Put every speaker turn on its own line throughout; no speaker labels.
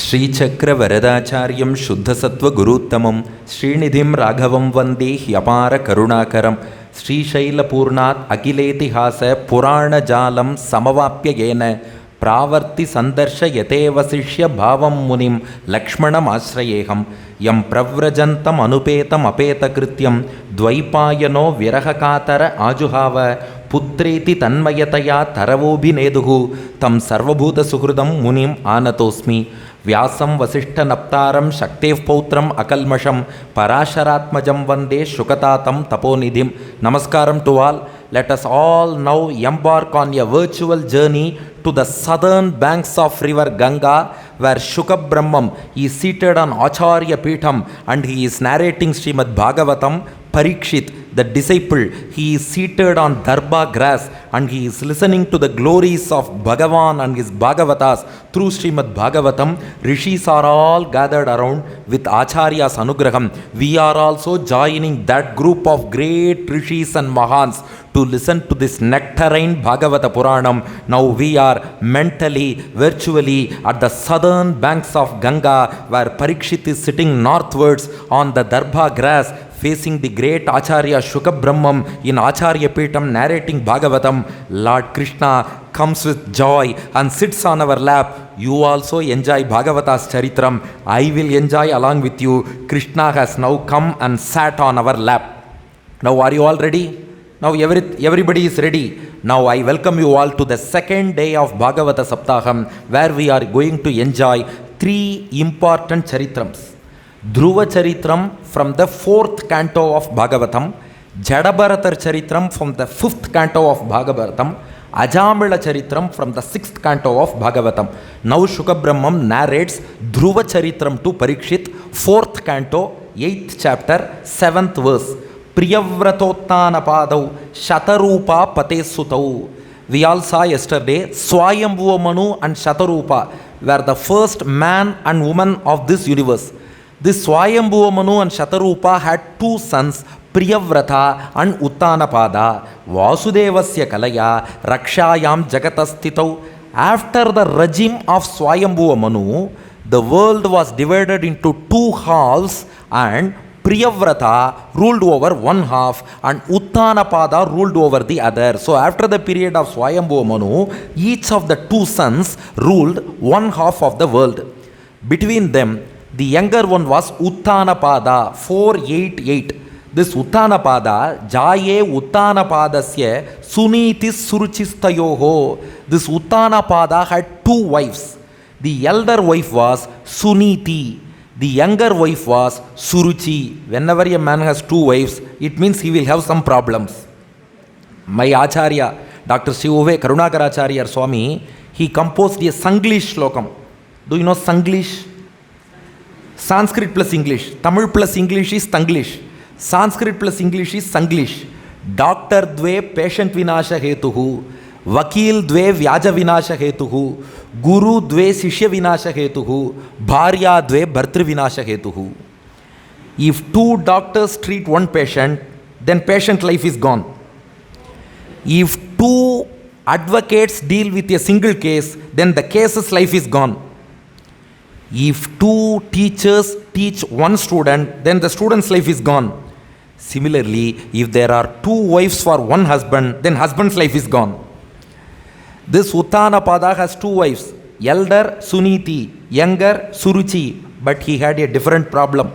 ಶ್ರೀಚಕ್ರವರದಾಚಾರ್ಯಂ ಶುದ್ಧಸತ್ವಗುರುತ್ತಮಂ ಶ್ರೀನಿಧಿಂ ರಾಘವಂ ವಂದೇ ಹ್ಯಪಾರ ಕರುಣಾಕರಂ ಶ್ರೀಶೈಲಪೂರ್ಣಾತ್ ಅಖಿಲೇತಿಹಾಸ ಪುರಾಣಜಾಲಂ ಸಮವಾಪ್ಯ ಯೇನ ಪ್ರಾವರ್ತಿ ಸಂದರ್ಶಯತೇವ ಶಿಷ್ಯ ಭಾವಂ ಮುನಿಂ ಲಕ್ಷ್ಮಣಮಾಶ್ರಯೇಹಂ ಯಂ ಪ್ರವ್ರಜಂತಂ ಅನುಪೇತಮಪೇತಕೃತ್ಯಂ ದ್ವೈಪಾಯನೋ ವಿರಹಕಾತರ ಆಜುಹಾವ ಪುತ್ರೇತಿ ತನ್ಮಯತಯಾ ತರವೋಭಿನೇದುಹು ತಂ ಸರ್ವಭೂತಸುಹೃದಂ ಮುನಿಂ ಆನತೋಸ್ಮಿ ವ್ಯಾಸಂ ವಸಿಷ್ಠನಪ್ತಾರಂ ಶಕ್ತೇಃ ಪೌತ್ರಂ ಅಕಲ್ಮಷಂ ಪರಾಶರಾತ್ಮಜಂ ವಂದೇ ಶುಕತಾತಂ ತಪೋನಿಧಿಂ. ನಮಸ್ಕಾರಂ to all. Let us all now embark on a virtual journey to the southern banks of river Ganga, where Shuka Brahmam is seated on Acharya Peetham and he is narrating Srimad Bhagavatam. Parikshit, the disciple, he is seated on Darbha grass and he is listening to the glories of Bhagavan and his Bhagavatas through Srimad Bhagavatam. Rishis are all gathered around with Acharya's Anugraham. We are also joining that group of great Rishis and Mahans to listen to this nectarine Bhagavata Puranam. Now we are mentally, virtually at the southern banks of Ganga, where Parikshit is sitting northwards on the Darbha grass, facing the great Acharya Shuka Brahmam in Acharya Peetham narrating Bhagavatam. Lord Krishna comes with joy and sits on our lap. You also enjoy Bhagavata's Charitram. I will enjoy along with you. Krishna has now come and sat on our lap. Now are you all ready? Now everybody is ready. Now I welcome you all to the second day of Bhagavata Saptaham, where we are going to enjoy three important Charitrams. Dhruva Charitram from the 4th canto of Bhagavatam, Jadabharata Charitram from the 5th canto of Bhagavatam, Ajamila Charitram from the 6th canto of Bhagavatam. Now Shuka Brahmam narrates Dhruva Charitram to Parikshit, 4th canto, 8th chapter, 7th verse. Priyavratottana padau Shatarupa Patesutau. We all saw yesterday Swayambhuva Manu and Shatarupa were the first man and woman of this universe. This Swayambhuva Manu and Shatarupa had two sons, Priyavrata and Uttanapada. Vasudevasya kalaya rakshayam jagatastitau. After the regime of Swayambhuva Manu, the world was divided into two halves and Priyavrata ruled over one half and Uttanapada ruled over the other. So after the period of Swayambhuva Manu, each of the two sons ruled one half of the world. Between them, the younger one was Uttanapada, 488. This Uttanapada, Jaye Uttanapadasya Suniti Suruchistayoho. This Uttanapada had two wives. The elder wife was Suniti. The younger wife was Suruchi. Whenever a man has two wives, it means he will have some problems. My Acharya, Dr. Sivuve Karunakaracharya Swami, he composed a Sanglish Slokam. Do you know Sanglish? Sanskrit plus English. Tamil plus English is Tanglish. Sanskrit plus English is Sanglish. Doctor dve patient vinasha hetuhu. Vakil dve vyaja vinasha hetuhu. Guru dve shishya vinasha hetuhu. Bharya dve bhartri vinasha hetuhu. If two doctors treat one patient, then patient life is gone. If two advocates deal with a single case, then the case's life is gone. If two teachers teach one student, then the student's life is gone. Similarly, if there are two wives for one husband, then husband's life is gone. This Uttanapada has two wives, elder Suniti, younger Suruchi, but he had a different problem.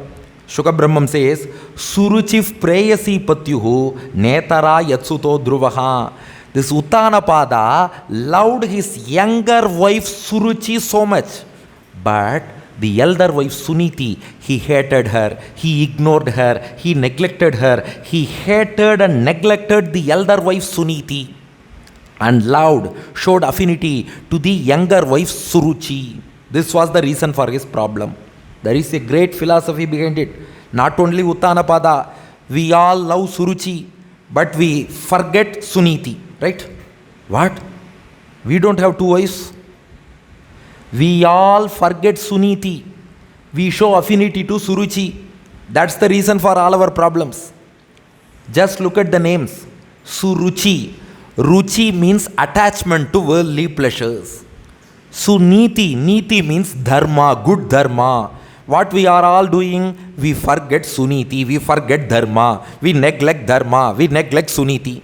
Shuka Brahmam says, Suruchif preyasi patyuhu netara yatsuto dhruvaha. This Uttanapada loved his younger wife Suruchi so much. But the elder wife Suniti, he hated her, he ignored her, he neglected her. He hated and neglected the elder wife Suniti and loved, showed affinity to the younger wife Suruchi. This was the reason for his problem. There is a great philosophy behind it. Not only Uttanapada, we all love Suruchi, but we forget Suniti, right? What? We don't have two wives? We all forget Suniti. We show affinity to Suruchi. That's the reason for all our problems. Just look at the names. Suruchi. Ruchi means attachment to worldly pleasures. Suniti, niti means dharma, good dharma. What we are all doing, we forget Suniti, we forget dharma, we neglect dharma, we neglect Suniti.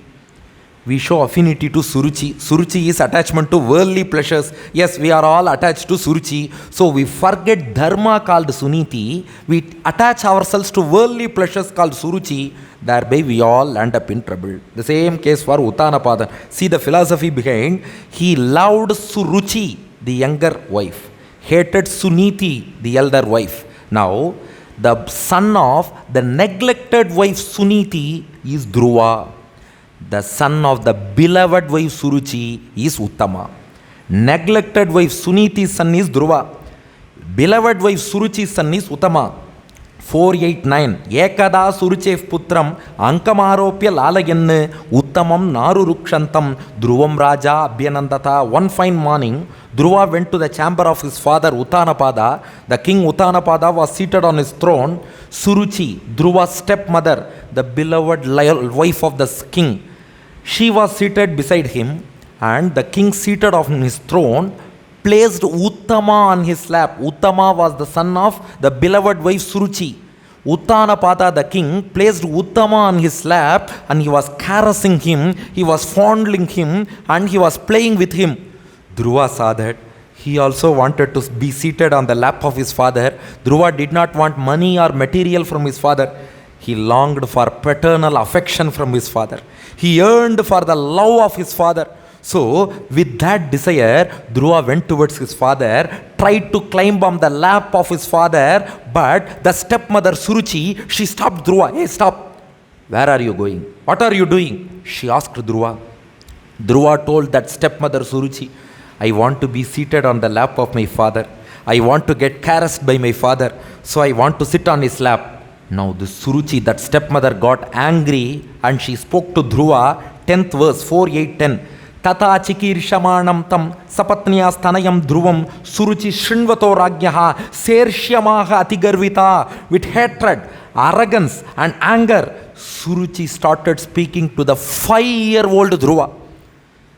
We show affinity to Suruchi. Suruchi is attachment to worldly pleasures. Yes, we are all attached to Suruchi. So we forget dharma called Suniti. We attach ourselves to worldly pleasures called Suruchi. Thereby we all end up in trouble. The same case for Uttanapada. See the philosophy behind. He loved Suruchi, the younger wife. Hated Suniti, the elder wife. Now, the son of the neglected wife Suniti is Dhruva. The son of the beloved wife Suruchi is Uttama. Neglected wife Suniti's son is Dhruva. Beloved wife Suruchi's son is Uttama. 489. Ekada Suruchev Putram Ankamaropya Lalayannu Uttamam Naru Rukshantam Dhruvam Raja Abhyanandata. One fine morning, Dhruva went to the chamber of his father Uttanapada. The king Uttanapada was seated on his throne. Suruchi, Dhruva's stepmother, the beloved wife of the king, she was seated beside him, and the king seated on his throne placed Uttama on his lap. Uttama was the son of the beloved wife Suruchi. Uttanapada, the king, placed Uttama on his lap, and he was caressing him, he was fondling him, and he was playing with him. Dhruva saw that. He also wanted to be seated on the lap of his father. Dhruva did not want money or material from his father. He longed for paternal affection from his father. He yearned for the love of his father. So, with that desire, Dhruva went towards his father, tried to climb on the lap of his father, but the stepmother Suruchi, she stopped Dhruva. Hey, stop. Where are you going? What are you doing? She asked Dhruva. Dhruva told that stepmother Suruchi, I want to be seated on the lap of my father. I want to get caressed by my father. So I want to sit on his lap. Now the Suruchi, that stepmother, got angry and she spoke to Dhruva, 10th verse, 4, 8, 10. Tata chikirshamanam tam sapatniya stanayam dhruvam Suruchi shrinvato ragyaha sershyamaha atigarvita. With hatred, arrogance and anger, Suruchi started speaking to the 5-year-old Dhruva.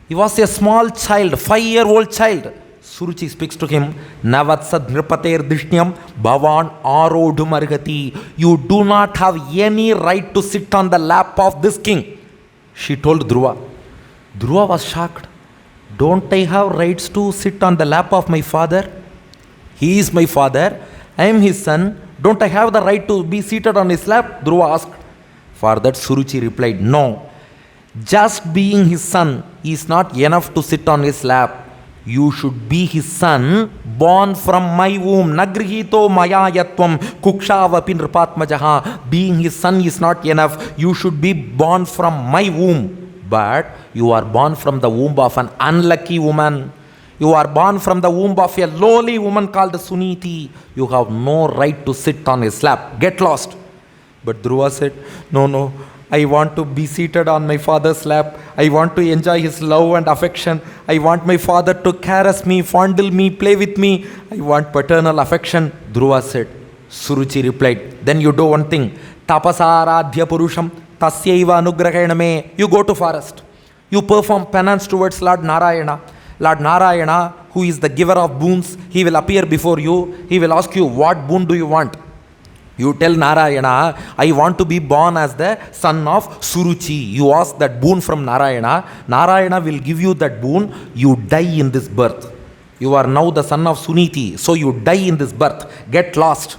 He was a small child, 5-year-old child. Suruchi speaks to him, Navatsad nripater dishnyam bhavan arodhumargati. You do not have any right to sit on the lap of this king. She told Dhruva. Dhruva was shocked. Don't I have rights to sit on the lap of my father? He is my father. I am his son. Don't I have the right to be seated on his lap? Dhruva asked. For that Suruchi replied, no. Just being his son is not enough to sit on his lap. You should be his son, born from my womb. Nagrihito mayayatvam kukshavapi nripatmajaha. Being his son is not enough. You should be born from my womb. But you are born from the womb of an unlucky woman. You are born from the womb of a lowly woman called Suniti. You have no right to sit on his lap. Get lost. But Dhruva said, no. I want to be seated on my father's lap. I want to enjoy his love and affection. I want my father to caress me, fondle me, play with me. I want paternal affection. Dhruva said. Suruchi replied, then you do one thing. Tapasaradhya purusham tasyaiva anugrahaname. You go to forest. You perform penance towards Lord Narayana. Lord Narayana, who is the giver of boons, he will appear before you. He will ask you, what boon do you want? You tell Narayana, I want to be born as the son of Suruchi. You ask that boon from Narayana. Narayana will give you that boon. You die in this birth. You are now the son of Suniti. So you die in this birth. Get lost.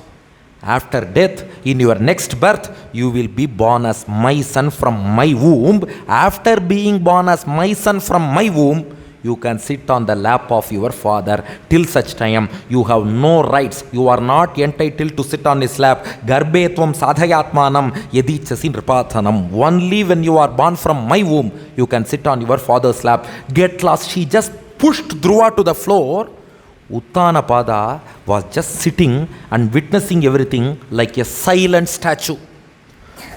After death, in your next birth, you will be born as my son from my womb. After being born as my son from my womb, you can sit on the lap of your father. Till such time, you have no rights. You are not entitled to sit on his lap. Garbhe tvam sadhayatmanam yadichasi nripathanam. Only when you are born from my womb, you can sit on your father's lap. Get lost. She just pushed Dhruva to the floor. Uttanapada was just sitting and witnessing everything like a silent statue.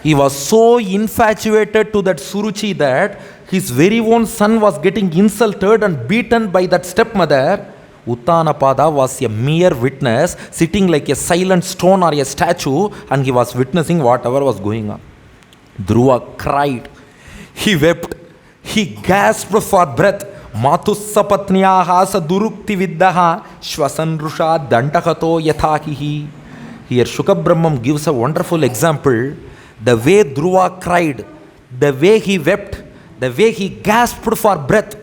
He was so infatuated to that Suruchi that his very own son was getting insulted and beaten by that stepmother. Uttanapada was a mere witness, sitting like a silent stone or a statue, and he was witnessing whatever was going on. Dhruva cried. He wept. He gasped for breath. Matussapatnyaha sa durukti viddaha shvasanrusha dandakato yathakihi. Here Shuka Brahmam gives a wonderful example. The way Dhruva cried, the way he wept, the way he gasped for breath,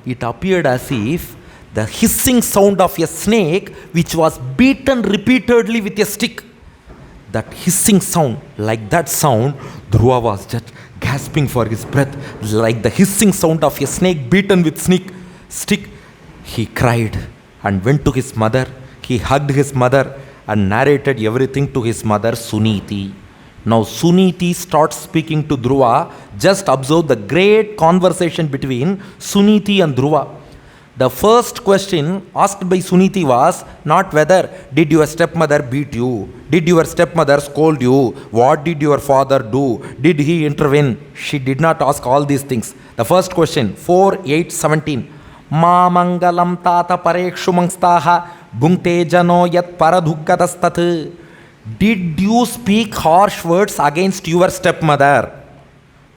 it appeared as if the hissing sound of a snake which was beaten repeatedly with a stick. That hissing sound, like that sound, Dhruva was just gasping for his breath, like the hissing sound of a snake beaten with stick. He cried and went to his mother. He hugged his mother and narrated everything to his mother, Suniti. Now Suniti starts speaking to Dhruva. Just observe the great conversation between Suniti and Dhruva. The first question asked by Suniti was not whether did your stepmother beat you, did your stepmother scold you, what did your father do, did he intervene. She did not ask all these things. The first question, 4:8:17. Ma mangalam tata parekshumangstaha bhungte jano yat paradhukkatastat. Did you speak harsh words against your stepmother?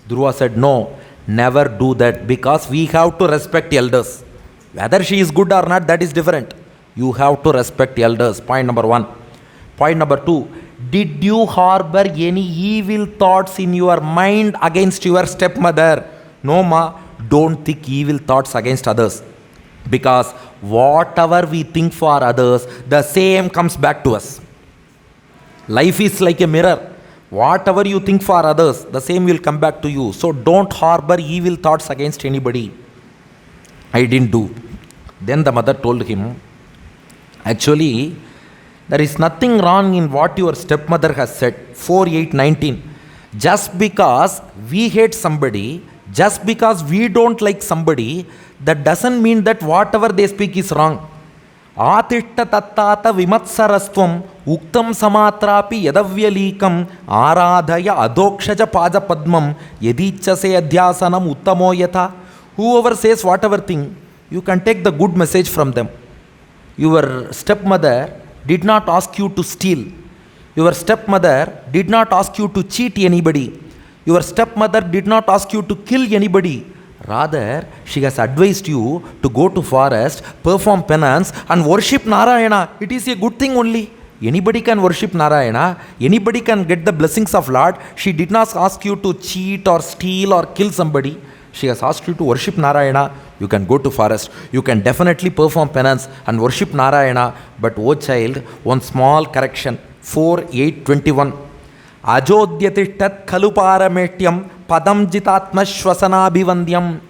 Dhruva said, no, never do that, because we have to respect elders. Whether she is good or not, that is different. You have to respect elders. Point number 1. Point number 2. Did you harbor any evil thoughts in your mind against your stepmother? No, ma. Don't think evil thoughts against others. Because whatever we think for others, the same comes back to us. Life is like a mirror. Whatever you think for others, the same will come back to you. So don't harbor evil thoughts against anybody. I didn't do. Then the mother told him, actually, there is nothing wrong in what your stepmother has said. 4:8:19. Just because we hate somebody, just because we don't like somebody, that doesn't mean that whatever they speak is wrong. Atishta tattata vimatsarastvam uktam samatrapi yadavyalekam aradhaya adokshaja paja padmam yadichase adhyasanam uttamo yatha. Whoever says whatever thing, you can take the good message from them. Your stepmother did not ask you to steal. Your stepmother did not ask you to cheat anybody. Your stepmother did not ask you to kill anybody. Rather, she has advised you to go to forest, perform penance and worship Narayana. It is a good thing only. Anybody can worship Narayana. Anybody can get the blessings of Lord. She did not ask you to cheat or steal or kill somebody. She has asked you to worship Narayana. You can go to forest. You can definitely perform penance and worship Narayana. But oh child, one small correction. 4:8:21. Ajodhyatishtat kaluparametyam padam jitatma shvasanabhivandyam.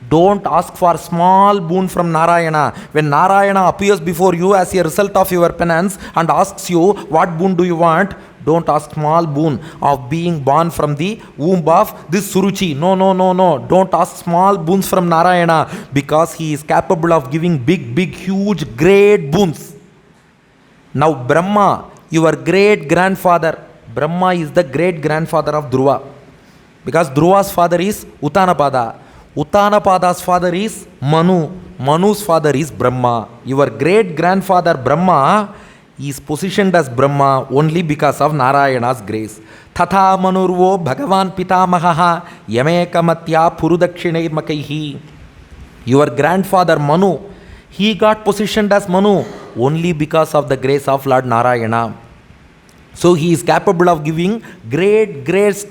Don't ask for small boon from Narayana. When Narayana appears before you as a result of your penance and asks you, what boon do you want? Don't ask small boon of being born from the womb of this Suruchi. No. Don't ask small boons from Narayana, because he is capable of giving big, huge, great boons. Now Brahma, your great grandfather, Brahma is the great grandfather of Dhruva. Because Dhruva's father is Uttanapada. Uttanapada's father is Manu. Manu's father is Brahma. Your great grandfather Brahma is positioned as Brahma only because of Narayana's grace. Tatha manurvo Bhagavan pitamahaha yamekamatya purudakshinirmakaihi. Your grandfather Manu, he got positioned as Manu only because of the grace of Lord Narayana. So he is capable of giving great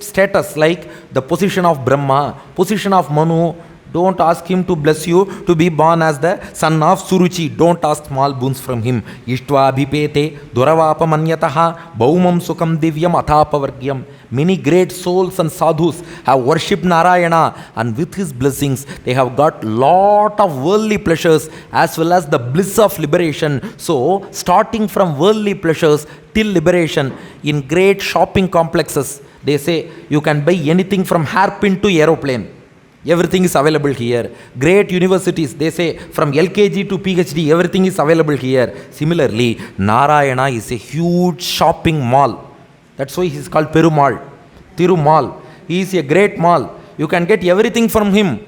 status like the position of Brahma, position of Manu. Don't ask him to bless you to be born as the son of Suruchi. Don't ask small boons from him. Ishtva abhipete duravapamanyataha baumam sukham divyam athapavargyam. Many great souls and sadhus have worshipped Narayana, and with his blessings they have got lot of worldly pleasures as well as the bliss of liberation. So starting from worldly pleasures till liberation, in great shopping complexes, they say you can buy anything from hairpin to aeroplane. Everything is available here. Great universities, they say from LKG to PhD, everything is available here. Similarly, Narayana is a huge shopping mall. That's why he is called Perumal, Tirumal. He is a great mall. You can get everything from him.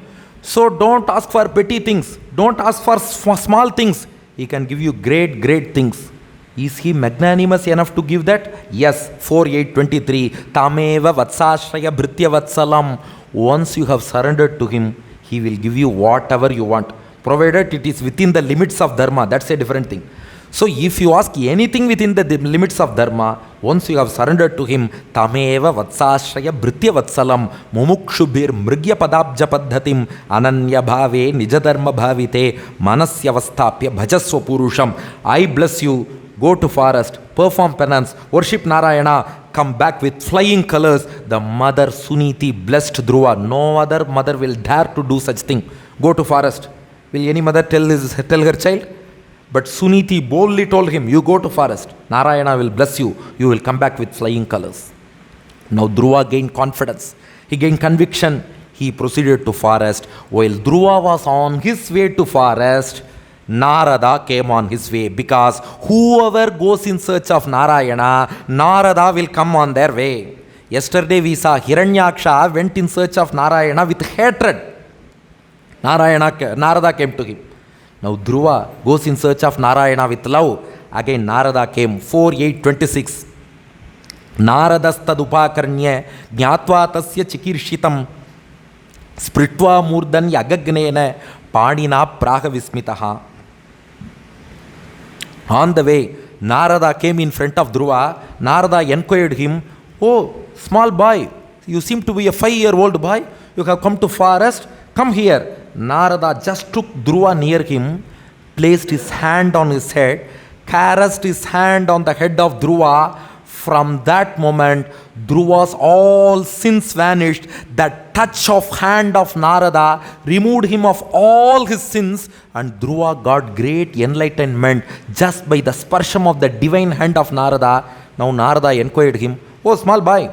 So don't ask for petty things. Don't ask for small things. He can give you great things. Is he magnanimous enough to give that? Yes. 4:8:23. Tameva vatsashraya bhritya vatsalam. Once you have surrendered to him, he will give you whatever you want. provided it is within the limits of dharma. That's a different thing. So if you ask anything within the limits of dharma, once you have surrendered to him, tameva vatsashraya bhritya vatsalam mumukshubhir mrigya padabja paddhatim ananya bhave nijadharma bhavite manasyavasthapya bhajasva purusham. I bless you. Go to forest, perform penance, worship Narayana, come back with flying colors. The mother Suniti blessed Dhruva. No other mother will dare to do such thing. Go to forest. Will any mother tell her child? But Suniti boldly told him, you go to forest. Narayana will bless you. You will come back with flying colors. Now Dhruva gained confidence. He gained conviction. He proceeded to forest. While Dhruva was on his way to forest, Narada came on his way, because whoever goes in search of Narayana, Narada will come on their way. Yesterday we saw Hiranyaksha went in search of Narayana with hatred. Narada came to him. Now Dhruva goes in search of Narayana with love. Again Narada came. 4:8:26. Naradastad jnatva tasya chikirshitam spritva murdan yagagnena padina praha vismitaha. On the way, Narada came in front of Dhruva. Narada inquired him, oh, small boy, you seem to be a 5-year-old boy. You have come to forest. Come here. Narada just took Dhruva near him, placed his hand on his head, caressed his hand on the head of Dhruva. From that moment, Dhruva's all sins vanished. That touch of hand of Narada removed him of all his sins, and Dhruva got great enlightenment just by the sparsham of the divine hand of Narada. Now Narada inquired him, oh small boy,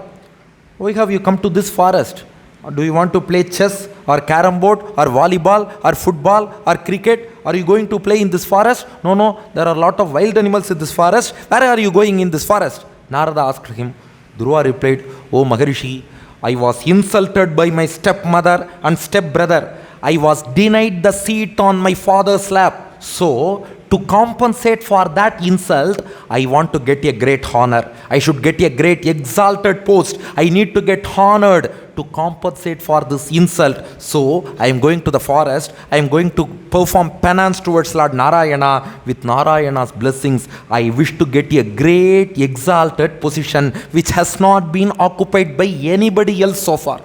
why have you come to this forest? Do you want to play chess or carom board or volleyball or football or cricket? Are you going to play in this forest? No, there are a lot of wild animals in this forest. Where are you going in this forest? Narada asked him. Dhruva replied, oh Maharishi, I was insulted by my stepmother and stepbrother. I was denied the seat on my father's lap. So, to compensate for that insult, I want to get a great honor. I should get a great exalted post. I need to get honored to compensate for this insult. So, I am going to the forest. I am going to perform penance towards Lord Narayana. With Narayana's blessings, I wish to get a great exalted position which has not been occupied by anybody else so far.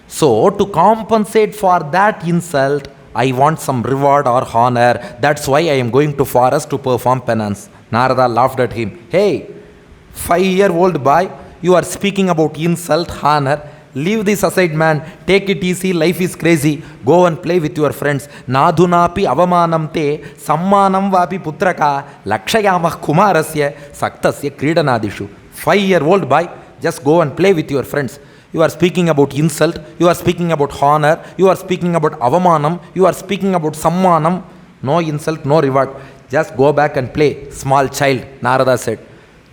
So, to compensate for that insult, I want some reward or honor. That's why I am going to forest to perform penance. Narada laughed at him. Hey, 5-year-old boy, you are speaking about insult, honor. Leave this aside, man. Take it easy. Life is crazy. Go and play with your friends. Nadhunapi avamanam te sammanam vapi putraka lakshayamah kumarasya saktasya kridanadishu. 5-year-old boy, just go and play with your friends. You are speaking about insult, you are speaking about honor, you are speaking about avamanam, you are speaking about sammanam. No insult, no reward. Just go back and play. Small child, Narada said.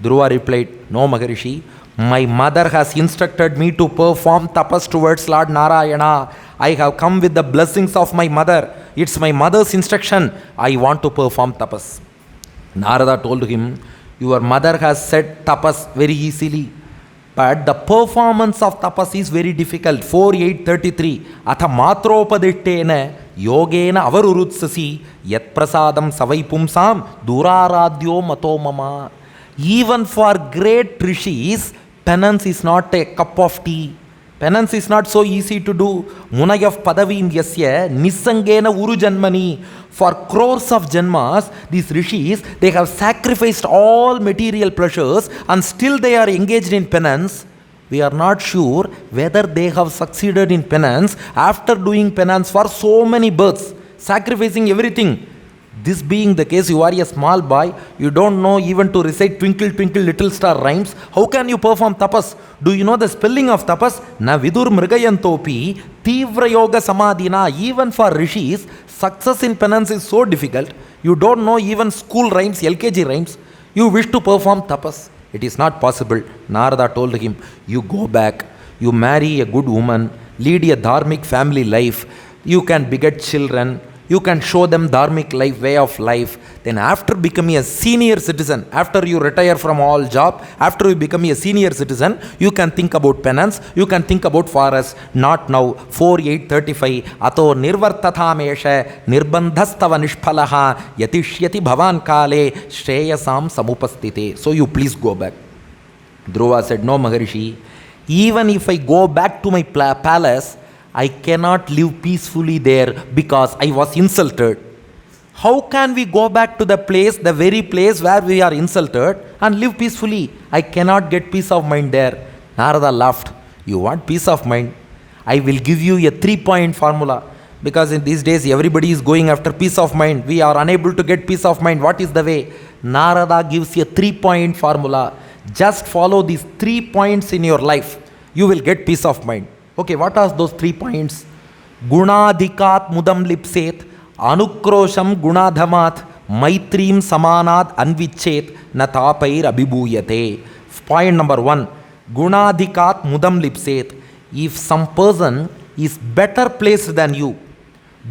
Dhruva replied, no Maharishi, my mother has instructed me to perform tapas towards Lord Narayana. I have come with the blessings of my mother. It's my mother's instruction. I want to perform tapas. Narada told him, your mother has said tapas very easily. But the performance of tapas is very difficult. 4:8:33. Atha matropaditena yogena avarurutsasi yat prasadam savai pumsam duraradyo mato mama. Even for great rishis, penance is not a cup of tea. Penance is not so easy to do. Munayav padavim yasya nisangena uru janmani. For crores of janmas, these rishis, they have sacrificed all material pleasures and still they are engaged in penance. We are not sure whether they have succeeded in penance after doing penance for so many births, sacrificing everything. This being the case, you are a small boy, you don't know even to recite Twinkle Twinkle Little Star rhymes. How can you perform tapas? Do you know the spelling of tapas? Na vidur mrigayantopi tivra yoga samadhina. Even for rishis, success in penance is so difficult. You don't know even school rhymes, LKG rhymes. You wish to perform tapas. It is not possible. Narada told him, you go back, you marry a good woman, lead a dharmic family life, you can beget children, You can show them dharmic life, way of life. Then after becoming a senior citizen, after you retire from all job, after you become a senior citizen, you can think about penance, you can think about forest. Not now. 4:8:35 Ato nirvartathamesha nirbandhastava nishphalaha yatishyati bhavan kale shreyasam samupastite. So you please go back. Dhruva said, no Maharishi, even if I go back to my palace, I cannot live peacefully there because I was insulted. How can we go back to the place, the very place where we are insulted, and live peacefully? I cannot get peace of mind there. Narada laughed. You want peace of mind? I will give you a 3-point formula. Because in these days everybody is going after peace of mind. We are unable to get peace of mind. What is the way? Narada gives you a 3-point formula. Just follow these 3 points in your life. You will get peace of mind. Okay, what are those 3 points? Gunadikat mudam lipset, anukrosham gunadhamat, maitrim samanad anvichet, natapair abhibhuyate. Point number 1. Gunadikat mudam lipset. If some person is better placed than you,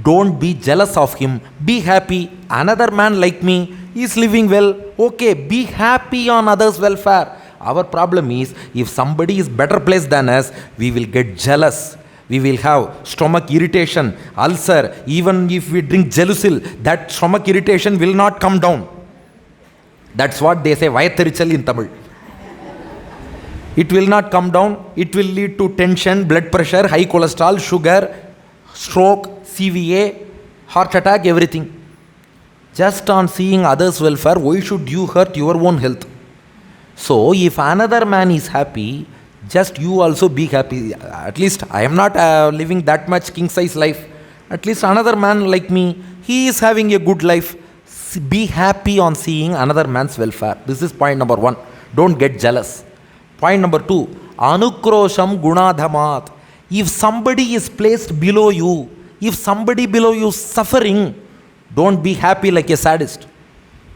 don't be jealous of him. Be happy. Another man like me is living well. Okay, be happy on others' welfare. Our problem is, if somebody is better placed than us, we will get jealous. We will have stomach irritation, ulcer. Even if we drink Gelusil, that stomach irritation will not come down. That's what they say, Vayatarichal in Tamil. It will not come down. It will lead to tension, blood pressure, high cholesterol, sugar, stroke, CVA, heart attack, everything. Just on seeing others' welfare, why should you hurt your own health? So, if another man is happy, just you also be happy. At least I am not living that much king-size life. At least another man like me, he is having a good life. Be happy on seeing another man's welfare. This is point number 1. Don't get jealous. Point number 2. Anukrosham gunadhamat. If somebody is placed below you, if somebody below you is suffering, don't be happy like a sadist.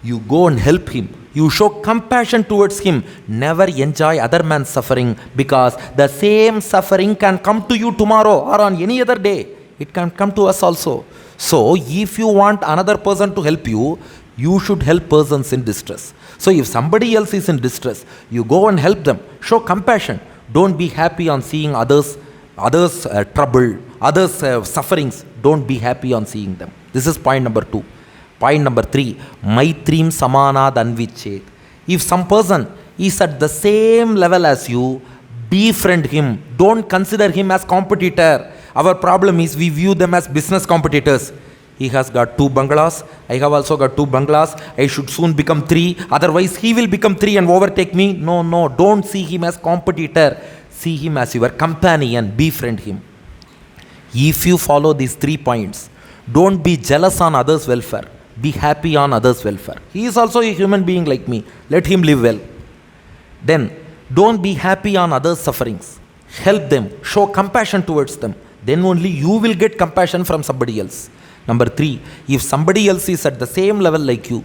You go and help him. You show compassion towards him. Never enjoy other man's suffering, because the same suffering can come to you tomorrow or on any other day. It can come to us also. So, if you want another person to help you, you should help persons in distress. So, if somebody else is in distress, you go and help them. Show compassion. Don't be happy on seeing others trouble, others sufferings. Don't be happy on seeing them. This is point number 2. Point number 3, maitrim samanad anvichet. If some person is at the same level as you, befriend him. Don't consider him as competitor. Our problem is we view them as business competitors. He has got 2 bungalows. I have also got 2 bungalows. I should soon become 3. Otherwise, he will become 3 and overtake me. No. Don't see him as competitor. See him as your companion. Befriend him. If you follow these 3 points, don't be jealous on others' welfare. Be happy on others' welfare. He is also a human being like me. Let him live well. Then, don't be happy on others' sufferings. Help them. Show compassion towards them. Then only you will get compassion from somebody else. Number 3, if somebody else is at the same level like you,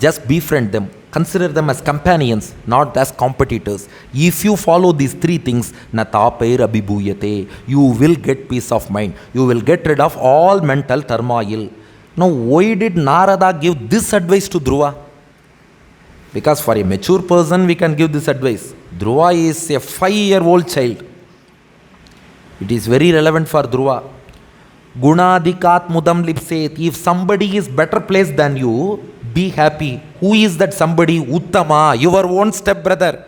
just befriend them. Consider them as companions, not as competitors. If you follow these 3 things, natapair abhibhuyate, you will get peace of mind. You will get rid of all mental turmoil. Now, why did Narada give this advice to Dhruva? Because for a mature person, we can give this advice. Dhruva is a 5-year-old child. It is very relevant for Dhruva. Gunadikat mudam lipset. If somebody is better placed than you, be happy. Who is that somebody? Uttama, your own stepbrother.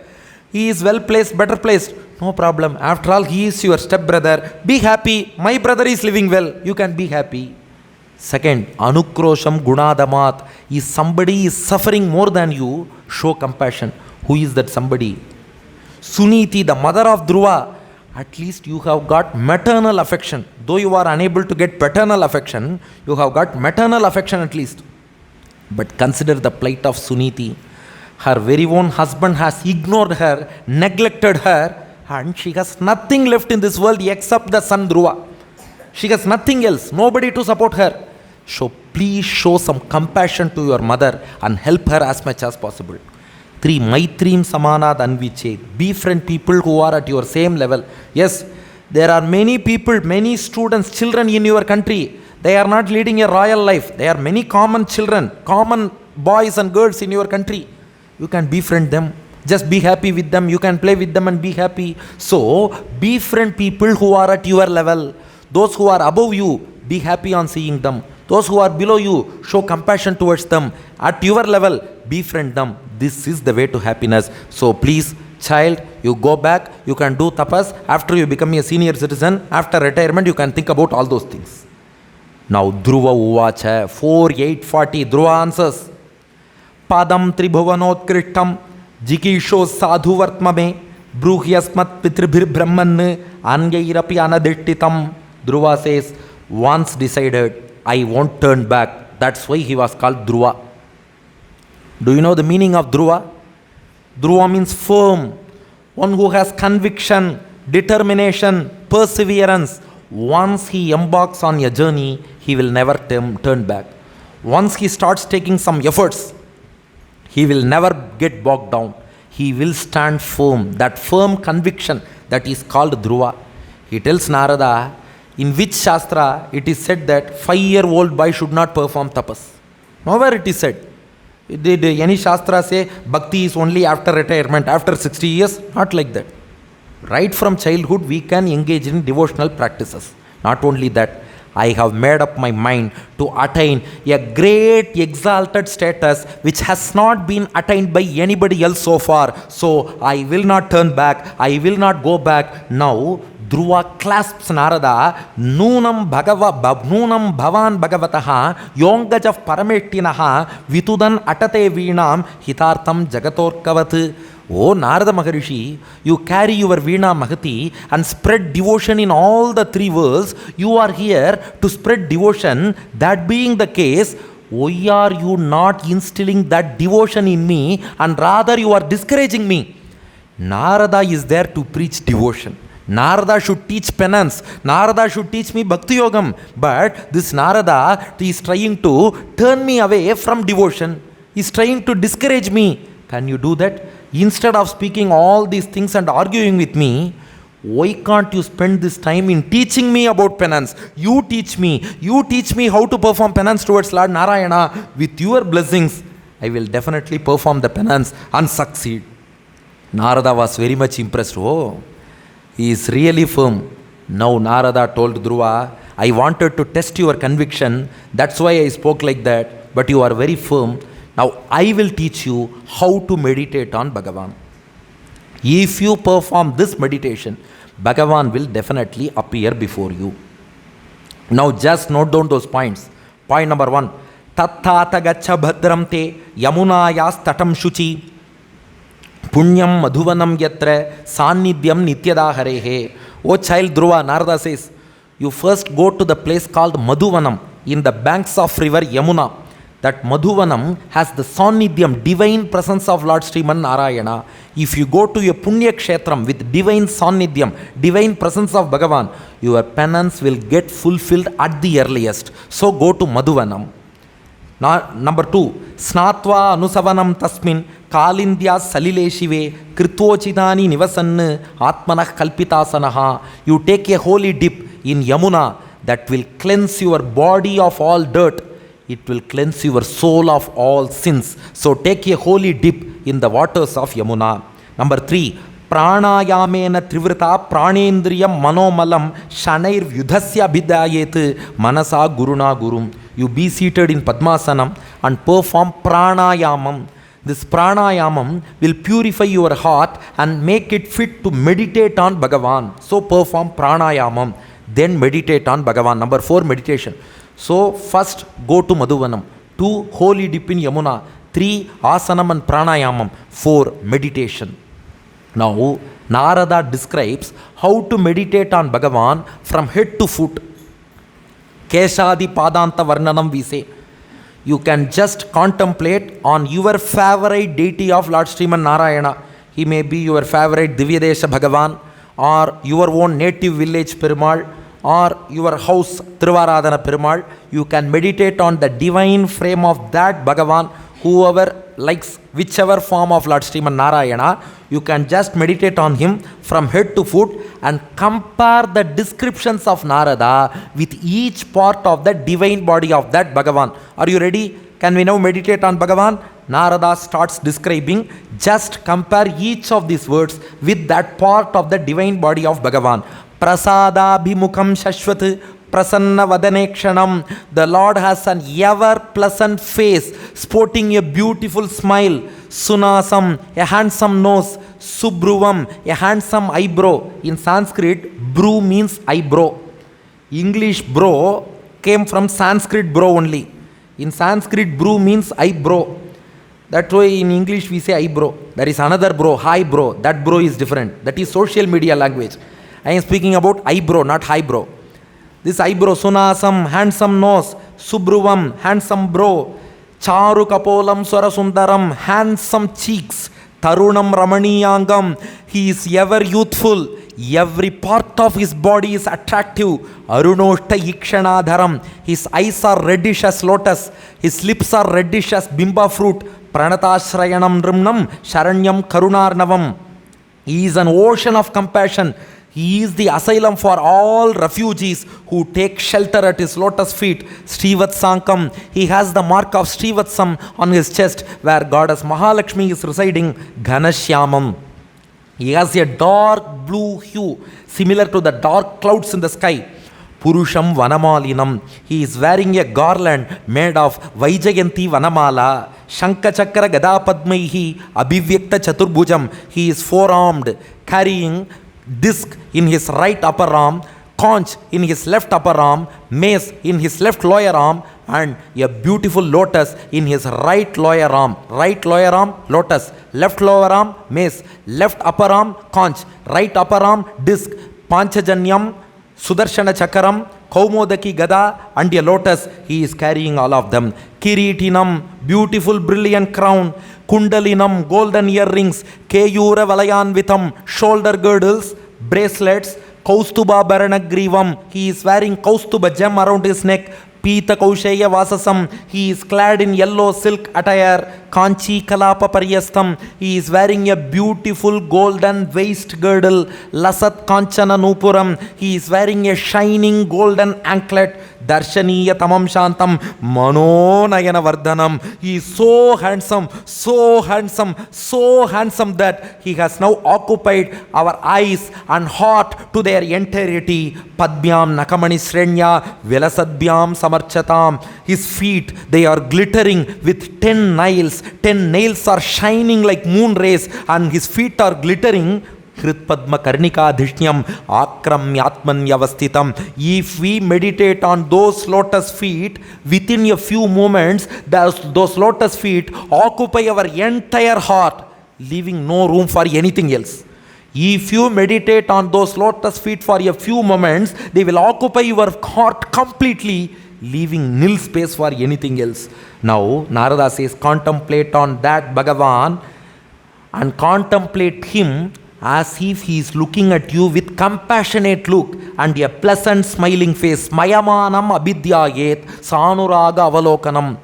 He is well placed, better placed. No problem. After all, he is your stepbrother. Be happy. My brother is living well. You can be happy. Second, anukrosham gunadamat. If somebody is suffering more than you, show compassion. Who is that somebody? Suniti, the mother of Dhruva. At least you have got maternal affection. Though you are unable to get paternal affection, you have got maternal affection at least. But consider the plight of Suniti. Her very own husband has ignored her, neglected her, and she has nothing left in this world except the son Dhruva. She has nothing else, nobody to support her. So please show some compassion to your mother and help her as much as possible. 3, maitrim samanad anvichet. Befriend people who are at your same level. Yes, there are many people, many students, children in your country. They are not leading a royal life. They are many common children, common boys and girls in your country. You can befriend them. Just be happy with them. You can play with them and be happy. So, befriend people who are at your level. Those who are above you, be happy on seeing them. Those who are below you, show compassion towards them. At your level, befriend them. This is the way to happiness. So please, child, you go back, you can do tapas. After you become a senior citizen, after retirement, you can think about all those things. Now, Dhruva Uvacha, 4:8:40, Dhruva answers. Padam Tribhuvanotkrishtam, Jikisho Sadhu Vartmame, Bruhyasmat Pitribhir Brahman, Angairapi Anadittitam. Dhruva says, once decided, I won't turn back. That's why he was called Dhruva. Do you know the meaning of Dhruva? Dhruva means firm, one who has conviction, determination, perseverance. Once he embarks on a journey, he will never turn back. Once he starts taking some efforts, he will never get bogged down. He will stand firm. That firm conviction, that is called Dhruva. He tells Narada, in which Shastra it is said that 5-year-old boy should not perform tapas? Nowhere it is said. Did any Shastra say bhakti is only after retirement, after 60 years? Not like that. Right from childhood we can engage in devotional practices. Not only that, I have made up my mind to attain a great exalted status which has not been attained by anybody else so far. So I will not turn back. I will not go back. Now Dhruva clasps Narada, Nunam Bhavan Bhagavataha, Yongajav Paramettinaha, Vitudan Atate Veenam, Hitartham Jagatorkavat. Oh Narada Maharishi, you carry your Veena Mahati and spread devotion in all the 3 worlds. You are here to spread devotion. That being the case, why are you not instilling that devotion in me, and rather you are discouraging me? Narada is there to preach devotion. Narada should teach penance. Narada should teach me Bhakti Yogam. But this Narada is trying to turn me away from devotion. He is trying to discourage me. Can you do that? Instead of speaking all these things and arguing with me, why can't you spend this time in teaching me about penance? You teach me. You teach me how to perform penance towards Lord Narayana. With your blessings, I will definitely perform the penance and succeed. Narada was very much impressed. Oh, he is really firm. Now Narada told Dhruva, I wanted to test your conviction. That's why I spoke like that. But you are very firm. Now I will teach you how to meditate on Bhagavan. If you perform this meditation, Bhagavan will definitely appear before you. Now just note down those points. Point number 1. Tattata gacha bhadram te yamunayas tatam shuchi. Punyam madhuvanam yatra sannidhyam nityadaharehe. O child Dhruva, Narada says, you first go to the place called Madhuvanam in the banks of river Yamuna. That Madhuvanam has the sannidhyam, divine presence of Lord Sriman Narayana. If you go to a Punya Kshetram with divine sannidhyam, divine presence of Bhagavan, your penance will get fulfilled at the earliest. So go to Madhuvanam. Now, number 2, Snatva Anusavanam Tasmin Kalindya Salile Shive Kritvochidani Nivasan Atmanah Kalpitasanaha. You take a holy dip in Yamuna that will cleanse your body of all dirt. It will cleanse your soul of all sins. So take a holy dip in the waters of Yamuna. Number 3, Pranayamena Trivrita Pranendriyam Manomalam Shanair Yudhasya Bidayet Manasa Guruna Gurum. You be seated in Padmasanam and perform pranayamam. This pranayamam will purify your heart and make it fit to meditate on Bhagavan. So perform pranayamam, then meditate on Bhagavan. Number 4, meditation. So first go to Madhuvanam. 2, holy dip in Yamuna. 3, asanam and pranayamam. 4, meditation. Now Narada describes how to meditate on Bhagavan from head to foot. Keshadi Padanta Varnanam we say. You can just contemplate on your favorite deity of Lord Sriman Narayana. He may be your favorite Divyadesha Bhagavan, or your own native village Perumal, or your house Thiruvaradhana Perumal. You can meditate on the divine frame of that Bhagavan Whoever likes whichever form of Lord Sriman Narayana, you can just meditate on him from head to foot and compare the descriptions of Narada with each part of the divine body of that Bhagavan. Are you ready? Can we now meditate on Bhagavan? Narada starts describing, just compare each of these words with that part of the divine body of Bhagavan. Prasada bhimukam shashvat prasanna vadanekshanam. The Lord has an ever pleasant face, sporting a beautiful smile. Sunasam, a handsome nose. Subruvam, a handsome eyebrow. In Sanskrit, bru means eyebrow. English bro came from Sanskrit bro only. In Sanskrit, bru means eyebrow. That's why in English we say eyebrow. There is another bro, high bro. That bro is different. That is social media language. I am speaking about eyebrow, not highbrow. This eyebrow, sunasam, handsome nose. Subruvam, handsome brow. Charu kapolam swarasundaram, handsome cheeks. Tarunam ramaniyangam, he is ever youthful. Every part of his body is attractive. Arunoshta ikshanadharam, his eyes are reddish as lotus. His lips are reddish as bimba fruit. Pranatashrayanam nrimnam, sharanyam karunarnavam. He is an ocean of compassion. He is the asylum for all refugees who take shelter at his lotus feet. Srivatsankam, he has the mark of Srivatsam on his chest where goddess Mahalakshmi is residing. Ghanashyamam, he has a dark blue hue similar to the dark clouds in the sky. Purusham Vanamalinam, he is wearing a garland made of Vaijayanti Vanamala. Shankachakra Gadapadmaihi Abhivyakta Chaturbhujam, he is four-armed, carrying disc in his right upper arm, conch in his left upper arm, mace in his left lower arm, and a beautiful lotus in his right lower arm. Right lower arm, lotus. Left lower arm, mace. Left upper arm, conch. Right upper arm, disc. Panchajanyam, Sudarshana Chakaram, Kaumodaki Gada, and a lotus. He is carrying all of them. Kiritinam, beautiful brilliant crown. Kundalinam, golden earrings. Keyura Valayanvitam, shoulder girdles, bracelets. Kaustuba Baranagrivam, he is wearing Kaustuba gem around his neck. Pita Kausheya Vasasam, he is clad in yellow silk attire. Kanchi Kalapa Paryastam, he is wearing a beautiful golden waist girdle. Lasat Kanchana Nupuram, he is wearing a shining golden anklet. Darshaniya Tamam Shantam, Mano Nayana Vardhanam, he is so handsome, so handsome, so handsome that he has now occupied our eyes and heart to their entirety. Padbyam Nakamani Srenya Velasadbyam Samarchatam, his feet, they are glittering with 10 nails. 10 nails are shining like moon rays, and his feet are glittering. Kritpadma Karnika Dhishnyam Akramyatmanyavastitam. If we meditate on those lotus feet, within a few moments, those lotus feet occupy our entire heart, leaving no room for anything else. If you meditate on those lotus feet for a few moments, they will occupy your heart completely, leaving nil space for anything else. Now, Narada says, contemplate on that Bhagavan and contemplate him as if he is looking at you with compassionate look and a pleasant smiling face. Mayamanam abhidyayet sanuraga avalokanam.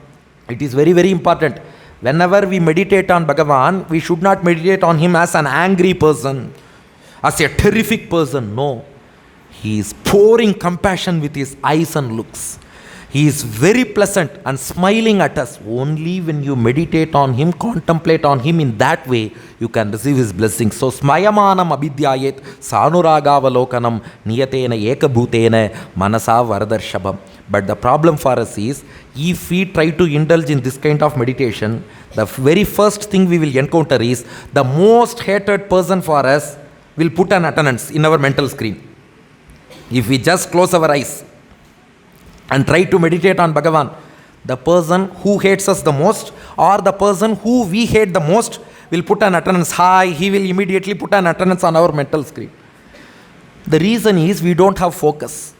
It is very, very important. Whenever we meditate on Bhagavan, we should not meditate on him as an angry person, as a terrific person. No. He is pouring compassion with his eyes and looks. He is very pleasant and smiling at us. Only when you meditate on him, contemplate on him in that way, you can receive his blessings. So, smayamanam abhidyayet sanuragavalokanam niyatena ekabhutena manasa varadarshabam. But the problem for us is, if we try to indulge in this kind of meditation, the very first thing we will encounter is the most hated person for us will put an attendance in our mental screen. If we just close our eyes and try to meditate on Bhagavan, the person who hates us the most or the person who we hate the most will put an attendance high. He will immediately put an attendance on our mental screen. The reason is we don't have focus.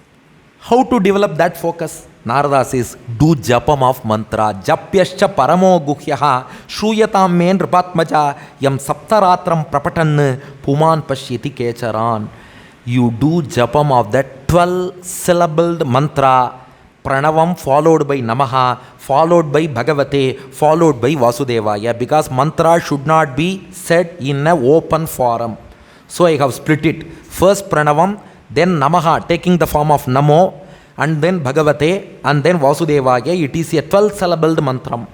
How to develop that focus? Narada says, do japam of mantra. Japyascha paramo guhyaha shruyatam men rupatmaja yam saptaratram prapatan puman pashyati kecharan. You do japam of that 12 syllabled mantra Pranavam followed by Namaha, followed by Bhagavate, followed by Vasudevaya, because mantra should not be said in an open forum. So I have split it. First Pranavam, then Namaha taking the form of Namo, and then Bhagavate, and then Vasudevaya. It is a 12-syllabled mantram.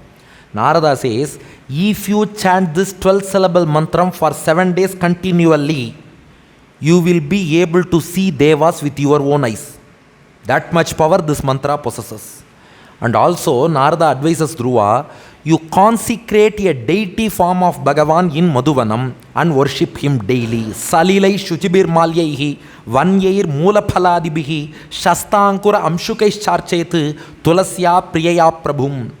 Narada says, if you chant this 12-syllable mantram for 7 days continually, you will be able to see Devas with your own eyes. That much power this mantra possesses. And also, Narada advises Dhruva, you consecrate a deity form of Bhagavan in Madhuvanam and worship him daily. Salilai Shuchibir Malyaihi, Vanyair Mula Phaladibihi, Shastankura Amshukaish Charchet, Tulasya Priyaya Prabhum.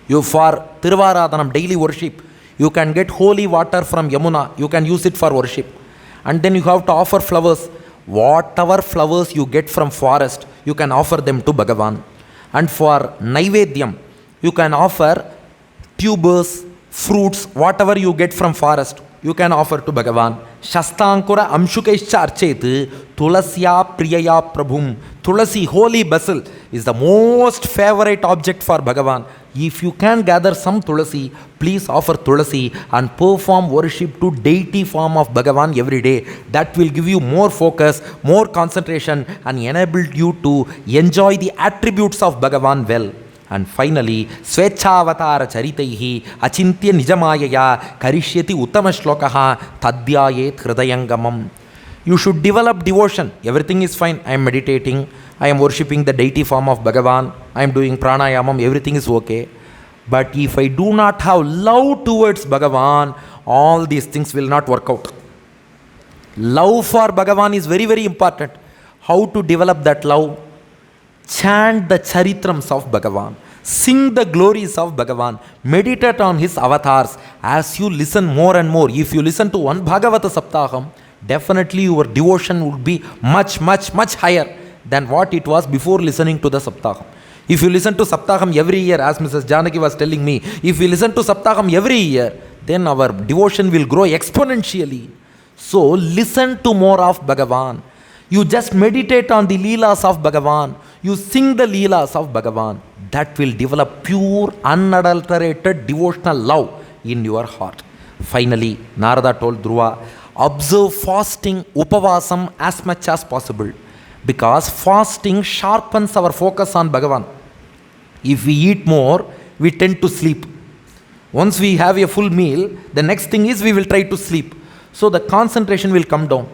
You for Tiruvaradhanam, daily worship, you can get holy water from Yamuna, you can use it for worship. And then you have to offer flowers. Whatever flowers you get from forest, you can offer them to Bhagavan. And for Naivedyam, you can offer tubers, fruits, whatever you get from forest, you can offer to Bhagavan. Shastankura Amshukescha Archet, Tulasya Priyaya Prabhum. Tulasi, holy basil, is the most favorite object for Bhagavan. If you can gather some Tulasi, please offer Tulasi and perform worship to deity form of Bhagavan every day. That will give you more focus, more concentration, and enable you to enjoy the attributes of Bhagavan well. And finally, Svechavatara Charitaihi Achintya Nijamayaya Karishyati Uttama Shlokaha Tadhyayet Hridayangamam. You should develop devotion. Everything is fine. I am meditating. I am worshipping the deity form of Bhagavan. I am doing pranayamam. Everything is okay. But if I do not have love towards Bhagavan, all these things will not work out. Love for Bhagavan is very, very important. How to develop that love? Chant the charitrams of Bhagavan. Sing the glories of Bhagavan. Meditate on his avatars. As you listen more and more, if you listen to one Bhagavata Saptaham, definitely your devotion would be much, much, much higher than what it was before listening to the Saptaham. If you listen to Saptaham every year, as Mrs. Janaki was telling me, if we listen to Saptaham every year, then our devotion will grow exponentially. So listen to more of Bhagavan. You just meditate on the Leelas of Bhagavan. You sing the Leelas of Bhagavan. That will develop pure, unadulterated devotional love in your heart. Finally, Narada told Dhruva, observe fasting, Upanyasam as much as possible. Because fasting sharpens our focus on Bhagavan. If we eat more, we tend to sleep. Once we have a full meal, the next thing is we will try to sleep. So the concentration will come down.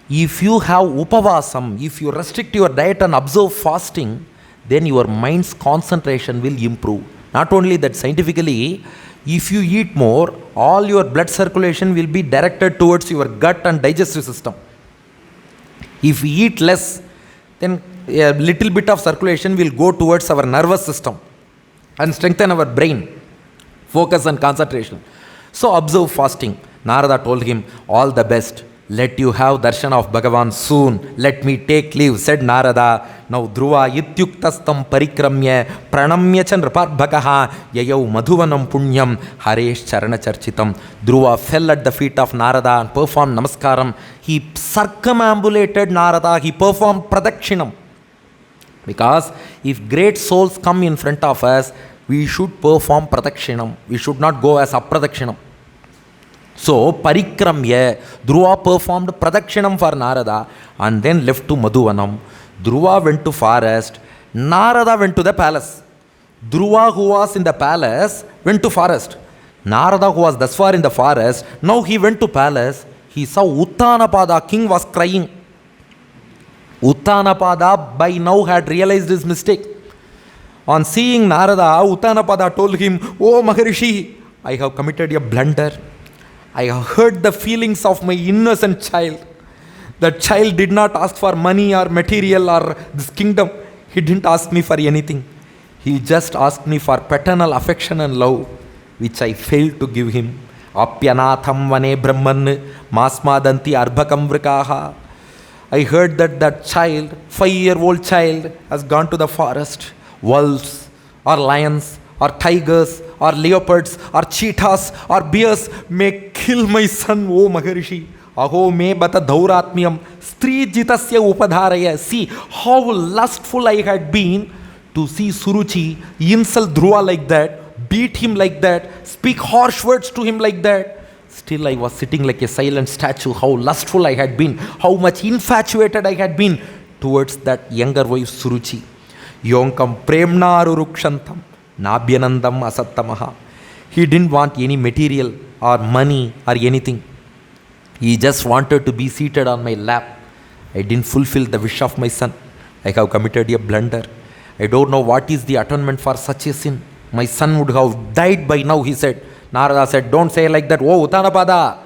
If you have Upanyasam, if you restrict your diet and observe fasting, then your mind's concentration will improve. Not only that, scientifically, if you eat more, all your blood circulation will be directed towards your gut and digestive system. If we eat less, then a little bit of circulation will go towards our nervous system and strengthen our brain, focus and concentration. So observe fasting. Narada told him, all the best. Let you have darshan of Bhagavan soon. Let me take leave, said Narada. Now Dhruva ityuktastam parikramya pranamya chan raparbhakaha yayau madhuvanam punyam haresh charana charchitam. Dhruva fell at the feet of Narada and performed namaskaram. He circumambulated Narada. He performed pradakshinam. Because if great souls come in front of us, we should perform pradakshinam. We should not go as apradakshinam. So, parikramya, Dhruva performed pradakshinam for Narada and then left to Madhuvanam. Dhruva went to forest, Narada went to the palace. Dhruva, who was in the palace, went to forest. Narada, who was thus far in the forest, now he went to palace. He saw Uttanapada, king was crying. Uttanapada by now had realized his mistake. On seeing Narada, Uttanapada told him, "Oh Maharishi, I have committed a blunder. I have hurt the feelings of my innocent child. That child did not ask for money or material or this kingdom. He didn't ask me for anything. He just asked me for paternal affection and love, which I failed to give him. Apyanatham vane brahman masmadanti arbhakam vrikaha." I heard that child, 5-year-old child, has gone to the forest. Wolves or lions or tigers or leopards or cheetahs or bears may kill my son, O Maharishi. Aho me bata dhauratmyam Stri jitasya upadharaya. See how lustful I had been to see Suruchi insult Dhruva like that, beat him like that, speak harsh words to him like that. Still I was sitting like a silent statue. How lustful I had been, how much infatuated I had been towards that younger wife Suruchi. Yonkam premnaru rukshantam nabhyanandam asattamaha. He didn't want any material or money or anything. He just wanted to be seated on my lap. I didn't fulfill the wish of my son. I have committed a blunder. I don't know what is the atonement for such a sin. My son would have died by now, he said. Narada said, don't say like that. Oh, Uttanapada,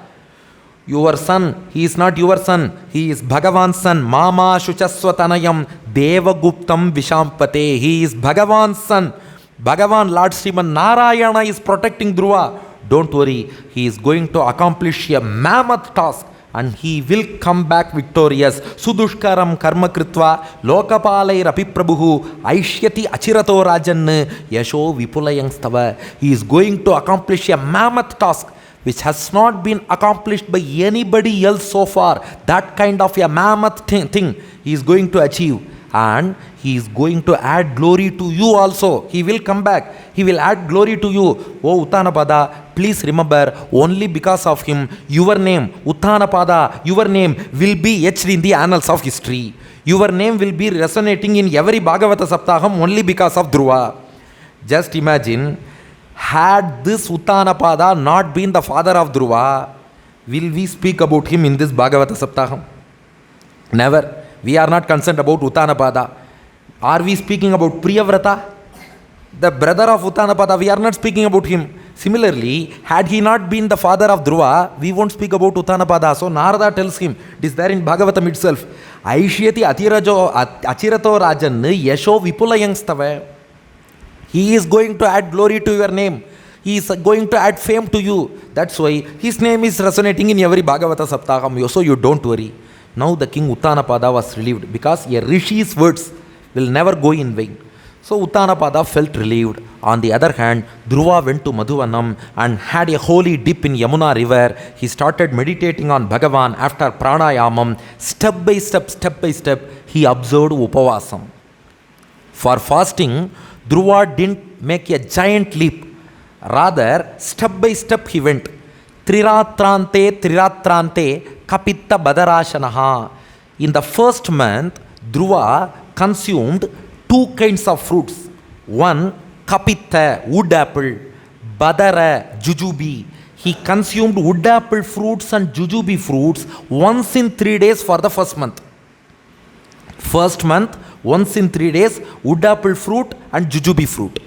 your son, he is not your son. He is Bhagavan's son. Mama Shuchaswatanayam Devaguptam Vishampate. He is Bhagavan's son. Bhagavan, Lord Sriman Narayana is protecting Dhruva. Don't worry, he is going to accomplish a mammoth task and he will come back victorious. Sudushkaram karma kritva lokapalai rapi prabhu aishyati achirato rajan yasho vipulayang stava. He is going to accomplish a mammoth task which has not been accomplished by anybody else so far. That kind of a mammoth thing he is going to achieve. And he is going to add glory to you also. He will come back. He will add glory to you. Oh Uttanapada, please remember, only because of him, your name, Uttanapada, your name will be etched in the annals of history. Your name will be resonating in every Bhagavata Saptaham only because of Dhruva. Just imagine, had this Uttanapada not been the father of Dhruva, will we speak about him in this Bhagavata Saptaham? Never. We are not concerned about Uttanapada. Are we speaking about Priyavrata? The brother of Uttanapada, we are not speaking about him. Similarly, had he not been the father of Dhruva, we won't speak about Uttanapada. So Narada tells him, it is there in Bhagavatam itself, Aishyati achirato rajan yasho vipulayang stava. He is going to add glory to your name. He is going to add fame to you. That's why his name is resonating in every Bhagavata Saptaham. So you don't worry. Now the king Uttanapada was relieved because a rishi's words will never go in vain. So Uttanapada felt relieved. On the other hand, Dhruva went to Madhuvanam and had a holy dip in Yamuna river. He started meditating on Bhagavan after pranayamam. Step by step, he observed Upanyasam. For fasting, Dhruva didn't make a giant leap. Rather, step by step he went. Triratrante Kapitta Badarashanaha. In the first month, Dhruva consumed two kinds of fruits. One, Kapitta, wood apple. Badara, jujubi. He consumed wood apple fruits and jujubi fruits once in 3 days for the first month. First month, once in 3 days, wood apple fruit and jujubi fruit.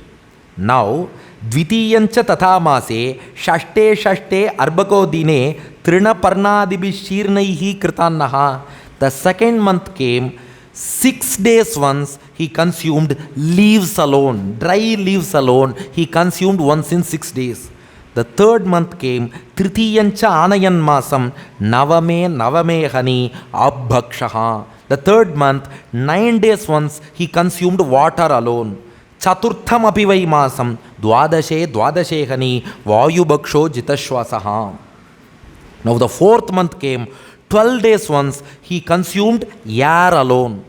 Now, Dvitiyancha tathamase shashte arbako dine trina parnadibi shirnaihi kritannaha. The second month came, 6 days once he consumed leaves alone, dry leaves alone he consumed once in 6 days. The third month came, Tritiyancha anayan masam navame hani abhakshaha. The third month, 9 days once he consumed water alone. Chaturtham apivai masam dwadashe hani vayubhaksho jitashwasaha. Now the fourth month came, 12 days once he consumed air alone.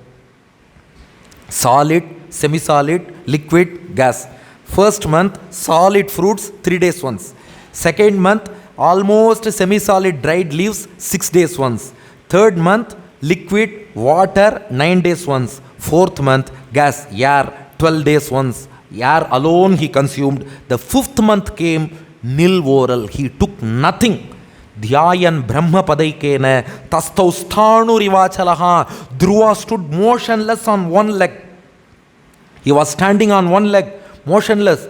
Solid, semi-solid, liquid, gas. First month, solid fruits, 3 days once. Second month, almost semi-solid dried leaves, 6 days once. Third month, liquid, water, 9 days once. Fourth month, gas, air, 12 days once. Air alone he consumed. The fifth month came, nil oral. He took nothing. Dhyayan Brahma Padaikena Tastau Sthanu Rivachalaha. Dhruva stood motionless on one leg. He was standing on one leg, motionless.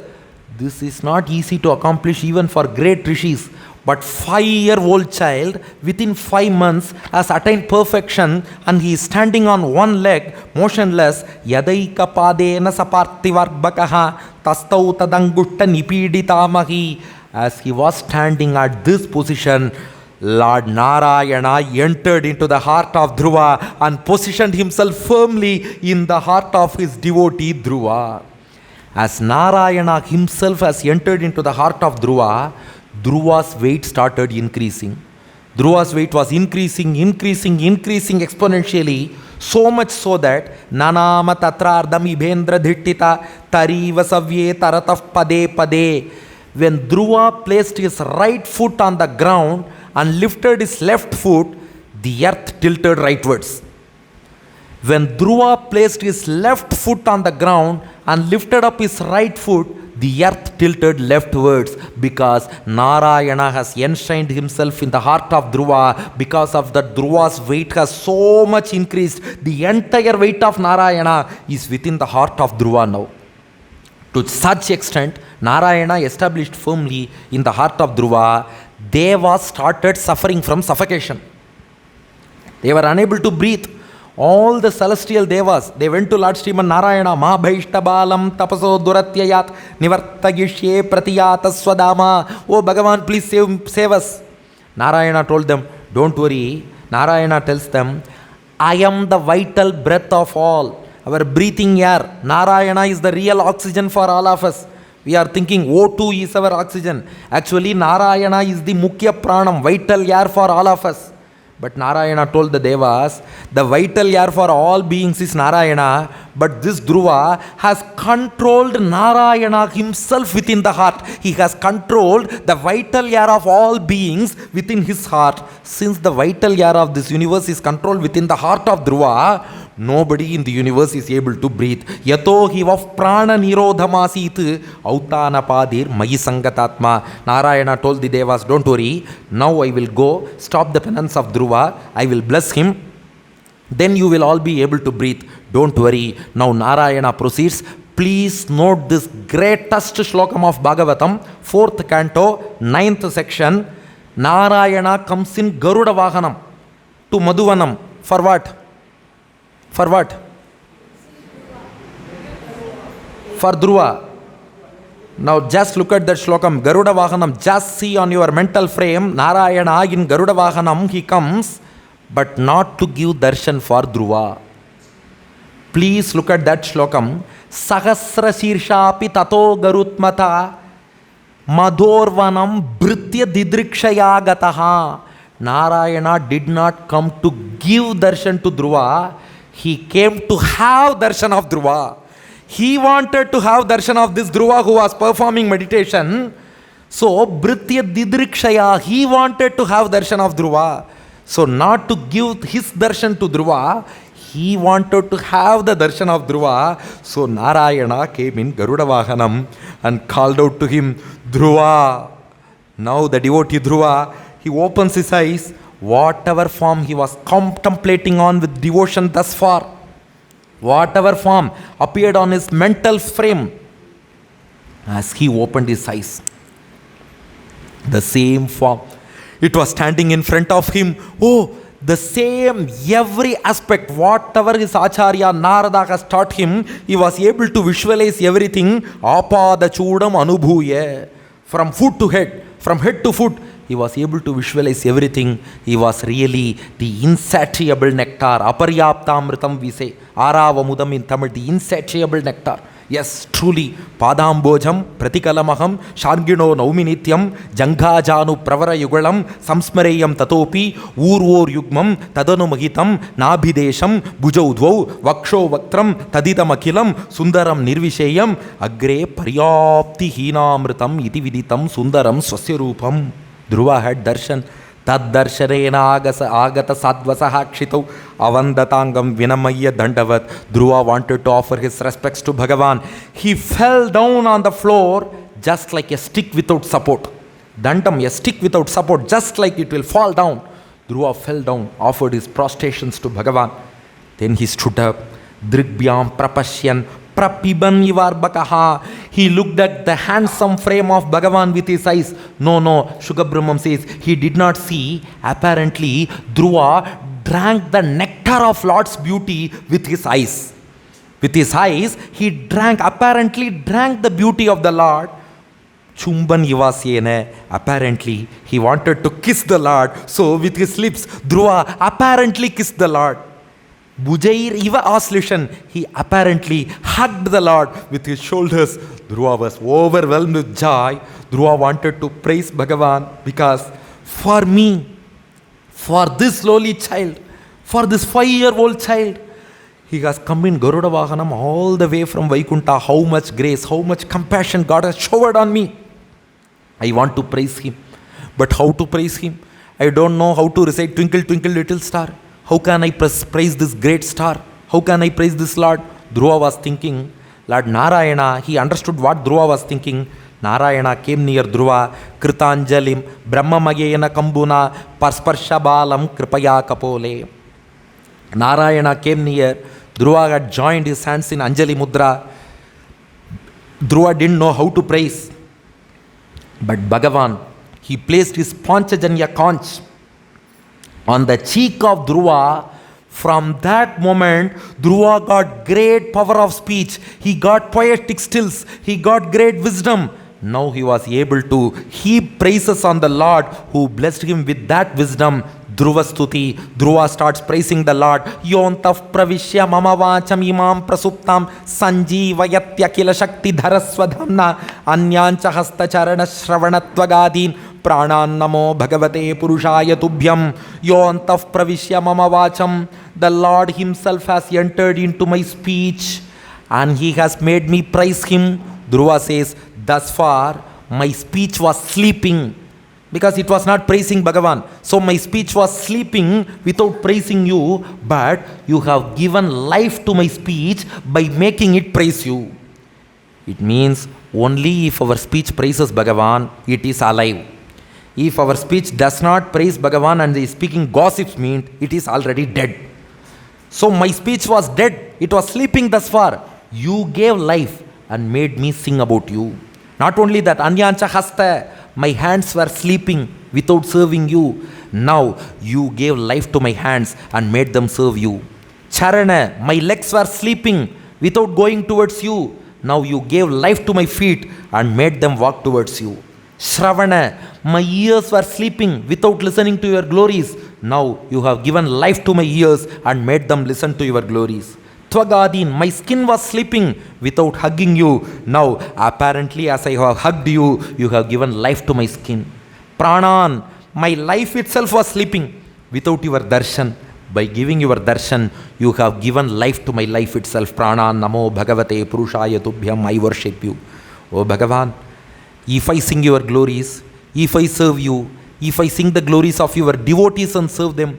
This is not easy to accomplish even for great rishis. But 5-year-old child within 5 months has attained perfection and he is standing on one leg, motionless. Yadaika padena sapartivarbakaha tastau tadangutta nipiditamahi. As he was standing at this position, Lord Narayana entered into the heart of Dhruva and positioned himself firmly in the heart of his devotee Dhruva. As Narayana himself has entered into the heart of Dhruva, Dhruva's weight started increasing. Dhruva's weight was increasing exponentially, so much so that nanama tatrardam ibhendra dhittita tariva savye tarataf pade pade. When Dhruva placed his right foot on the ground and lifted his left foot, the earth tilted rightwards. When Dhruva placed his left foot on the ground and lifted up his right foot, the earth tilted leftwards, because Narayana has enshrined himself in the heart of Dhruva. Because of that, Dhruva's weight has so much increased. The entire weight of Narayana is within the heart of Dhruva now. To such extent, Narayana established firmly in the heart of Dhruva. Devas started suffering from suffocation. They were unable to breathe. All the celestial devas, they went to Lord Sriman Narayana. Ma bhaishtabalam tapaso duratyayat nivartagishye pratiyata swadama. Oh Bhagavan, please save us. Narayana told them, don't worry. Narayana tells them, I am the vital breath of all. Our breathing air. Narayana is the real oxygen for all of us. We are thinking O2 is our oxygen. Actually, Narayana is the Mukhya Pranam, vital air for all of us. But Narayana told the Devas, the vital air for all beings is Narayana, but this Dhruva has controlled Narayana himself within the heart. He has controlled the vital air of all beings within his heart. Since the vital air of this universe is controlled within the heart of Dhruva, nobody in the universe is able to breathe. Yato hivav prana nirodhamasit autana padir mayi sangatatma. Narayana told the Devas, don't worry, now I will go stop the penance of Dhruva, I will bless him, then you will all be able to breathe. Don't worry. Now Narayana proceeds. Please note this greatest shlokam of Bhagavatam, 4th canto, 9th section. Narayana comes in Garuda Vahanam to Madhuvanam. For what? For what? For Dhruva. Now just look at that shlokam, Garuda Vahanam. Just see on your mental frame, Narayana in Garuda Vahanam, he comes, but not to give darshan for Dhruva. Please look at that shlokam. Sahasra Shirshapi Tato Garutmata Madhorvanam Britya Didrikshaya Gataha. Narayana did not come to give darshan to Dhruva. He came to have darshan of Dhruva. He wanted to have darshan of this Dhruva who was performing meditation. So, Britya Didrikshaya, he wanted to have darshan of Dhruva. So, not to give his darshan to Dhruva, he wanted to have the darshan of Dhruva. So, Narayana came in Garuda Vahanam and called out to him, Dhruva. Now, the devotee Dhruva, he opens his eyes. Whatever form he was contemplating on with devotion thus far, whatever form appeared on his mental frame, as he opened his eyes, the same form, it was standing in front of him. Oh, the same, every aspect, whatever his Acharya Narada has taught him, he was able to visualize everything. Apada chudam anubhuye. From foot to head, from head to foot, he was able to visualize everything. He was really the insatiable nectar. Aparyaptamritam we say. Aravamudam in Tamil, the insatiable nectar. Yes, truly. Padambojam, Pratikalamaham, Shangino Nauminityam, Jangajanu Pravara Yugalam, Samsmareyam Tatopi, Urvor Yugmam, Tadanu Mahitam, Nabhidesham, Bujaudvau, Vaksho Vaktram, Taditam Akilam, Sundaram Nirvishayam, Agre Paryapti Hinamritam, Iti Viditam, Sundaram Swasyarupam. Dhruva had darshan. Tad darsharena agata sadvasaha kshitau avandatangam vinamaya dandavat. Dhruva wanted to offer his respects to Bhagavan. He fell down on the floor just like a stick without support. Dandam, a stick without support, just like it will fall down. Dhruva fell down, offered his prostrations to Bhagavan. Then he stood up. Drigbhyam prapashyan prapiban ivarbakaha. He looked at the handsome frame of Bhagavan with his eyes. No, Shugabrahmam says he did not see. Apparently, Dhruva drank the nectar of Lord's beauty with his eyes. With his eyes, he apparently drank the beauty of the Lord. Chumban Yivasyene, apparently he wanted to kiss the Lord. So with his lips, Dhruva apparently kissed the Lord. Bujair Iva Aslishan, he apparently hugged the Lord with his shoulders. Dhruva was overwhelmed with joy. Dhruva wanted to praise Bhagavan because for me, For this lowly child, for this 5-year-old child, he has come in Garuda Vahanam all the way from Vaikunta. How much grace, how much compassion God has showered on me. I want to praise him. But how to praise him? I don't know how to recite Twinkle Twinkle Little Star. How can I praise this great star? How can I praise this Lord? Dhruva was thinking, Lord Narayana, he understood what Dhruva was thinking. Narayana came near Dhruva, Kritanjalim, Brahmamayena Kambuna, Parsparshabalam, Kripaya Kapole. Narayana came near. Dhruva had joined his hands in Anjali Mudra. Dhruva didn't know how to praise. But Bhagavan, he placed his Panchajanya conch on the cheek of Dhruva. From that moment, Dhruva got great power of speech. He got poetic stills. He got great wisdom. Now he was able to heap praises on the Lord who blessed him with that wisdom. Dhruva Stuti. Dhruva starts praising the Lord. Yontaf pravishya mama vacham imam prasuptam sanjeevayatya kila shakti dharaswadhamna anyancha hasta charana shravanatvagadim pranan namo bhagavate purushaya tubhyam. Yontaf pravishya mama vacham. The Lord himself has entered into my speech and he has made me praise him. Dhruva says, thus far my speech was sleeping because it was not praising Bhagavan. So my speech was sleeping without praising you, but you have given life to my speech by making it praise you. It means only if our speech praises Bhagavan, it is alive. If our speech does not praise Bhagavan and is speaking gossips, means it is already dead. So my speech was dead. It was sleeping thus far. You gave life and made me sing about you. Not only that, Anyancha Hasta, my hands were sleeping without serving you. Now you gave life to my hands and made them serve you. Charana, my legs were sleeping without going towards you. Now you gave life to my feet and made them walk towards you. Shravana, my ears were sleeping without listening to your glories. Now you have given life to my ears and made them listen to your glories. Tvagadin, my skin was sleeping without hugging you. Now apparently as I have hugged you, you have given life to my skin. Pranan, my life itself was sleeping without your darshan. By giving your darshan, you have given life to my life itself. Pranan namo bhagavate purushaya tubhyam. I worship you. Oh Bhagavan, if I sing your glories, if I serve you, if I sing the glories of your devotees and serve them,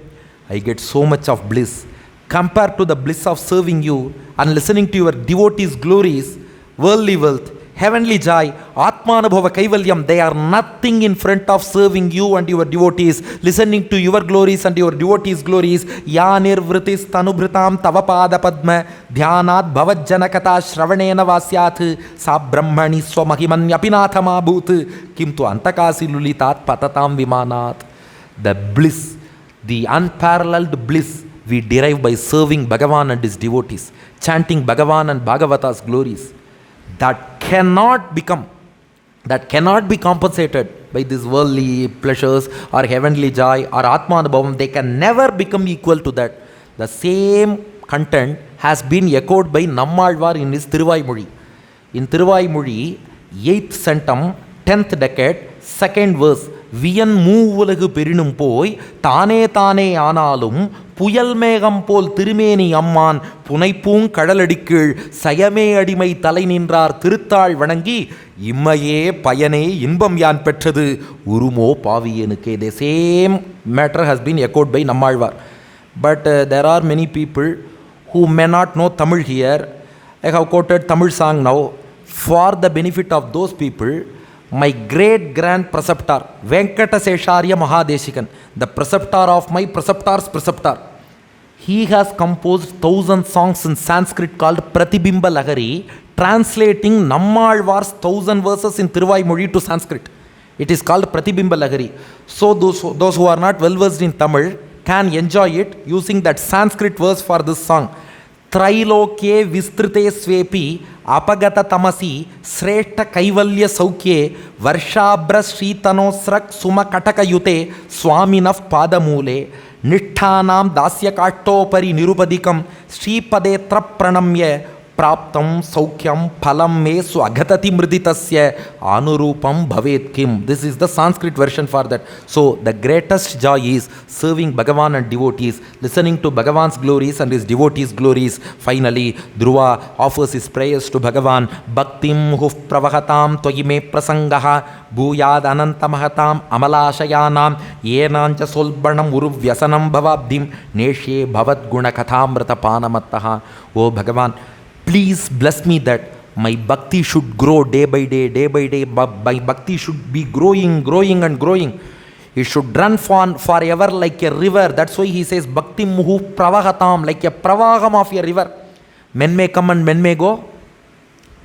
I get so much of bliss. Compared to the bliss of serving you and listening to your devotees' glories, worldly wealth, heavenly joy, Atmanubhava Kaivalyam, they are nothing in front of serving you and your devotees, listening to your glories and your devotees' glories. Ya nirvritis tanubhritam tavapada padma dhyanat bhavajjanakata shravanena vasyat sa brahmani swamahimanyapinathama bhut kimtu antakasi lulitat patatam vimanat. The bliss, the unparalleled bliss we derive by serving Bhagavan and his devotees, chanting Bhagavan and Bhagavata's glories, that cannot be compensated by these worldly pleasures or heavenly joy or Atmanubhavam. They can never become equal to that. The same content has been echoed by Nammalvar in his Thiruvaimozhi. In Thiruvaimozhi, 8th centum, 10th decade, 2nd verse, வியன் மூவுலகு பெரினும் போய் தானே தானே ஆனாலும் புயல் மேகம் போல் திருமேனி அம்மான் புனைப்பூங் கடலடிக்கீழ் சயமே அடிமை தலை நின்றார் திருத்தாள் வணங்கி இம்மையே பயனே இன்பம் யான் பெற்றது உருமோ பாவியனுக்கே. The same matter has been echoed by Nammalvar. But there are many people who may not know Tamil here. I have quoted Tamil song now. For the benefit of those people, my great grand preceptor Venkatesharya Mahadeshikan, the preceptor of my preceptor's preceptor, he has composed 1,000 songs in Sanskrit called Pratibimba Lahari, translating Nammalvar's 1,000 verses in Thiruvaimozhi to Sanskrit. It is called Pratibimba Lahari. So those who are not well versed in Tamil can enjoy it using that Sanskrit verse for this song. त्रैलोक्ये विस्तृते स्वेपि अपगत तमसि श्रेष्ठ कैवल्य सौख्ये वर्षाभ्रशीतनोस्रक् सुमकटकयुते स्वामिनः पादमूले निष्ठानां दास्यकाष्ठोपरि निरुपदिकं श्रीपदे प्रणम्य Praptam Saukyam Phalam Me Swagatati Mriditasya Anurupam Bhavet Kim. This is the Sanskrit version for that. So the greatest joy is serving Bhagavan and devotees, listening to Bhagavan's glories and his devotees' glories. Finally, Dhruva offers his prayers to Bhagavan. Bhaktim huf pravahatam tvayime prasangaha bhuyad anantamahatam amalashayanam yenanja solbanam uruvyasanam bhavabdim neshye bhavat gunakathamrata panamattaha. Oh Bhagavan, please bless me that my bhakti should grow day by day, day by day. My bhakti should be growing, growing and growing. It should run forever like a river. That's why he says, Bhakti muhu pravahatam, like a pravaham of a river. Men may come and men may go,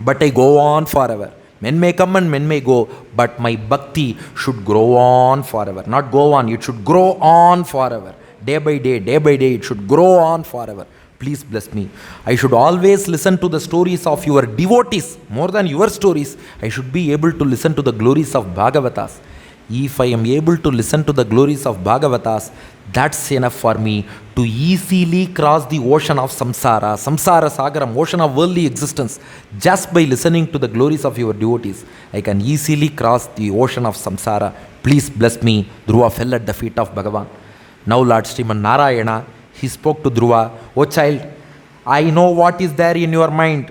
but I go on forever. Men may come and men may go, but my bhakti should grow on forever. Not go on, it should grow on forever. Day by day, it should grow on forever. Please bless me. I should always listen to the stories of your devotees more than your stories. I should be able to listen to the glories of Bhagavatas. If I am able to listen to the glories of Bhagavatas, that's enough for me to easily cross the ocean of samsara, samsara sagaram, ocean of worldly existence. Just by listening to the glories of your devotees, I can easily cross the ocean of samsara. Please bless me. Dhruva fell at the feet of Bhagavan. Now Lord Sriman Narayana, he spoke to Dhruva, "Oh child, I know what is there in your mind.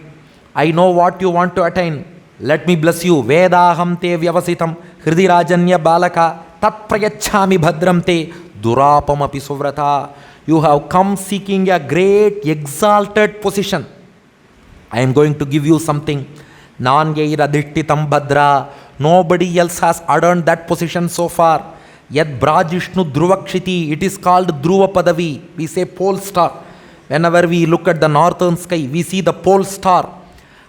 I know what you want to attain. Let me bless you. Vedaham te vyavasitam hridirajanya balaka tat prayachami bhadram te durapam api suvrata." You have come seeking a great exalted position. I am going to give you something. Nanyayiradittitam bhadra. Nobody else has adorned that position so far. Yad Brajishnu Dhruvakshiti, it is called Dhruva Padavi. We say pole star. Whenever we look at the northern sky, we see the pole star.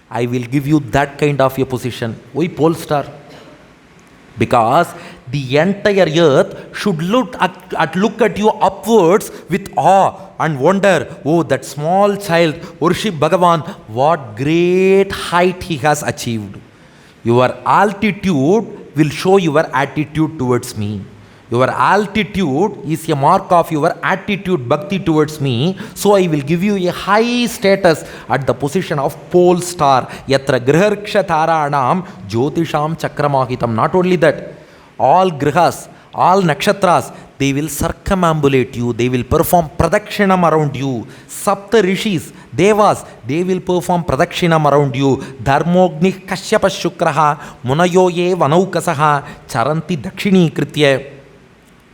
I will give you that kind of a position. Why pole star? Because the entire earth should look at you upwards with awe and wonder. Oh, that small child, worship Bhagavan, what great height he has achieved. Your altitude will show your attitude towards me. Your altitude is a mark of your attitude, bhakti towards me. So I will give you a high status at the position of pole star. Yatra griharkshatharanam jyotisham chakramahitam. Not only that, all grihas, all nakshatras, they will circumambulate you. They will perform pradakshinam around you. Sapta rishis, devas, they will perform pradakshinam around you. Dharmogni kashyapa shukraha munayoye vanaukasaha charanti dakshini kritya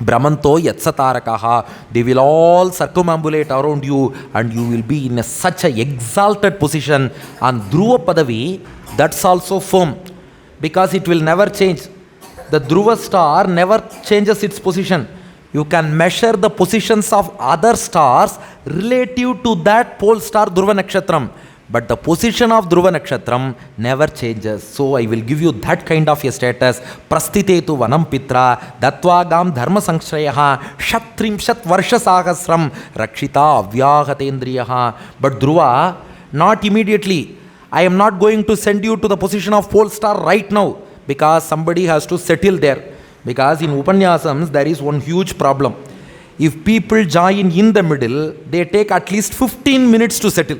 Brahmanto Yatsatarakaha, they will all circumambulate around you and you will be in such an exalted position. And Dhruva Padavi, that's also firm because it will never change. The Dhruva star never changes its position. You can measure the positions of other stars relative to that pole star Dhruva Nakshatram. But the position of Dhruva Nakshatram never changes. So I will give you that kind of a status. Prastitetu vanam pitra datvagam dharma sangshayaha shatrimshat varsha sahasram rakshita avyahatendriyaha. But Dhruva, not immediately. I am not going to send you to the position of pole star right now because somebody has to settle there. Because in Upanyasams there is one huge problem. If people join in the middle, they take at least 15 minutes to settle.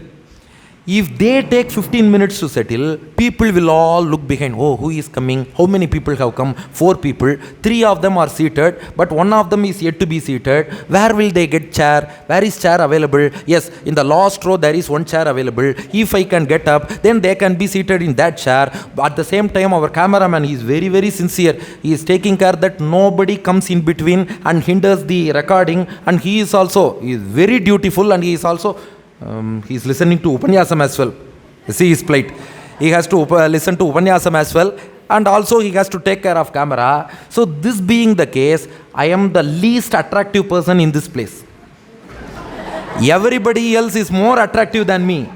If they take 15 minutes to settle, people will all look behind. Oh, who is coming? How many people have come? 4 people. 3 of them are seated, but one of them is yet to be seated. Where will they get chair? Where is chair available? Yes, in the last row there is one chair available. If I can get up, then they can be seated in that chair. But at the same time, our cameraman is very, very sincere. He is taking care that nobody comes in between and hinders the recording. And he is very dutiful, and he is also he is listening to Upanyasam as well. See his plight. He has to listen to Upanyasam as well, and also he has to take care of camera. So this being the case, I am the least attractive person in this place. Everybody else is more attractive than me.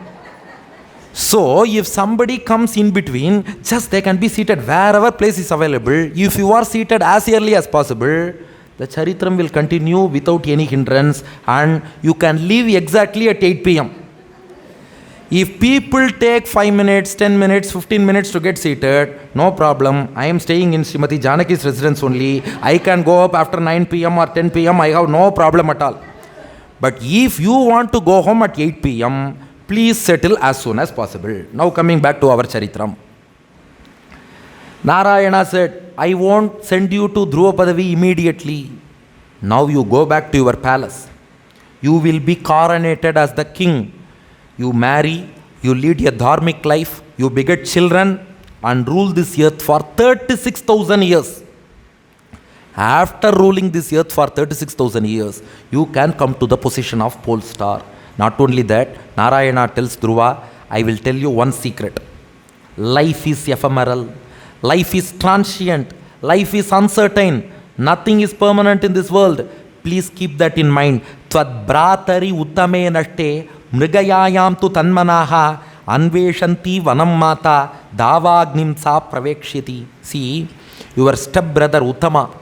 So if somebody comes in between, just they can be seated wherever place is available. If you are seated as early as possible, the charitram will continue without any hindrance and you can leave exactly at 8 p.m. If people take 5 minutes, 10 minutes, 15 minutes to get seated, no problem. I am staying in Srimati Janaki's residence only. I can go up after 9 p.m. or 10 p.m. I have no problem at all. But if you want to go home at 8 p.m., Please settle as soon as possible. Now coming back to our Charitram. Narayana said, I won't send you to Dhruva Padavi immediately. Now you go back to your palace. You will be coronated as the king. You marry, you lead a dharmic life, you beget children and rule this earth for 36,000 years. After ruling this earth for 36,000 years, you can come to the position of pole star. Not only that, Narayana tells Dhruva, I will tell you one secret. Life is ephemeral. Life is transient. Life is uncertain. Nothing is permanent in this world. Please keep that in mind. Tvad bratari uttame nashte mrigayayam tu tanmanaha anveshanti vanam mata davagnim sa pravekshiti. See, your step-brother Uttama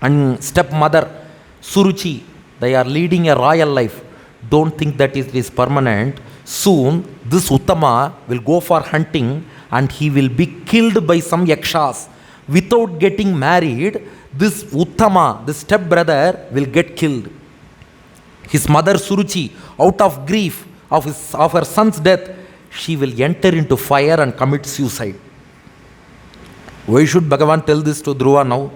and stepmother Suruchi, they are leading a royal life. Don't think that it is permanent. Soon, this Uttama will go for hunting and he will be killed by some yakshas. Without getting married, this Uttama, the stepbrother, will get killed. His mother Suruchi, out of grief of her son's death, she will enter into fire and commit suicide. Why should Bhagavan tell this to Dhruva now?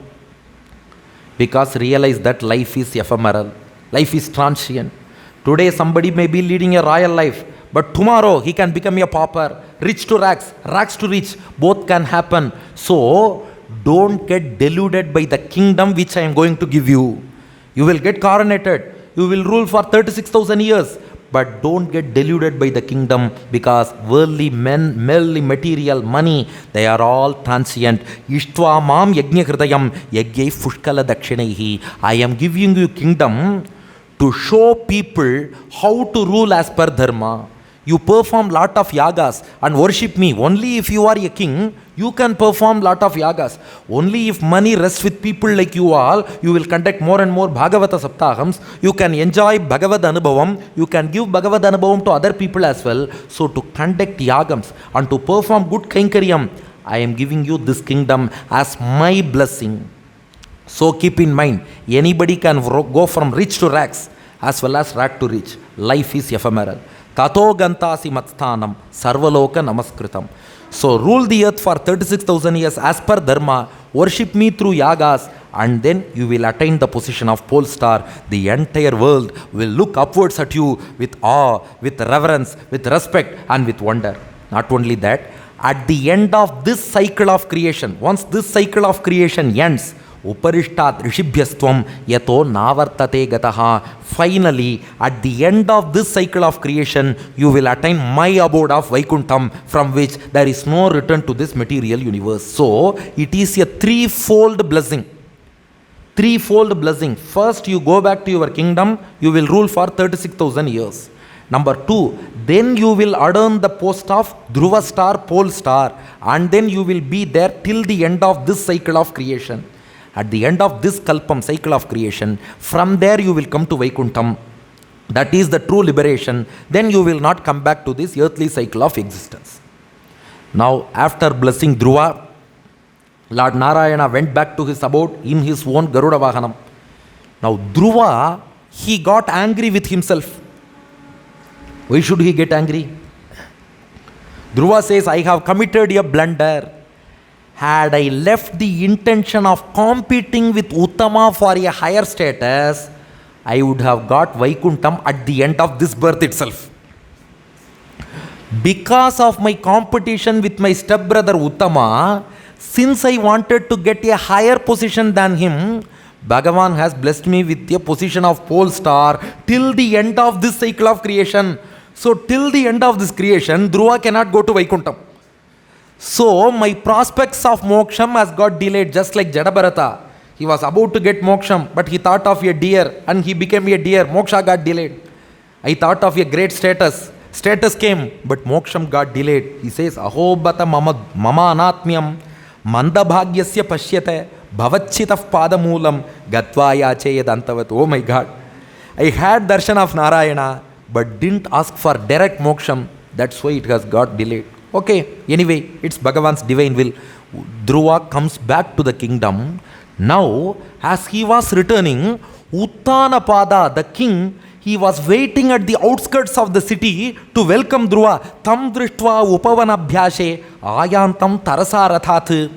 Because realize that life is ephemeral. Life is transient. Today somebody may be leading a royal life, but tomorrow he can become a pauper, rich to rags, rags to rich. Both can happen. So, don't get deluded by the kingdom which I am going to give you. You will get coronated. You will rule for 36,000 years. But don't get deluded by the kingdom, because worldly men, merely material, money, they are all transient. Ishtva mam yajna hridayam yajyai fushkala dakshinaihi. I am giving you kingdom to show people how to rule as per dharma. You perform lot of yagas and worship me. Only if you are a king, you can perform lot of yagas. Only if money rests with people like you all, you will conduct more and more Bhagavata Saptahams. You can enjoy Bhagavad Anubhavam. You can give Bhagavad Anubhavam to other people as well. So to conduct yagams and to perform good kainkariam, I am giving you this kingdom as my blessing. So keep in mind, anybody can go from rich to rags as well as rag to rich. Life is ephemeral. Tato gantasi matsthanam sarvaloka namaskritam. So rule the earth for 36,000 years as per dharma, worship me through yagas, and then you will attain the position of pole star. The entire world will look upwards at you with awe, with reverence, with respect and with wonder. Not only that, at the end of this cycle of creation, once this cycle of creation ends, Uparishtat Rishibhyastvam Yato Navartate Gataha. Finally, at the end of this cycle of creation, you will attain my abode of Vaikuntham, from which there is no return to this material universe. So, it is a threefold blessing. Threefold blessing. First, you go back to your kingdom, you will rule for 36,000 years. Number 2, then you will adorn the post of Dhruva star, pole star, and then you will be there till the end of this cycle of creation. At the end of this kalpam, cycle of creation, from there you will come to Vaikuntham. That is the true liberation. Then you will not come back to this earthly cycle of existence. Now, after blessing Dhruva, Lord Narayana went back to his abode in his own Garuda Vahanam. Now, Dhruva, he got angry with himself. Why should he get angry? Dhruva says, I have committed a blunder. Had I left the intention of competing with Uttama for a higher status, I would have got Vaikuntham at the end of this birth itself. Because of my competition with my stepbrother Uttama, since I wanted to get a higher position than him, Bhagavan has blessed me with a position of pole star till the end of this cycle of creation. So till the end of this creation, Dhruva cannot go to Vaikuntham. So my prospects of moksham has got delayed, just like Jadabharata. He was about to get moksham, but he thought of a deer and he became a deer. Moksha got delayed. I thought of a great status. Status came, but moksham got delayed. He says, Aho bata mama anatmyam mandabhagyasya pashyate bhavachitaf padamulam gatvaya cheyad antavat. Oh my God. I had darshan of Narayana, but didn't ask for direct moksham. That's why it has got delayed. Okay, anyway, it's Bhagavan's divine will. Dhruva comes back to the kingdom. Now, as he was returning, Uttanapada, the king, he was waiting at the outskirts of the city to welcome Dhruva. Tam drishtva upavanabhyashe ayantam tarasarathat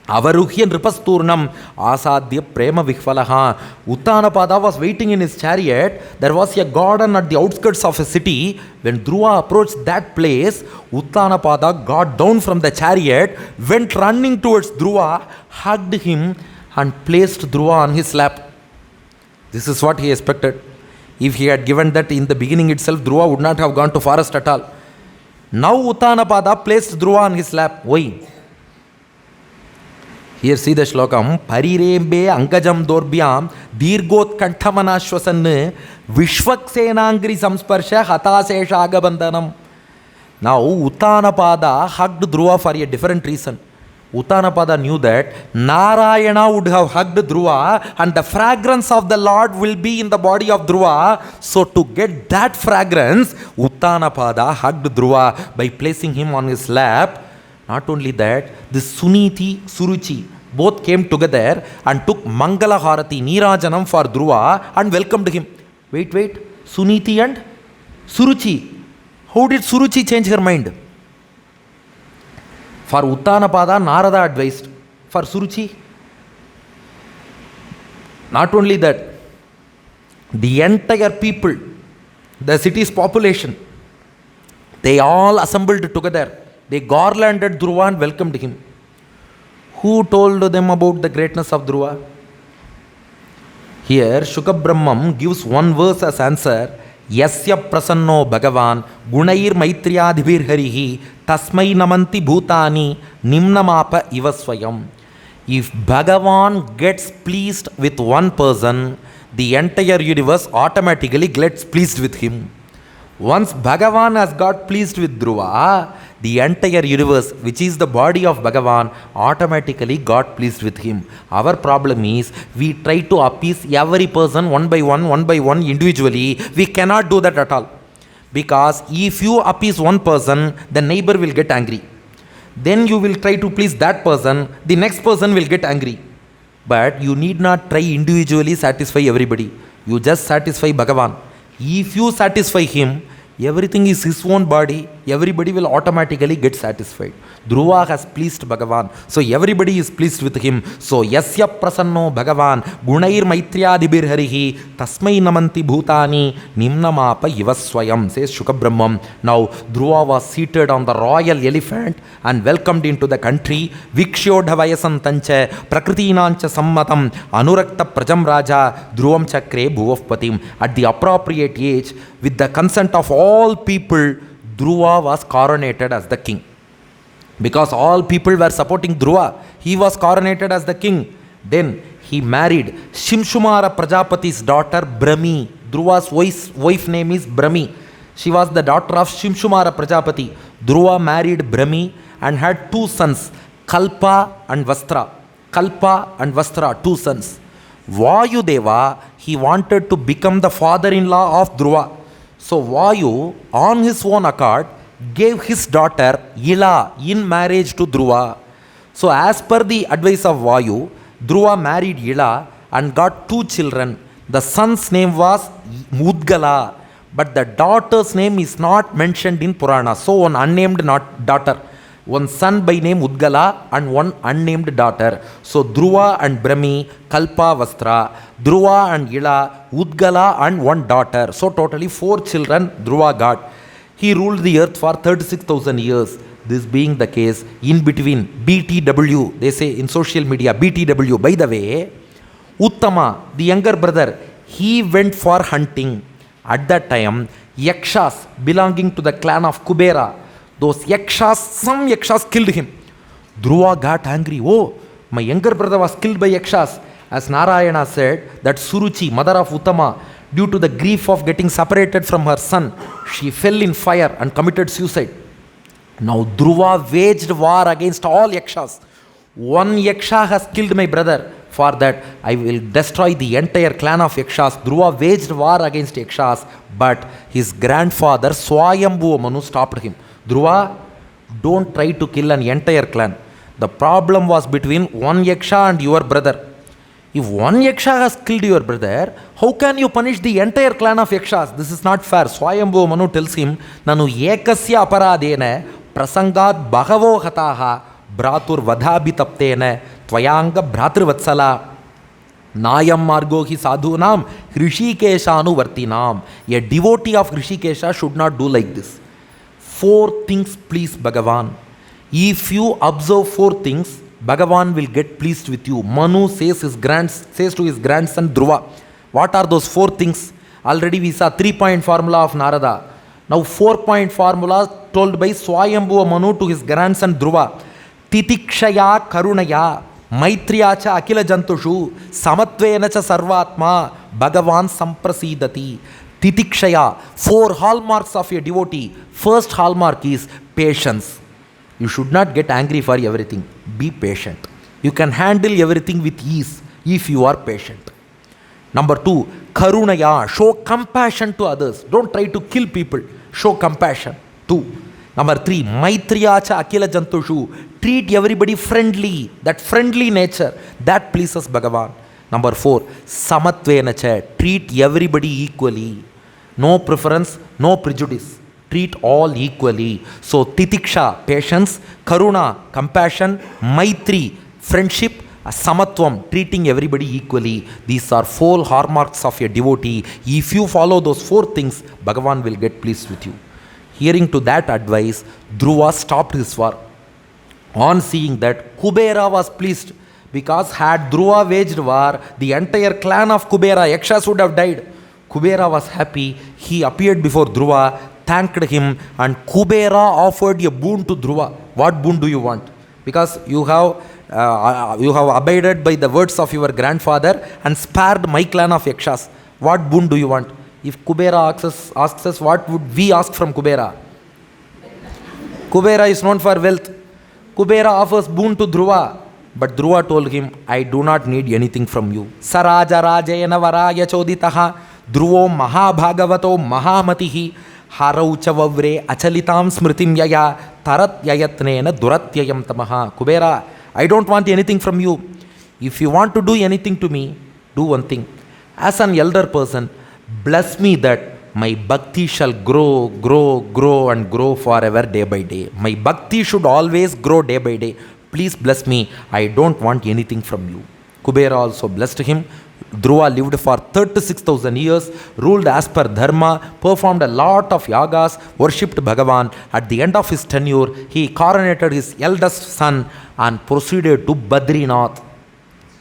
avaruhya nripasturnam asadhya prema vihvalaha. Uttanapada was waiting in his chariot. There was a garden at the outskirts of a city. When Dhruva approached that place, Uttanapada got down from the chariot, went running towards Dhruva, hugged him and placed Dhruva on his lap. This is what he expected. If he had given that in the beginning itself, Dhruva would not have gone to forest at all. Now Uttanapada placed Dhruva on his lap. Why? Here see the shlokam. Parirembe angajam dorbhyam dirgot kanthamanashwasan vishwaksenangri samsparsha hatasesha agabandhanam. Now Uttanapada hugged Dhruva for a different reason. Uttanapada knew that Narayana would have hugged Dhruva and the fragrance of the Lord will be in the body of Dhruva. So to get that fragrance, Uttanapada hugged Dhruva by placing him on his lap. Not only that, the Suniti, Suruchi both came together and took Mangala Harati, Neerajanam for Dhruva and welcomed him. Wait, Suniti and Suruchi. How did Suruchi change her mind? For Uttanapada, Narada advised. For Suruchi, not only that, the entire people, the city's population, they all assembled together. They garlanded Dhruva and welcomed him. Who told them about the greatness of Dhruva? Here, Shukabrahmam gives one verse as answer. Yasya prasanno Bhagavan gunair maitriyadhibir harihi tasmai namanti bhutani nimnamapa ivasvayam. If Bhagavan gets pleased with one person, the entire universe automatically gets pleased with him. Once Bhagavan has got pleased with Dhruva, the entire universe, which is the body of Bhagavan, automatically got pleased with him. Our problem is, we try to appease every person one by one individually. We cannot do that at all. Because if you appease one person, the neighbor will get angry. Then you will try to please that person, the next person will get angry. But you need not try individually satisfy everybody. You just satisfy Bhagavan. If you satisfy him, everything is his own body, everybody will automatically get satisfied. Dhruva has pleased Bhagavan, so everybody is pleased with him. So yasya prasanno Bhagavan gunair maitriyadibir harihi tasmai namanti bhutani nimnamapa ivaswayam, says Shukabrahmam. Now Dhruva was seated on the royal elephant and welcomed into the country. Vikshyodhavayasan tancha prakritinancha sammatam anurakta prajam raja dhruvam chakre bhuvavpatim. At the appropriate age, with the consent of all people, Dhruva was coronated as the king. Because all people were supporting Dhruva, he was coronated as the king. Then he married Shimshumara Prajapati's daughter Brahmi. Dhruva's wife name is Brahmi. She was the daughter of Shimshumara Prajapati. Dhruva married Brahmi and had two sons, Kalpa and Vastra. Kalpa and Vastra, two sons. Vayudeva, he wanted to become the father-in-law of Dhruva. So Vayu, on his own accord, gave his daughter Ila in marriage to Dhruva. So as per the advice of Vayu, Dhruva married Ila and got two children. The son's name was Mudgala, but the daughter's name is not mentioned in Purana. So one unnamed daughter. One son by name Udgala and one unnamed daughter. So Dhruva and Brahmi, Kalpa, Vastra, Dhruva and Ila, Udgala and one daughter. So totally 4 children Dhruva got. He ruled the earth for 36,000 years. This being the case, in between BTW, they say in social media, BTW, by the way, Uttama, the younger brother, he went for hunting. At that time, Yakshas belonging to the clan of Kubera, those Yakshas, some Yakshas killed him. Dhruva got angry. Oh, my younger brother was killed by Yakshas. As Narayana said, that Suruchi, mother of Uttama, due to the grief of getting separated from her son, she fell in fire and committed suicide. Now Dhruva waged war against all Yakshas. One Yaksha has killed my brother. For that, I will destroy the entire clan of Yakshas. Dhruva waged war against Yakshas, but his grandfather Swayambhuva Manu stopped him. Dhruva, don't try to kill an entire clan. The problem was between one Yaksha and your brother. If one yaksha has killed your brother, how can you punish the entire clan of yakshas? This is not fair. Swayambhu Manu tells him, Nanu ekasya aparadena prasangat bhagavo hataha bhratur vadhabhitaptena tvayanga bhratrivatsala Nayam margo hi sadhunam Hrishikeshanu vartinam. A devotee of Hrishikesha should not do like this. 4 things please Bhagavan. If you observe 4 things, Bhagavan will get pleased with you. Manu says to his grandson Dhruva. What are those 4 things? Already we saw 3-point formula of Narada. Now 4-point formula told by Swayambhuva Manu to his grandson Dhruva. Titikshaya karunaya Maitriyacha akila jantushu Samatvena cha sarvatma Bhagavan samprasidati. Titikshaya, 4 hallmarks of a devotee. First hallmark is patience. You should not get angry for everything. Be patient. You can handle everything with ease if you are patient. Number 2, karunaya, show compassion to others. Don't try to kill people. Show compassion. 2. Number 3, maitriyacha akila jantushu. Treat everybody friendly. That friendly nature, that pleases Bhagavan. Number 4, samatvena cha. Treat everybody equally. No preference, no prejudice. Treat all equally. So titiksha, patience, karuna, compassion, maitri, friendship, samatvam, treating everybody equally. These are 4 hallmarks of a devotee. If you follow those 4 things, Bhagavan will get pleased with you. Hearing to that advice, Dhruva stopped his war. On seeing that, Kubera was pleased, because had Dhruva waged war, the entire clan of Kubera, Yakshas, would have died. Kubera was happy. He appeared before Dhruva, thanked him, and Kubera offered a boon to Dhruva. What boon do you want? Because you have abided by the words of your grandfather and spared my clan of Yakshas. What boon do you want? If Kubera asks us, what would we ask from Kubera? Kubera is known for wealth. Kubera offers boon to Dhruva. But Dhruva told him, I do not need anything from you. Saraja rajayana varaya choditaha Dhruvo mahabhagavato mahamatihi haraucha vavre achalitam smritim yaya tarat yayatnena duratyayam tamaha. Kubera, I don't want anything from you. If you want to do anything to me, do one thing. As an elder person, bless me that my bhakti shall grow and grow forever day by day. My bhakti should always grow day by day. Please bless me. I don't want anything from you. Kubera also blessed him. Dhruva lived for 36,000 years, ruled as per dharma, performed a lot of yagas, worshipped Bhagavan. At the end of his tenure, he coronated his eldest son and proceeded to Badrinath.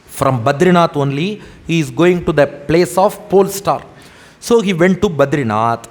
From Badrinath only, he is going to the place of pole star. So he went to Badrinath.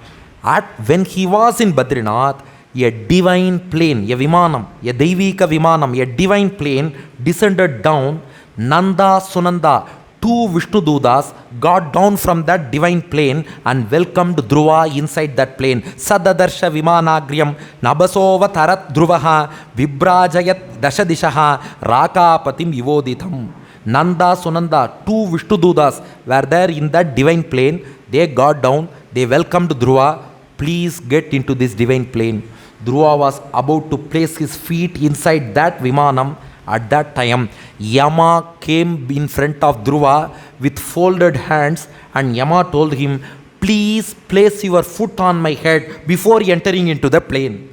When he was in Badrinath, a divine plane, a vimanam, a daivika vimanam, a divine plane descended down. Nanda, Sunanda, 2 Vishnududas got down from that divine plane and welcomed Dhruva inside that plane. Sadadarsha vimanagryam nabasova tarat Dhruvaha vibrajayat dashadishaha rakapatim vivoditham. Nanda, Sunanda, 2 Vishnududas were there in that divine plane. They got down, they welcomed Dhruva. Please get into this divine plane. Dhruva was about to place his feet inside that vimanam. At that time, Yama came in front of Dhruva with folded hands, and Yama told him, please place your foot on my head before entering into the plane.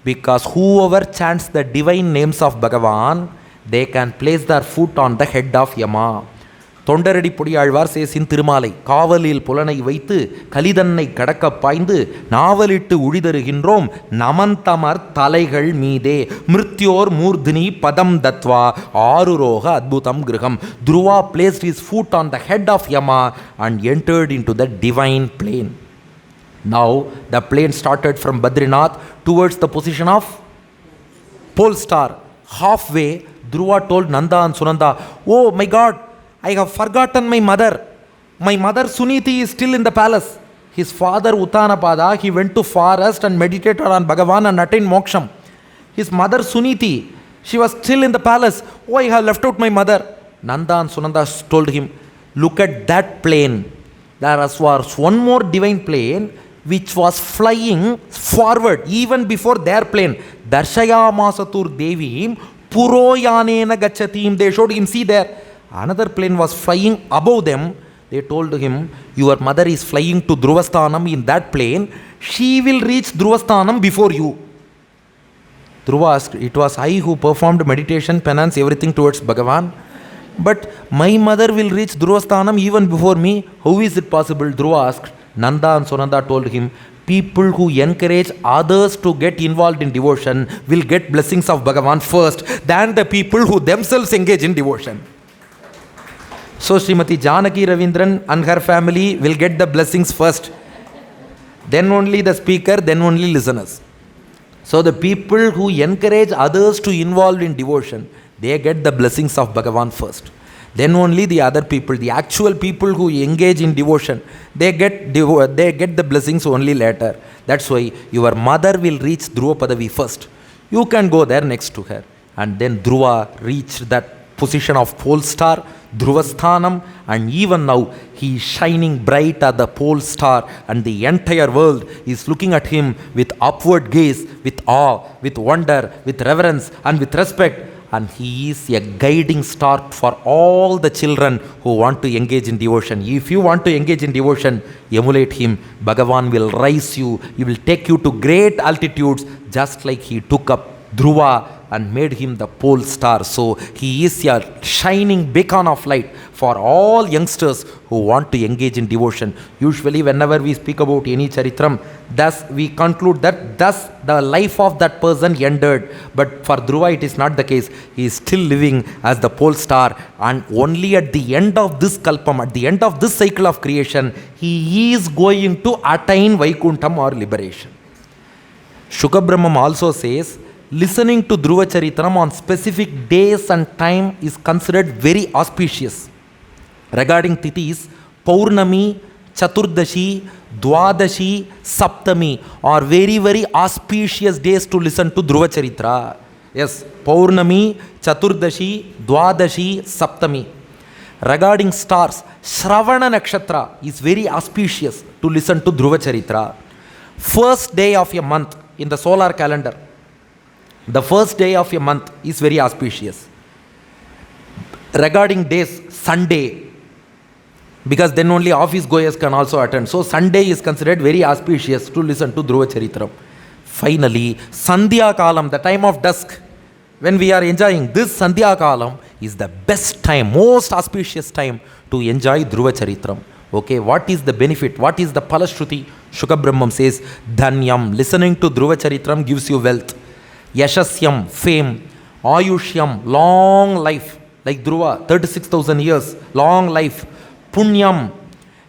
Because whoever chants the divine names of Bhagavan, they can place their foot on the head of Yama. தொண்டரடி Podiyazhwar சேசின் திருமாலை காவலில் புலனை வைத்து கலிதன்னை கடக்க பாய்ந்து நாவலிட்டு உழிதருகின்றோம் நமந்தமர் தலைகள் மீதே மிருத்யோர் மூர்தினி பதம் தத்வா ஆருரோக அத்புதம் கிரகம். Dhruva placed his foot on the head of Yama and entered into the divine plane. Now the plane started from Badrinath towards the position of pole star. Halfway, Dhruva told Nanda and Sunanda, oh my God, I have forgotten my mother. My mother Suniti is still in the palace. His father Uttanapada, he went to forest and meditated on Bhagavan and attained moksham. His mother Suniti, she was still in the palace. Oh, I have left out my mother. Nanda and Sunanda told him, look at that plane. There was one more divine plane which was flying forward even before their plane. Darshaya Masatur Devim Puroyanena Gachatim. They showed him, see there. Another plane was flying above them. They told him, your mother is flying to Dhruvasthanam in that plane. She will reach Dhruvasthanam before you. Dhruva asked, it was I who performed meditation, penance, everything towards Bhagavan. But my mother will reach Dhruvasthanam even before me. How is it possible? Dhruva asked. Nanda and Sunanda told him, people who encourage others to get involved in devotion will get blessings of Bhagavan first than the people who themselves engage in devotion. So Srimati Janaki Ravindran and her family will get the blessings first. Then only the speaker, then only listeners. So the people who encourage others to involve in devotion, they get the blessings of Bhagavan first. Then only the other people, the actual people who engage in devotion, they get the blessings only later. That's why your mother will reach Dhruva Padavi first. You can go there next to her. And then Dhruva reached that position of pole star, Dhruvasthanam, and even now he is shining bright as the pole star, and the entire world is looking at him with upward gaze, with awe, with wonder, with reverence, and with respect. And he is a guiding star for all the children who want to engage in devotion. If you want to engage in devotion, emulate him. Bhagavan will rise you. He will take you to great altitudes, just like he took up Dhruva and made him the pole star. So he is a shining beacon of light for all youngsters who want to engage in devotion. Usually whenever we speak about any charitram, thus we conclude that thus the life of that person ended. But for Dhruva it is not the case. He is still living as the pole star, and only at the end of this kalpam, at the end of this cycle of creation, he is going to attain Vaikuntham or liberation. Shukabrahmam also says, listening to Dhruva Charitram on specific days and time is considered very auspicious. Regarding Tithis, Paurnami, Chaturdashi, Dwadashi, Saptami are very, very auspicious days to listen to Dhruva Charitra. Yes, Paurnami, Chaturdashi, Dwadashi, Saptami. Regarding stars, Shravana Nakshatra is very auspicious to listen to Dhruva Charitra. First day of a month in the solar calendar, the first day of a month is very auspicious. Regarding days, Sunday, because then only office goers can also attend. So Sunday is considered very auspicious to listen to Dhruva Charitram. Finally, Sandhya Kalam, the time of dusk, when we are enjoying this Sandhya Kalam, is the best time, most auspicious time to enjoy Dhruva Charitram. Okay, what is the benefit? What is the Palashruti? Shukabrahmam says, Dhanyam, listening to Dhruva Charitram gives you wealth. Yashasyam, fame. Ayushyam, long life. Like Dhruva, 36,000 years, long life. Punyam,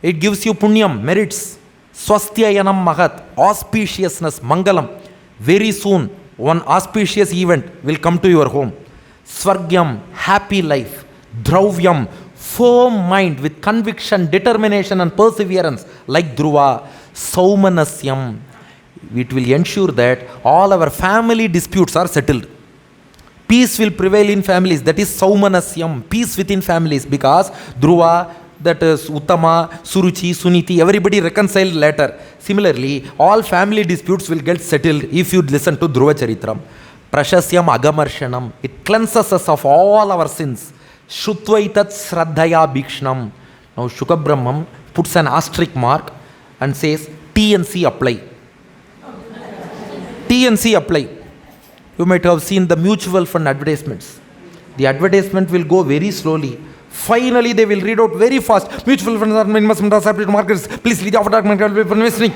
it gives you punyam, merits. Swastyayanam mahat, auspiciousness, mangalam. Very soon, one auspicious event will come to your home. Swargyam, happy life. Drauvyam, firm mind with conviction, determination and perseverance, like Dhruva. Saumanasyam, it will ensure that all our family disputes are settled. Peace will prevail in families. That is Saumanasyam, peace within families, because Dhruva, that is Uttama, Suruchi, Suniti, everybody reconciled later. Similarly, all family disputes will get settled if you listen to Dhruva Charitram. Prashasyam Agamarshanam, it cleanses us of all our sins. Shutvaitat Sraddhaya Bhikshnam. Now Shukabrahmam puts an asterisk mark and says TNC apply. TNC apply. You might have seen the mutual fund advertisements. The advertisement will go very slowly. Finally, they will read out very fast. Mutual funds are investment are separate markets. Please read after investing.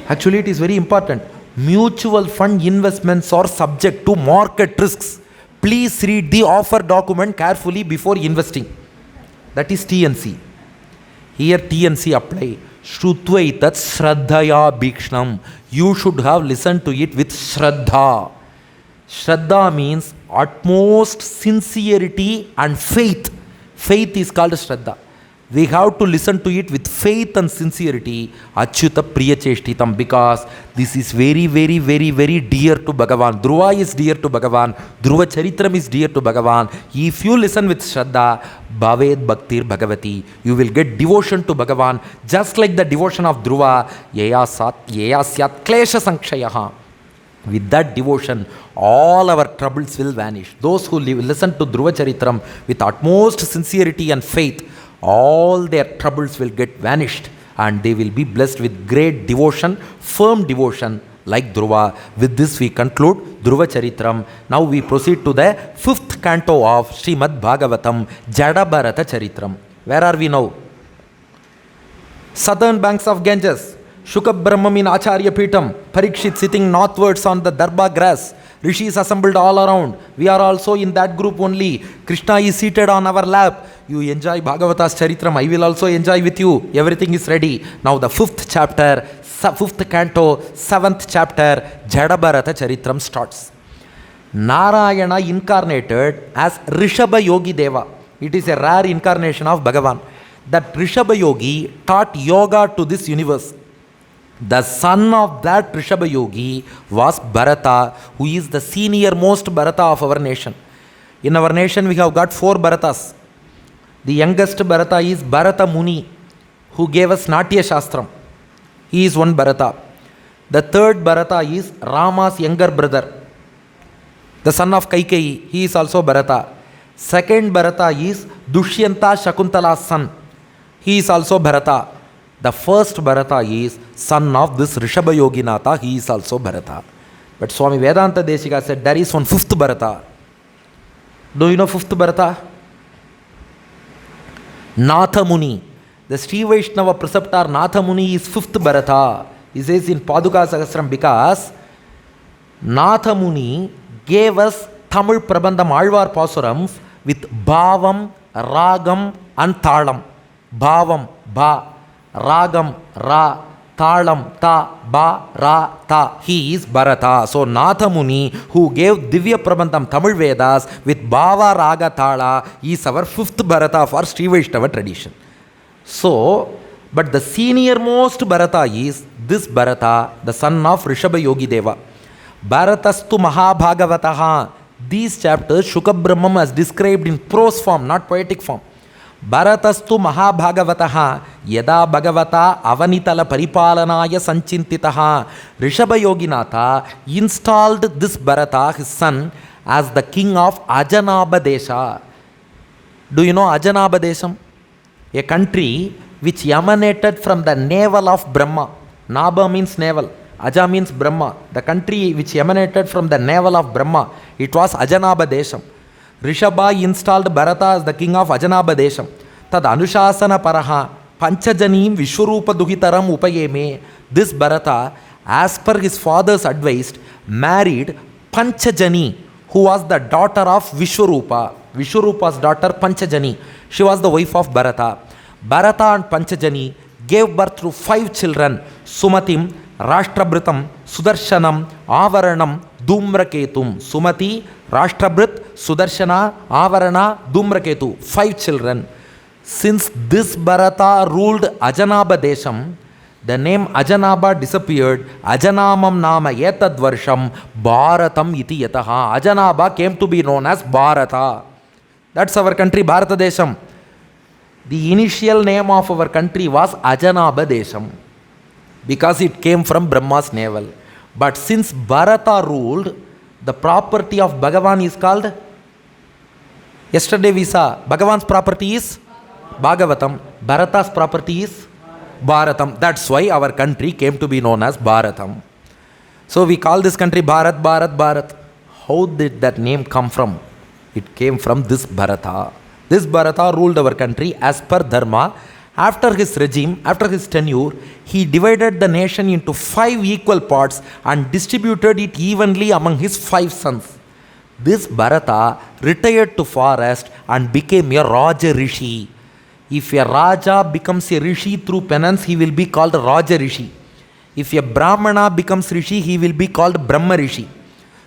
Actually, it is very important. Mutual fund investments are subject to market risks. Please read the offer document carefully before investing. That is TNC. Here TNC apply. Shrutvaitat Shraddhaya Bhikshnam. You should have listened to it with Shraddha. Shraddha means utmost sincerity and faith. Faith is called Shraddha. We have to listen to it with faith and sincerity. Achyuta Priya Cheshtitam, because this is very, very, very, very dear to Bhagavan. Dhruva is dear to Bhagavan. Dhruva Charitram is dear to Bhagavan. If you listen with Shraddha, Bhaved Bhaktir Bhagavati, you will get devotion to Bhagavan, just like the devotion of Dhruva. Yeya Syat Klesha Sankshayaha. With that devotion, all our troubles will vanish. Those who listen to Dhruva Charitram with utmost sincerity and faith, all their troubles will get vanished and they will be blessed with great devotion, firm devotion like Dhruva. With this we conclude Dhruva Charitram. Now we proceed to the 5th canto of Srimad Bhagavatam, Jadabharata Charitram. Where are we now? Southern banks of Ganges. Shuka Brahmam in Acharya Pitam, Parikshit sitting northwards on the Darba grass, Rishis assembled all around. We are also in that group only. Krishna is seated on our lap. You enjoy Bhagavata's Charitram, I will also enjoy with you. Everything is ready. Now the 5th chapter, 5th canto, 7th chapter, Jadabharata Charitram starts. Narayana incarnated as Rishabha Yogi Deva. It is a rare incarnation of Bhagavan. That Rishabha Yogi taught yoga to this universe. The son of that Rishabha Yogi was Bharata, who is the senior most Bharata of our nation. In our nation we have got 4 Bharatas. The youngest Bharata is Bharata Muni, who gave us Natya Shastram. He is one Bharata. The 3rd Bharata is Rama's younger brother, the son of Kaikeyi. He is also Bharata. 2nd Bharata is Dushyanta Shakuntala's son. He is also Bharata. The 1st Bharata is son of this Rishabha Yoginatha. He is also Bharata. But Swami Vedanta Deshika said there is one 5th Bharata. Do you know 5th Bharata? Natha Muni. The Sri Vaishnava preceptor Natha Muni is 5th Bharata. He says in Paduka Sahasram, because Natha Muni gave us Tamil Prabandham Alvar Pasurams with Bhavam, Ragam and Talam. Bhavam, Ba. Ragam, Ra, Talam, Ta, Ba, Ra, Ta. He is Bharata. So Natha Muni, who gave Divya Prabandham Tamil Vedas with Bhava, Raga, Tala, is our 5th Bharata for Sri Vaishnava tradition. So, but the senior most Bharata is this Bharata, the son of Rishabha Yogi Deva. Bharatastu Mahabhagavataha. These chapters Shuka Brahmam has described in prose form, not poetic form. Bharatastu Mahabhagavataha Yada Bhagavata Avanitala Paripalanaya Sanchintitaha. Rishabha Yoginatha installed this Bharata, his son, as the king of Ajanaba Desha. Do you know Ajanaba Desham? A country which emanated from the navel of Brahma. Naba means navel. Aja means Brahma. The country which emanated from the navel of Brahma. It was Ajanaba Desham. Rishabha installed Bharata as the king of Ajanaba Desham. Tad Anushasana Paraha Panchajanim Vishwarupa Duhitaram Upayeme. This Bharata, as per his father's advice, married Panchajani, who was the daughter of Vishwarupa. Vishwarupa's daughter Panchajani. She was the wife of Bharata. Bharata and Panchajani gave birth to 5 children: Sumatim, Rashtrabritam, Sudarshanam, Avaranam, Dhumraketum. Sumati, Rashtrabrit, Sudarshana, Avarana, Dhumraketu. 5 children. Since this Bharata ruled Ajanaba Desham, the name Ajanaba disappeared. Ajanamam nama etad varsham Bharatam iti yataha. Ajanaba came to be known as Bharata. That's our country, Bharata Desham. The initial name of our country was Ajanaba Desham because it came from Brahma's navel. But since Bharata ruled, the property of Bhagavan is called, yesterday we saw, Bhagavan's property is Bhagavatam, Bharata's property is Bharatam. That's why our country came to be known as Bharatam. So we call this country Bharat, Bharat, Bharat. How did that name come from? It came from this Bharata. This Bharata ruled our country as per Dharma. After his regime, after his tenure, he divided the nation into 5 equal parts and distributed it evenly among his 5 sons. This Bharata retired to forest and became a Raja Rishi. If a Raja becomes a Rishi through penance, he will be called Raja Rishi. If a Brahmana becomes Rishi, he will be called Brahma Rishi.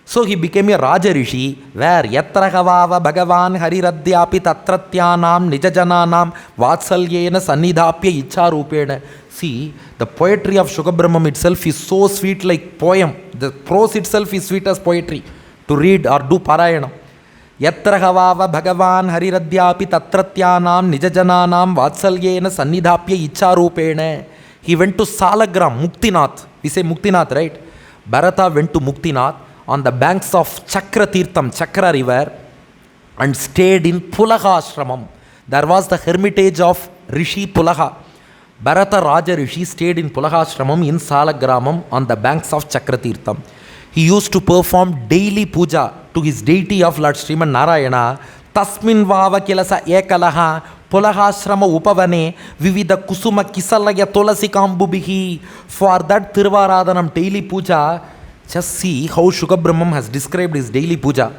So he became a Raja Rishi, where Yatra Havava Bhagavan Hariradhyapi Tatratyanam Nijajananam Vatsalyena Sannidhapya Icharupena. See, the poetry of Shuka Brahmam itself is so sweet like poem. The prose itself is sweet as poetry to read or do Parayanam. Yatra Havava Bhagavan Hariradhyapi Tatratyanam Nijajananam Vatsalyena Sannidhapya Icharupena. He went to Salagram, Muktinath. We say Muktinath, right? Bharata went to Muktinath on the banks of Chakra river, and stayed in Pulaha ashramam. There was the hermitage of Rishi Pulaha. Bharata Raja Rishi stayed in Pulaha ashramam in Salagramam on the banks of Chakratirtham. He used to perform daily puja to his deity of Lord Sriman Narayana. Tasmin vava kilasa ekalaha Pulahashrama upavane vivida kusuma kisalaya tulasi kambubihi. For that Tiruvaradanam daily puja, just see how Sukabrahmam has described his daily puja.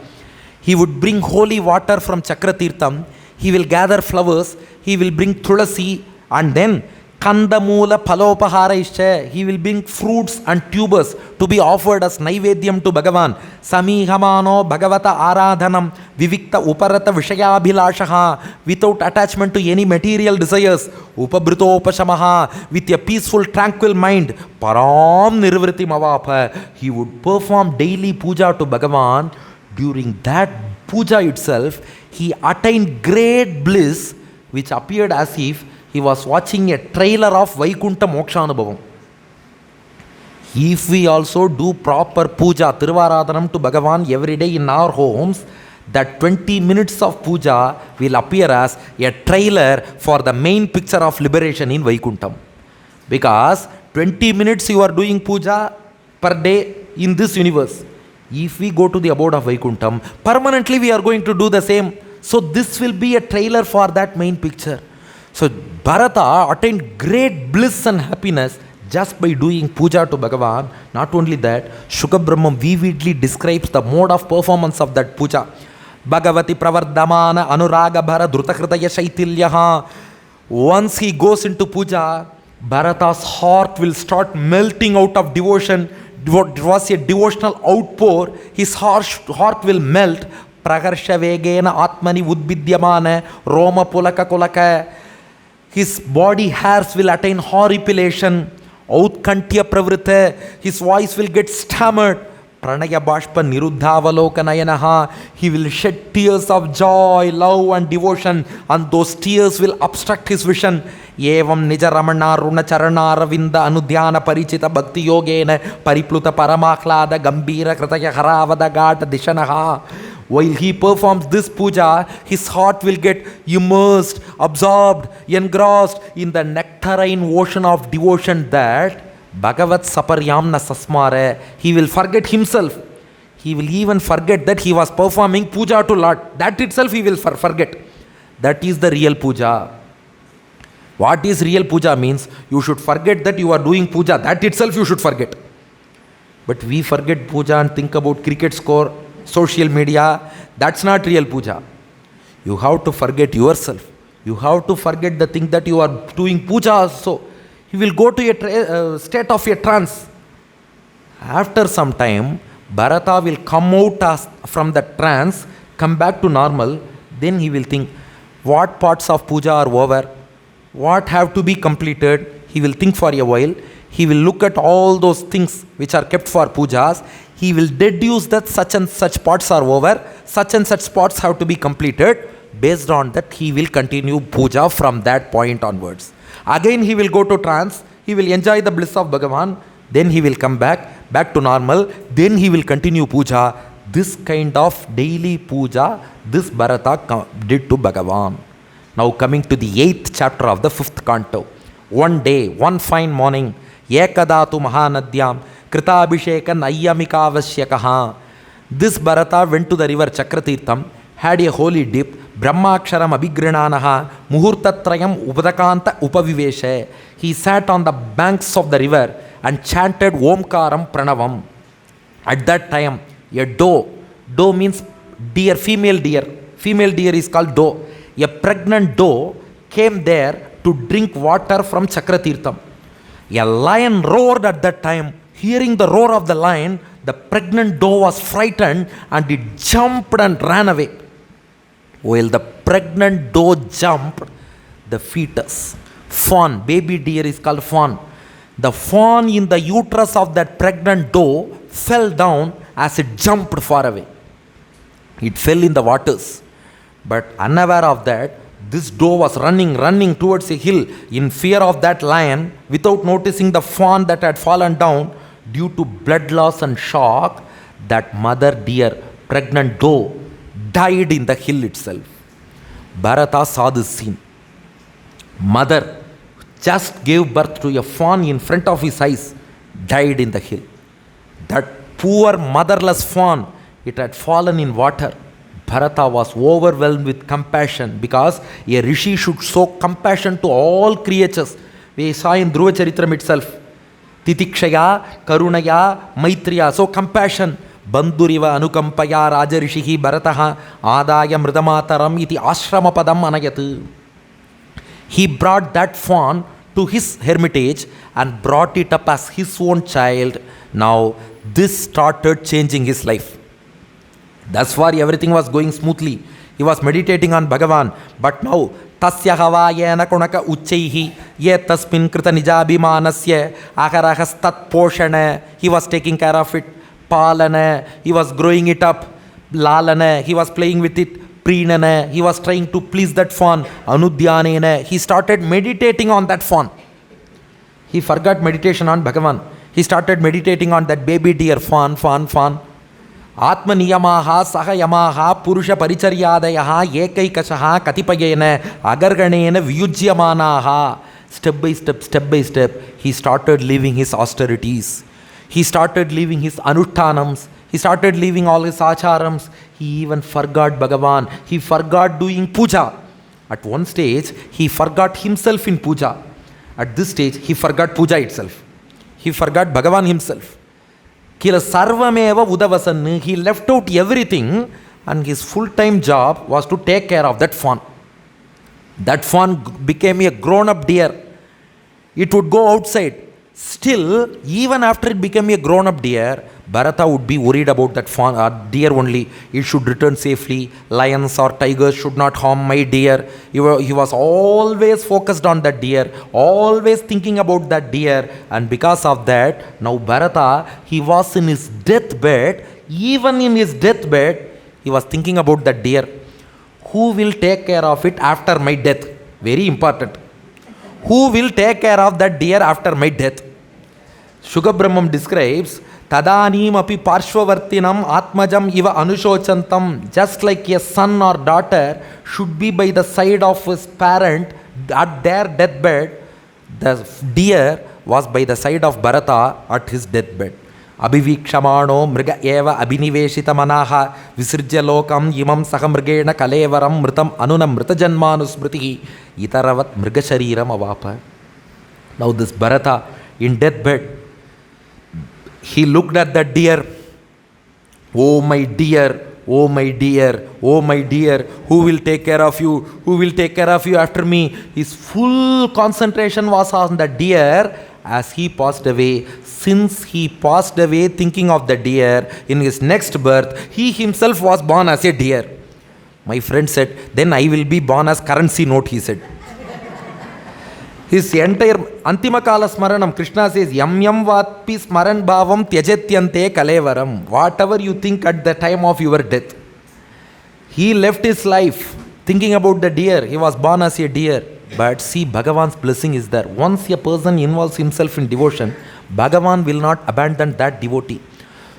He would bring holy water from Chakratirtham, he will gather flowers, he will bring tulasi, and then Kandamula Palopahara Ische, he will bring fruits and tubers to be offered as Naivedyam to Bhagavan. Samihamano Bhagavata Aradhanam Vivikta Uparata Vishayabhilashaha, without attachment to any material desires. Upabhrito Upashamaha, with a peaceful, tranquil mind. Param Nirvriti Mavapa. He would perform daily puja to Bhagavan. During that puja itself, he attained great bliss, which appeared as if he was watching a trailer of Vaikuntha Mokshanubhavam. If we also do proper puja, Tiruvaradanam to Bhagavan every day in our homes, that 20 minutes of puja will appear as a trailer for the main picture of liberation in Vaikuntham. Because 20 minutes you are doing puja per day in this universe. If we go to the abode of Vaikuntham, permanently we are going to do the same. So this will be a trailer for that main picture. So Bharata attained great bliss and happiness just by doing puja to Bhagavan. Not only that, Sukabrahmam vividly describes the mode of performance of that puja. Bhagavati pravardamana anuraga bhara dhrutakritaya shaitilyaha. Once he goes into puja, Bharata's heart will start melting out of devotion. It was a devotional outpour. His heart will melt. Prakarsha vegena atmani udbidyamana roma pulaka kulaka. His body hairs will attain horripilation. Outkantya pravrite. His voice will get stammered. Pranaya bashpa niruddhavalokanayanah. He will shed tears of joy, love and devotion, and those tears will obstruct his vision. Evam nija ramana runa charana ravinda anudhyana parichita bhakti yogena paripluta paramaklada gambira krataya haravada gata dishanaha. While he performs this puja, his heart will get immersed, absorbed, engrossed in the nectarine ocean of devotion that Bhagavat Saparyamna Sasmare. He will forget himself. He will even forget that he was performing puja to Lord. That itself he will forget. That is the real puja. What is real puja means? You should forget that you are doing puja. That itself you should forget. But we forget puja and think about cricket score, social media. That's not real puja. You have to forget yourself. You have to forget the thing that you are doing puja also. You will go to a state of a trance. After some time, Bharata will come out from the trance, come back to normal. Then he will think, what parts of puja are over? What have to be completed? He will think for a while. He will look at all those things which are kept for pujas. He will deduce that such and such parts are over, such and such parts have to be completed. Based on that, he will continue puja from that point onwards. Again, he will go to trance. He will enjoy the bliss of Bhagavan. Then he will come back to normal. Then he will continue puja. This kind of daily puja, this Bharata did to Bhagavan. Now coming to the 8th chapter of the 5th canto. One day, one fine morning, Ekadatu Mahanadyam Kritabhishekan Ayyamikavasyakaha. This Bharata went to the river Chakratirtham, had a holy dip, Brahmaksharam Abhigrananaha, Muhurtatrayam Upadakanta Upaviveshe. He sat on the banks of the river and chanted Omkaram Pranavam. At that time, a doe means deer, female deer is called doe. A pregnant doe came there to drink water from Chakratirtham. A lion roared at that time. Hearing the roar of the lion, the pregnant doe was frightened and it jumped and ran away. While the pregnant doe jumped, the fetus, fawn, baby deer is called fawn. The fawn in the uterus of that pregnant doe fell down as it jumped far away. It fell in the waters. But unaware of that, this doe was running towards a hill in fear of that lion. Without noticing the fawn that had fallen down, due to blood loss and shock, that mother deer, pregnant doe, died in the hill itself. Bharata saw this scene. Mother just gave birth to a fawn in front of his eyes, died in the hill. That poor motherless fawn, it had fallen in water. Bharata was overwhelmed with compassion, because a rishi should show compassion to all creatures. We saw in Dhruva Charitram itself. Titikshaya, Karunaya, Maitriya. So compassion. Bandhuriva anukampaya rajarishihi bharataha adaya mridamataram iti ashrama padam anayat. He brought that fawn to his hermitage and brought it up as his own child. Now this started changing his life. Thus far everything was going smoothly. He was meditating on Bhagavan. But now tasya havayena kunaka uchaihi ye tasmin krita nijabhimanasya aharahastat poshana. He was taking care of it. Palana, he was growing it up. Lalana, he was playing with it. Prinana, he was trying to please that fawn. Anudhyanena, he started meditating on that fawn. He forgot meditation on Bhagavan. He started meditating on that baby deer, fawn. Atma niyamaha sahayamaha purusha paricharyadayaha ekaikashaha katipayena agarganena vyujyamanaha. Step by step, he started leaving his austerities. He started leaving his anuttanams. He started leaving all his acharams. He even forgot Bhagavan. He forgot doing puja. At one stage, he forgot himself in puja. At this stage, he forgot puja itself. He forgot Bhagavan himself. Kila sarvameva udavasan. He left out everything, and his full-time job was to take care of that fawn. That fawn became a grown-up deer. It would go outside. Still, even after it became a grown-up deer, Bharata would be worried about that fawn, deer only. It should return safely. Lions or tigers should not harm my deer. He was always focused on that deer, always thinking about that deer. And because of that, now Bharata, he was in his deathbed. Even in his deathbed, he was thinking about that deer. Who will take care of it after my death? Very important. Who will take care of that deer after my death? Shukabrahmam describes, Tadanim api parshvavartinam atmajam iva anushochantam. Just like a son or daughter should be by the side of his parent at their deathbed, the deer was by the side of Bharata at his deathbed. Abhivikshamano mriga eva abhiniveshita manaha visrijya lokam imam saha mrigena kalevaram mritam anunam mrita janmanusmritihi itaravat mriga shariram avapa. Now this Bharata in deathbed, he looked at that deer. Oh my dear, oh my dear, oh my dear, who will take care of you? Who will take care of you after me? His full concentration was on the deer as he passed away. Since he passed away thinking of the deer, in his next birth, he himself was born as a deer. My friend said, then I will be born as currency note, he said. His entire Antimakala Smaranam, Krishna says, Yam yam vatpi smaran bhavam tyajetyante kalevaram. Whatever you think at the time of your death. He left his life thinking about the deer. He was born as a deer. But see, Bhagavan's blessing is there. Once a person involves himself in devotion, Bhagavan will not abandon that devotee.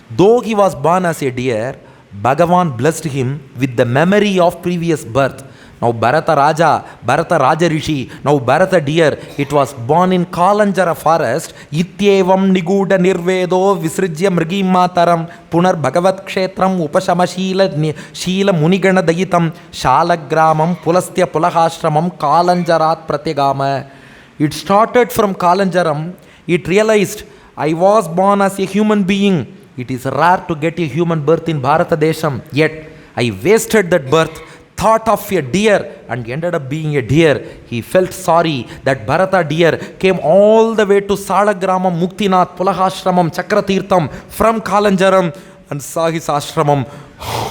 Though he was born as a deer, Bhagavan blessed him with the memory of previous birth. Now Bharata Raja Rishi, now Bharata deer, it was born in Kalanjara forest. Ityevam niguda nirvedo visrijya mrigi mataram punar bhagavat kshetram upashama shila munigana dayitam shalagramam pulastya pulahashramam Kalanjarat pratyagama. It started from Kalanjaram. It realized, I was born as a human being. It is rare to get a human birth in Bharata Desham. Yet I wasted that birth, thought of a deer and ended up being a deer. He felt sorry that Bharata deer came all the way to Salagramam, Muktinath, Pulahashramam, Chakratirtham from Kalanjaram and saw his ashramam.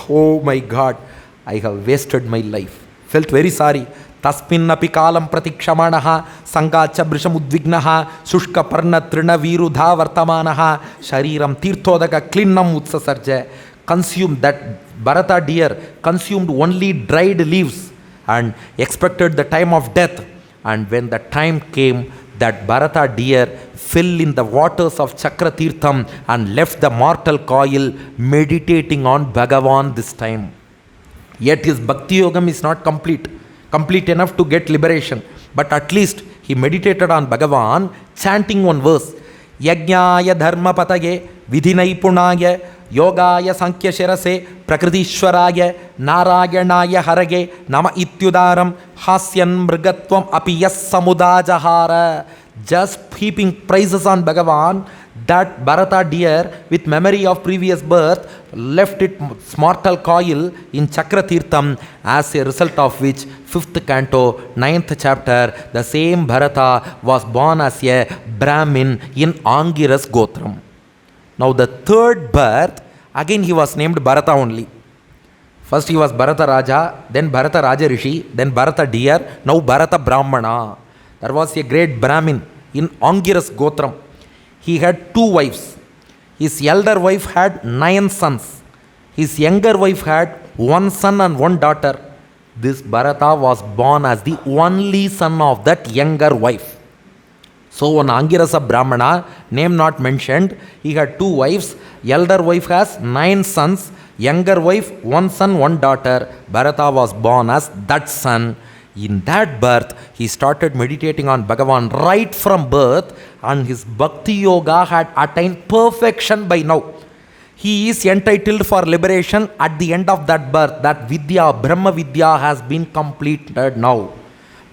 Oh my God, I have wasted my life. Felt very sorry. Tasminnapi kalam pratikshamanaha sangacha brishamudvignaha sushka parna trina virudha vartamanaha shariram tirthodaka klinnam utsasarja. Consumed that Bharata deer, consumed only dried leaves and expected the time of death. And when the time came, that Bharata deer fell in the waters of Chakratirtham and left the mortal coil meditating on Bhagavan this time. Yet his Bhakti Yogam is not complete enough to get liberation. But at least he meditated on Bhagavan, chanting one verse. Yajnaya dharma pataye vidhinaipunaya yogaya sankhya shirase prakritishwaraya narayanaya harage nama ityudaram hasyan mrigatvam apiyas samudajahara. Just heaping praises on Bhagavan, that Bharata deer with memory of previous birth left its mortal coil in Chakratirtham, as a result of which 5th canto 9th chapter, the same Bharata was born as a Brahmin in Angiras Gotram. Now the third birth, again he was named Bharata only. First he was Bharata Raja, then Bharata Raja Rishi, then Bharata deer, now Bharata Brahmana. There was a great Brahmin in Angiras Gotram. He had 2 wives. His elder wife had 9 sons. His younger wife had 1 son and 1 daughter. This Bharata was born as the only son of that younger wife. So one Angirasa Brahmana, name not mentioned, he had 2 wives. Elder wife has 9 sons. Younger wife, 1 son, 1 daughter. Bharata was born as that son. In that birth, he started meditating on Bhagavan right from birth, and his Bhakti Yoga had attained perfection by now. He is entitled for liberation at the end of that birth. That Vidya, Brahma Vidya, has been completed now.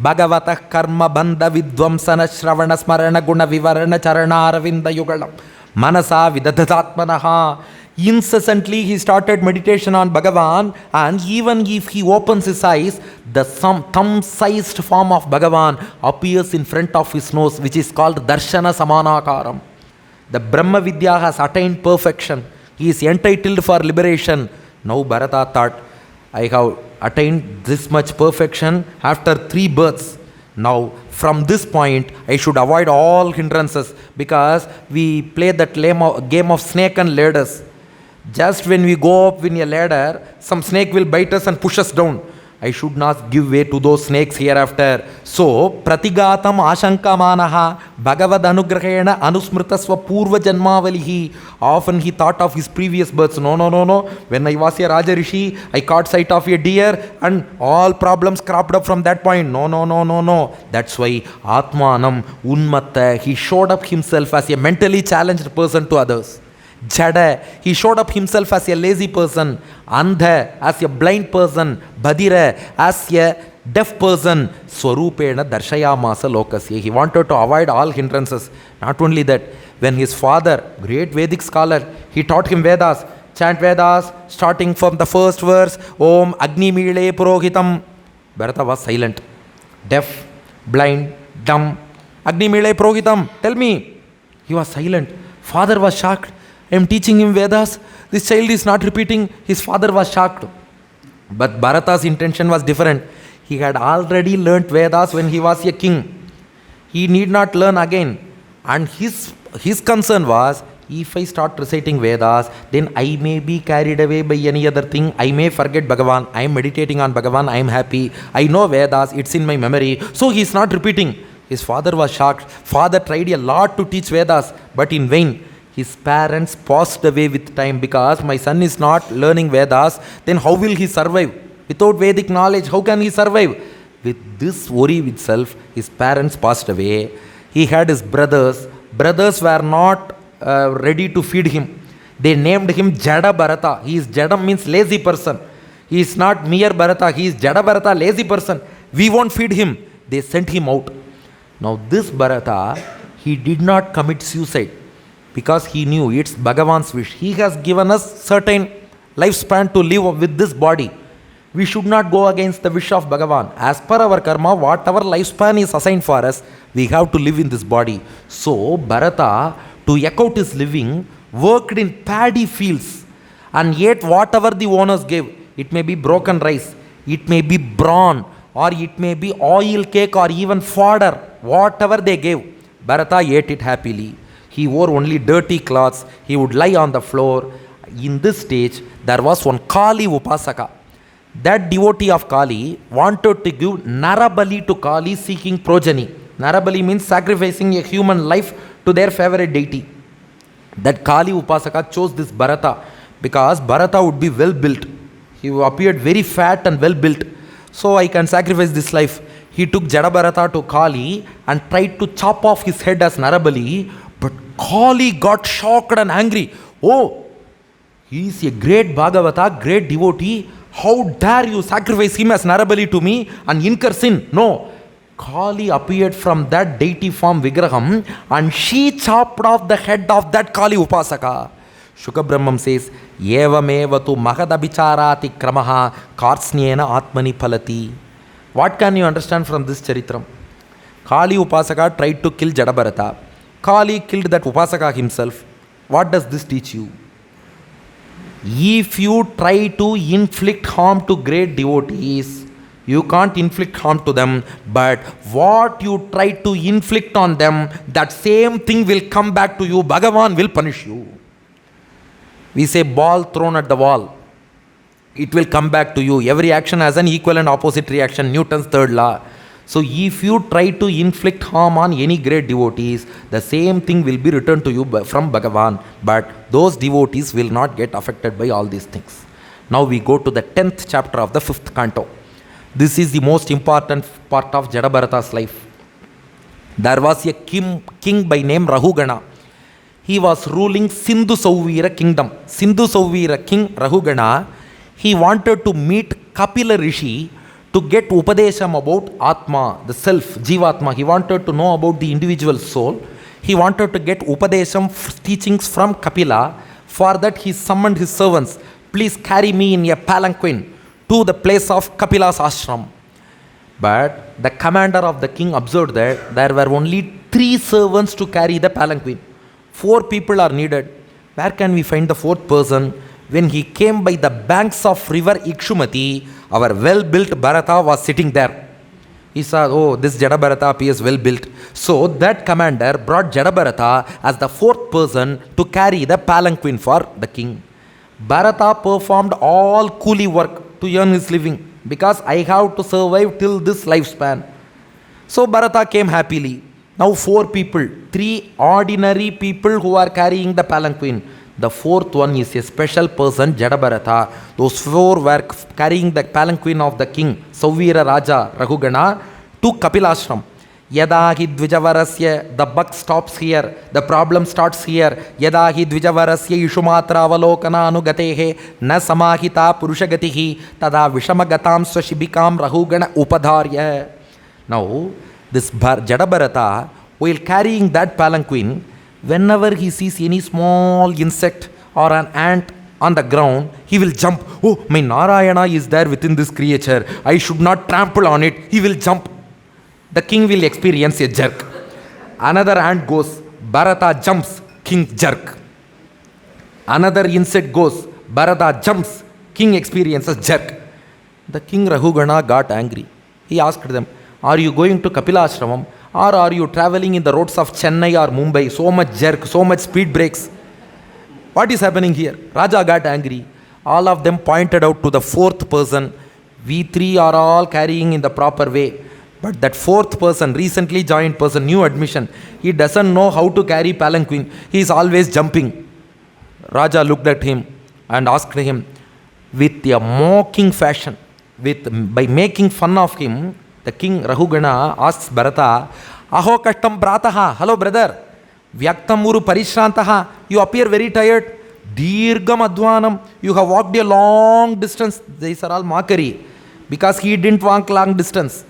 Bhagavata karma bandha vidvamsana shravana smarana guna vivarana charana aravinda yugalam manasa vidadhatmanaha. Incessantly he started meditation on Bhagavan, and even if he opens his eyes, the thumb-sized form of Bhagavan appears in front of his nose, which is called Darshana Samanakaram. The Brahma Vidya has attained perfection. He is entitled for liberation. Now Bharata thought, I have attained this much perfection after 3 births. Now from this point I should avoid all hindrances, because we play that game of snake and ladders. Just when we go up in a ladder, some snake will bite us and push us down. I should not give way to those snakes hereafter. So, pratigatam ashankamanaha bhagavad anugrahena anusmritasva purva janmavalihi. Often he thought of his previous births. No. When I was a Raja Rishi, I caught sight of a deer and all problems cropped up from that point. No. That's why Atmanam Unmatta, he showed up himself as a mentally challenged person to others. Jada, he showed up himself as a lazy person. Andha, as a blind person. Badira, as a deaf person. Swarupena darshayamasa lokasya. He wanted to avoid all hindrances. Not only that, when his father, great Vedic scholar, he taught him Vedas. Chant Vedas, starting from the first verse, Om Agni Mile Purohitam. Bharata was silent, deaf, blind, dumb. Agni Mile Purohitam, tell me. He was silent. Father was shocked. I am teaching him Vedas. This child is not repeating. His father was shocked. But Bharata's intention was different. He had already learnt Vedas when he was a king. He need not learn again. And his concern was, if I start reciting Vedas, then I may be carried away by any other thing. I may forget Bhagavan. I am meditating on Bhagavan. I am happy. I know Vedas. It's in my memory. So he is not repeating. His father was shocked. Father tried a lot to teach Vedas, but in vain. His parents passed away with time, because my son is not learning Vedas, then how will he survive? Without Vedic knowledge, how can he survive? With this worry itself, his parents passed away. He had his brothers. Brothers were not ready to feed him. They named him Jadabharata. He is Jada means lazy person. He is not mere Bharata. He is Jadabharata, lazy person. We won't feed him. They sent him out. Now this Bharata, he did not commit suicide, because he knew it's Bhagavan's wish. He has given us certain lifespan to live with this body. We should not go against the wish of Bhagavan. As per our karma, whatever lifespan is assigned for us, we have to live in this body. So Bharata, to eke out his living, worked in paddy fields. And yet whatever the owners gave, it may be broken rice, it may be brawn, or it may be oil cake, or even fodder, whatever they gave, Bharata ate it happily. He wore only dirty clothes. He would lie on the floor. In this stage, there was one Kali Upasaka. That devotee of Kali wanted to give Narabali to Kali, seeking progeny. Narabali means sacrificing a human life to their favorite deity. That Kali Upasaka chose this Bharata because Bharata would be well built. He appeared very fat and well built. So I can sacrifice this life. He took Jadabharata to Kali and tried to chop off his head as Narabali, but Kali got shocked and angry. Oh, he is a great Bhagavata, great devotee. How dare you sacrifice him as Narabali to me and incur sin? No. Kali appeared from that deity form Vigraham and she chopped off the head of that Kali Upasaka. Shuka Brahmam says, Yevamevatu Mahadabicharati Kramaha Karsnyena Atmani Palati. What can you understand from this Charitram? Kali Upasaka tried to kill Jadabharata. Kali killed that Upasaka himself. What does this teach you? If you try to inflict harm to great devotees, you can't inflict harm to them, but what you try to inflict on them, that same thing will come back to you. Bhagavan will punish you. We say ball thrown at the wall, it will come back to you. Every action has an equal and opposite reaction, Newton's third law. So if you try to inflict harm on any great devotees, the same thing will be returned to you from Bhagavan, but those devotees will not get affected by all these things. Now we go to the 10th chapter of the 5th canto. This is the most important part of Jadabharata's life. There was a king by name Rahugana. He was ruling Sindhu Sauvira kingdom. Sindhu Sauvira king Rahugana, he wanted to meet Kapila Rishi to get Upadesham about Atma, the self, Jivatma. He wanted to know about the individual soul. He wanted to get Upadesham teachings from Kapila. For that he summoned his servants. Please carry me in a palanquin to the place of Kapila's ashram. But the commander of the king observed that there were only 3 servants to carry the palanquin. 4 people are needed. Where can we find the 4th person? When he came by the banks of river Ikshumati, our well-built Bharata was sitting there. He saw, oh, this Jadabharata appears well-built. So that commander brought Jadabharata as the 4th person to carry the palanquin for the king. Bharata performed all coolie work to earn his living because I have to survive till this lifespan. So Bharata came happily. Now 4 people, 3 ordinary people who are carrying the palanquin. The 4th one is a special person, Jadabharata. Those 4 were carrying the palanquin of the king, Sauvira Raja Rahugana, to Kapilashram. Yada hi dvijavarasya, the buck stops here, the problem starts here. Yada hi dvijavarasya ishumatra avalokana anugatehe na samahita purushagatihi tada vishamagatam swashibikam Rahugana upadharya. Now, this Jadabharata, while carrying that palanquin, whenever he sees any small insect or an ant on the ground, he will jump. Oh, my Narayana is there within this creature. I should not trample on it. He will jump. The king will experience a jerk. Another ant goes, Bharata jumps, king jerk. Another insect goes, Bharata jumps, king experiences jerk. The king Rahugana got angry. He asked them, are you going to Kapila Ashramam? Or are you traveling in the roads of Chennai or Mumbai? So much jerk, so much speed breaks. What is happening here? Raja got angry. All of them pointed out to the 4th person. We 3 are all carrying in the proper way. But that 4th person, recently joined person, new admission, he doesn't know how to carry palanquin. He is always jumping. Raja looked at him and asked him with a mocking fashion, by making fun of him. The king Rahugana asks Bharata, Aho kashtam brataha, hello brother, vyaktam uru parishrantaha, you appear very tired. Dirgam advanam, you have walked a long distance. These are all mockery because he didn't walk long distance.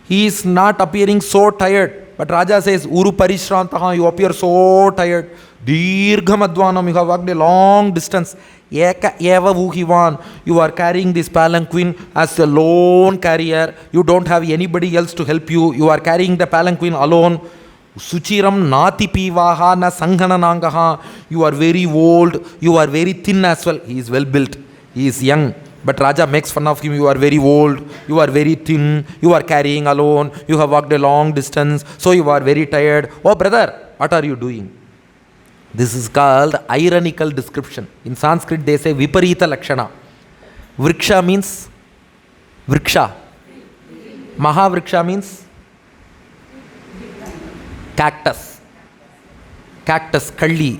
He is not appearing so tired. But Raja says, Uru parishrantaha, you appear so tired. Dirgham advanam, you have walked a long distance. Eka eva vuhivan, you are carrying this palanquin as a lone carrier. You don't have anybody else to help you. You are carrying the palanquin alone. Suchiram nati pivaha na sanghana nangaha. You are very old. You are very thin as well. He is well built. He is young. But Raja makes fun of him. You are very old. You are very thin. You are carrying alone. You have walked a long distance. So you are very tired. Oh brother, what are you doing? This is called ironical description. In Sanskrit they say Viparita Lakshana. Vriksha means Vriksha. Mahavriksha means Cactus, Kalli,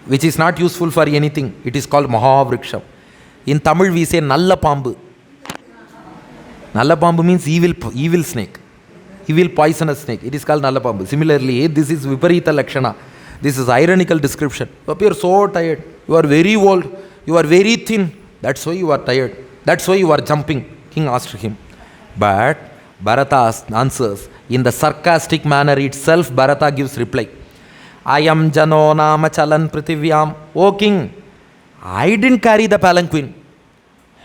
which is not useful for anything. It is called Mahavriksham. In Tamil we say Nalla Pambu. Nalla Pambu means evil snake. Evil poisonous snake. It is called Nalla Pambu. Similarly, this is Viparita Lakshana. This is ironical description. You appear so tired. You are very old. You are very thin. That's why you are tired. That's why you are jumping. King asked him. But Bharata answers. In the sarcastic manner itself, Bharata gives reply. I am Jano Nama Chalan Pritivyam. O king, I didn't carry the palanquin.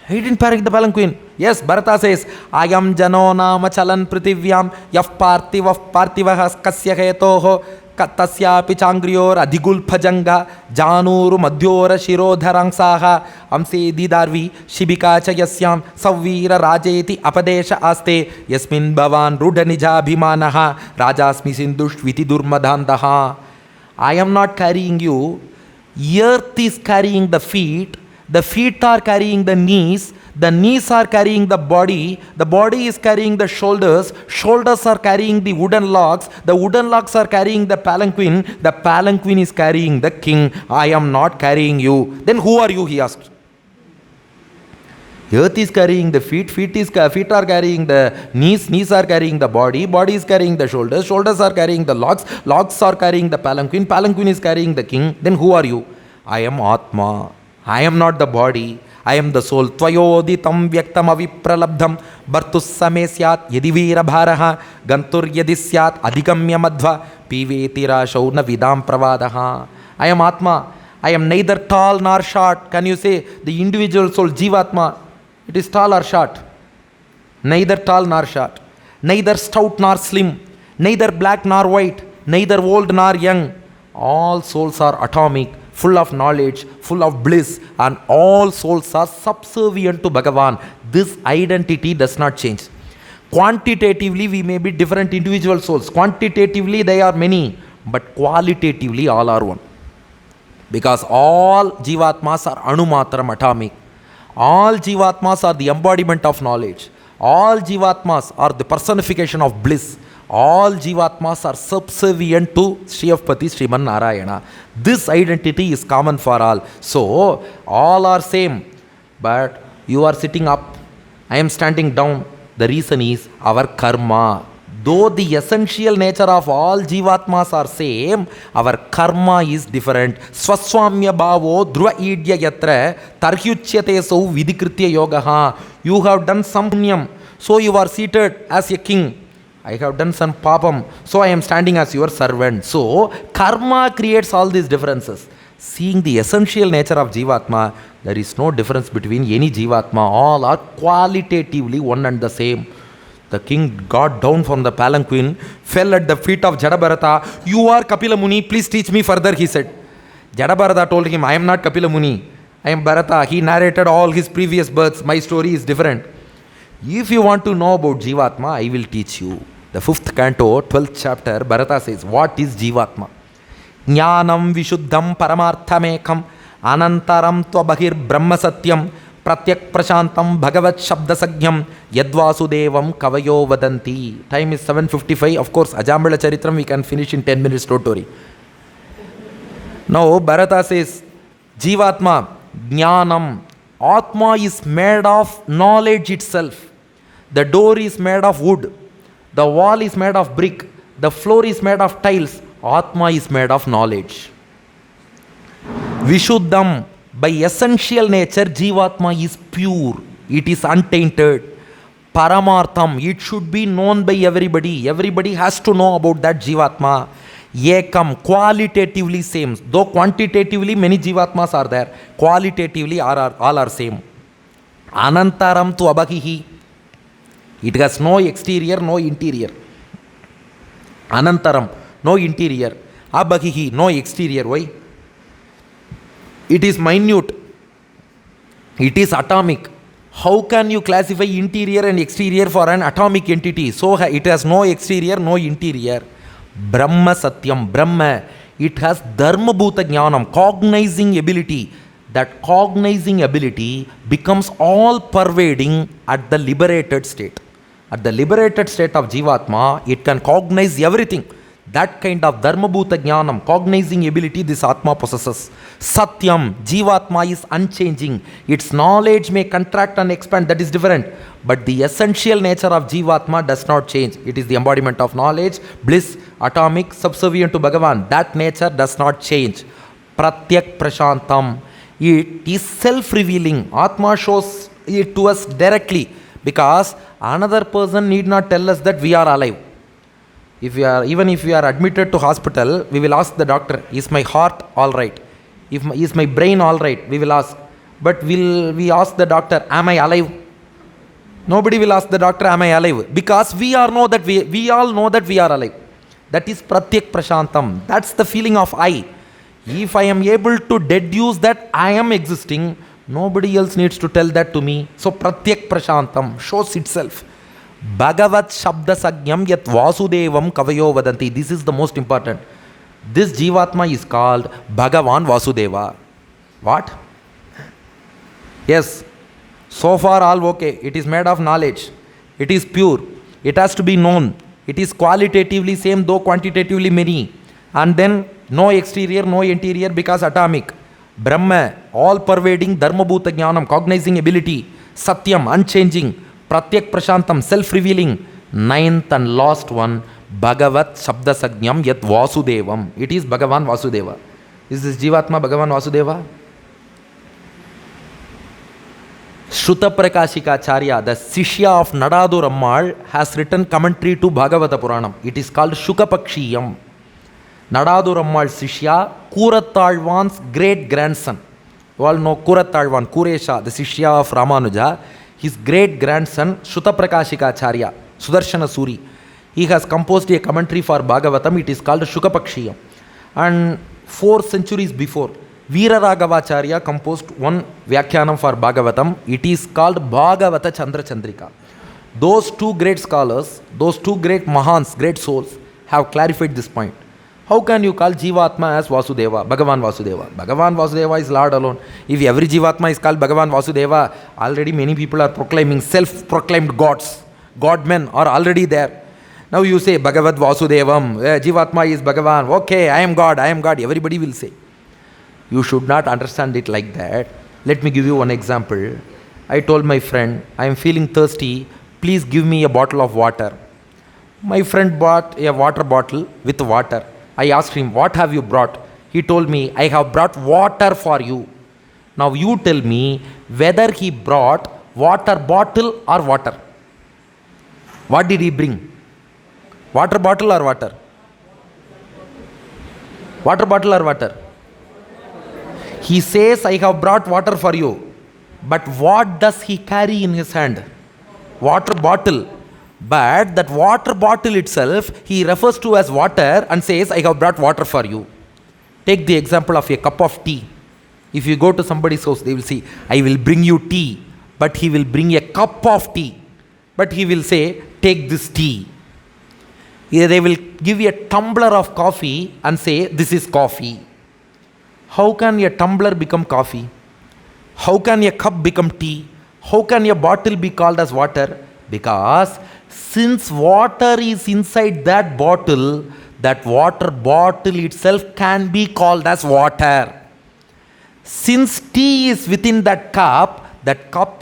He didn't carry the palanquin. Yes, Bharata says, I am Jano Nama Chalan Pritivyam. Yaf Partivahas Kasya Hetoho. Tasyapi Changriyor Adigul Pajanga Januru Madhyora Shirodharangsaha Amse Didarvi Shibika Chayasyam Savira Rajeti Apadesha Aste Yasmin Bhavan Rudanija Bhimanaha Rajasmi Sindush Viti Durmadhandaha. I am not carrying you. Earth is carrying the feet are carrying the knees are carrying the body is carrying the shoulders are carrying the wooden logs are carrying the palanquin is carrying the king. I am not carrying you. Then who are you, he asked. Earth is carrying the feet are carrying the knees are carrying the body is carrying the shoulders are carrying the logs are carrying the palanquin is carrying the king. Then who are you? I am Atma. I am not the body. I am the soul. Tvayoditam vyaktam avipralabdham bartus same syat yadivira bharaha gantur yadisyat adhigamya madhva pivetira shauna vidam pravadaha. I am Atma. I am neither tall nor short. Can you say the individual soul, Jivatma? It is tall or short? Neither tall nor short. Neither stout nor slim. Neither black nor white. Neither old nor young. All souls are atomic, full of knowledge, full of bliss, and all souls are subservient to Bhagavan. This identity does not change. Quantitatively, we may be different individual souls. Quantitatively, they are many, but qualitatively, all are one. Because all Jivatmas are Anumatram, atomic. All Jivatmas are the embodiment of knowledge. All Jivatmas are the personification of bliss. All Jivatmas are subservient to Shriyapati Sriman Narayana. This identity is common for all. So, all are same. But you are sitting up, I am standing down. The reason is our karma. Though the essential nature of all Jivatmas are same, our karma is different. Swaswamya bhavo dhruva idya yatra tarhyuchyate sau vidikritya yogaha. You have done some punyam, so you are seated as a king. I have done some papam, so I am standing as your servant. So, karma creates all these differences. Seeing the essential nature of Jivatma, there is no difference between any Jivatma. All are qualitatively one and the same. The king got down from the palanquin, fell at the feet of Jadabharata. You are Kapila Muni, please teach me further, he said. Jadabharata told him, I am not Kapila Muni, I am Bharata. He narrated all his previous births. My story is different. If you want to know about Jivatma, I will teach you. The 5th canto, 12th chapter, Bharata says, what is Jivatma? Jnanam vishuddham paramarthamekam anantaram tvabhir brahma satyam pratyak prashantam bhagavat shabda sagyam yadvasudevam kavayo vadanti. Time is 7:55. Of course, Ajamila Charitram we can finish in 10 minutes, don't worry. Now, Bharata says, Jivatma, Jnanam, Atma is made of knowledge itself. The door is made of wood. The wall is made of brick. The floor is made of tiles. Atma is made of knowledge. Vishuddham, by essential nature, Jivatma is pure. It is untainted. Paramartham, it should be known by everybody. Everybody has to know about that Jivatma. Ekam, qualitatively same. Though quantitatively many Jivatmas are there, qualitatively all are same. Anantaram tu abhakihi. It has no exterior, no interior. Anantaram, no interior. Abhakihi, no exterior. Why? It is minute. It is atomic. How can you classify interior and exterior for an atomic entity? So it has no exterior, no interior. Brahma Satyam, Brahma. It has Dharma Bhuta Jnanam, cognizing ability. That cognizing ability becomes all pervading at the liberated state. At the liberated state of Jivatma, it can cognize everything. That kind of dharmabhuta jnanam, cognizing ability, this Atma possesses. Satyam, Jivatma is unchanging. Its knowledge may contract and expand, that is different. But the essential nature of Jivatma does not change. It is the embodiment of knowledge, bliss, atomic, subservient to Bhagavan. That nature does not change. Pratyak Prashantam. It is self-revealing. Atma shows it to us directly, because another person need not tell us that we are alive. Even if we are admitted to hospital, we will ask the doctor, is my heart all right? Is my brain all right? We will ask. But will we ask the doctor, am I alive? Nobody will ask the doctor, am I alive? Because we all know that we are alive. That is Pratyak Prashantam. That's the feeling of I. If I am able to deduce that I am existing, nobody else needs to tell that to me. So Pratyak Prashantam shows itself. Bhagavat Shabda Sagyam Yat Vasudevam Kavayo Vadanti. This is the most important. This Jivatma is called Bhagavan Vasudeva. What? Yes. So far all okay. It is made of knowledge. It is pure. It has to be known. It is qualitatively same though quantitatively many. And then no exterior, no interior, because atomic. Brahma, all pervading, dharmabhuta jnanam, cognizing ability. Satyam, unchanging. Pratyak Prashantam, self-revealing. Ninth and last one, Bhagavat Shabda Sagyam Yat Vasudevam. It is Bhagavan Vasudeva. Is this Jivatma Bhagavan Vasudeva? Shruta Prakashikacharya, the Sishya of Nadadu Rammal, has written commentary to Bhagavata Puranam. It is called Shukapakshiyam. Nadadu Rammal Sishya, Kuratalvan's great grandson. You all know Kuratalvan, Kuresha, the Sishya of Ramanuja. His great grandson, Shruta Prakashikacharya, Sudarshana Suri. He has composed a commentary for Bhagavatam. It is called Shukapakshiyam. And 4 centuries before, Veera Raghavacharya composed one Vyakhyanam for Bhagavatam. It is called Bhagavata Chandra Chandrika. Those two great scholars, those two great Mahans, great souls, have clarified this point. How can you call Jivatma as Vasudeva, Bhagavan Vasudeva? Bhagavan Vasudeva is Lord alone. If every Jivatma is called Bhagavan Vasudeva, already many people are proclaiming self-proclaimed gods. God-men are already there. Now you say Bhagavad Vasudevam, Jivatma is Bhagavan. Okay, I am God, everybody will say. You should not understand it like that. Let me give you one example. I told my friend, I am feeling thirsty, please give me a bottle of water. My friend bought a water bottle with water. I asked him, what have you brought? He told me, I have brought water for you. Now you tell me whether he brought water bottle or water. What did he bring? Water bottle or water? Water bottle or water? He says, I have brought water for you. But what does he carry in his hand? Water bottle. But that water bottle itself, he refers to as water and says, I have brought water for you. Take the example of a cup of tea. If you go to somebody's house, they will say, I will bring you tea. But he will bring a cup of tea. But he will say, take this tea. They will give you a tumbler of coffee and say, this is coffee. How can a tumbler become coffee? How can a cup become tea? How can a bottle be called as water? Because since water is inside that water bottle itself can be called as water. Since tea is within that cup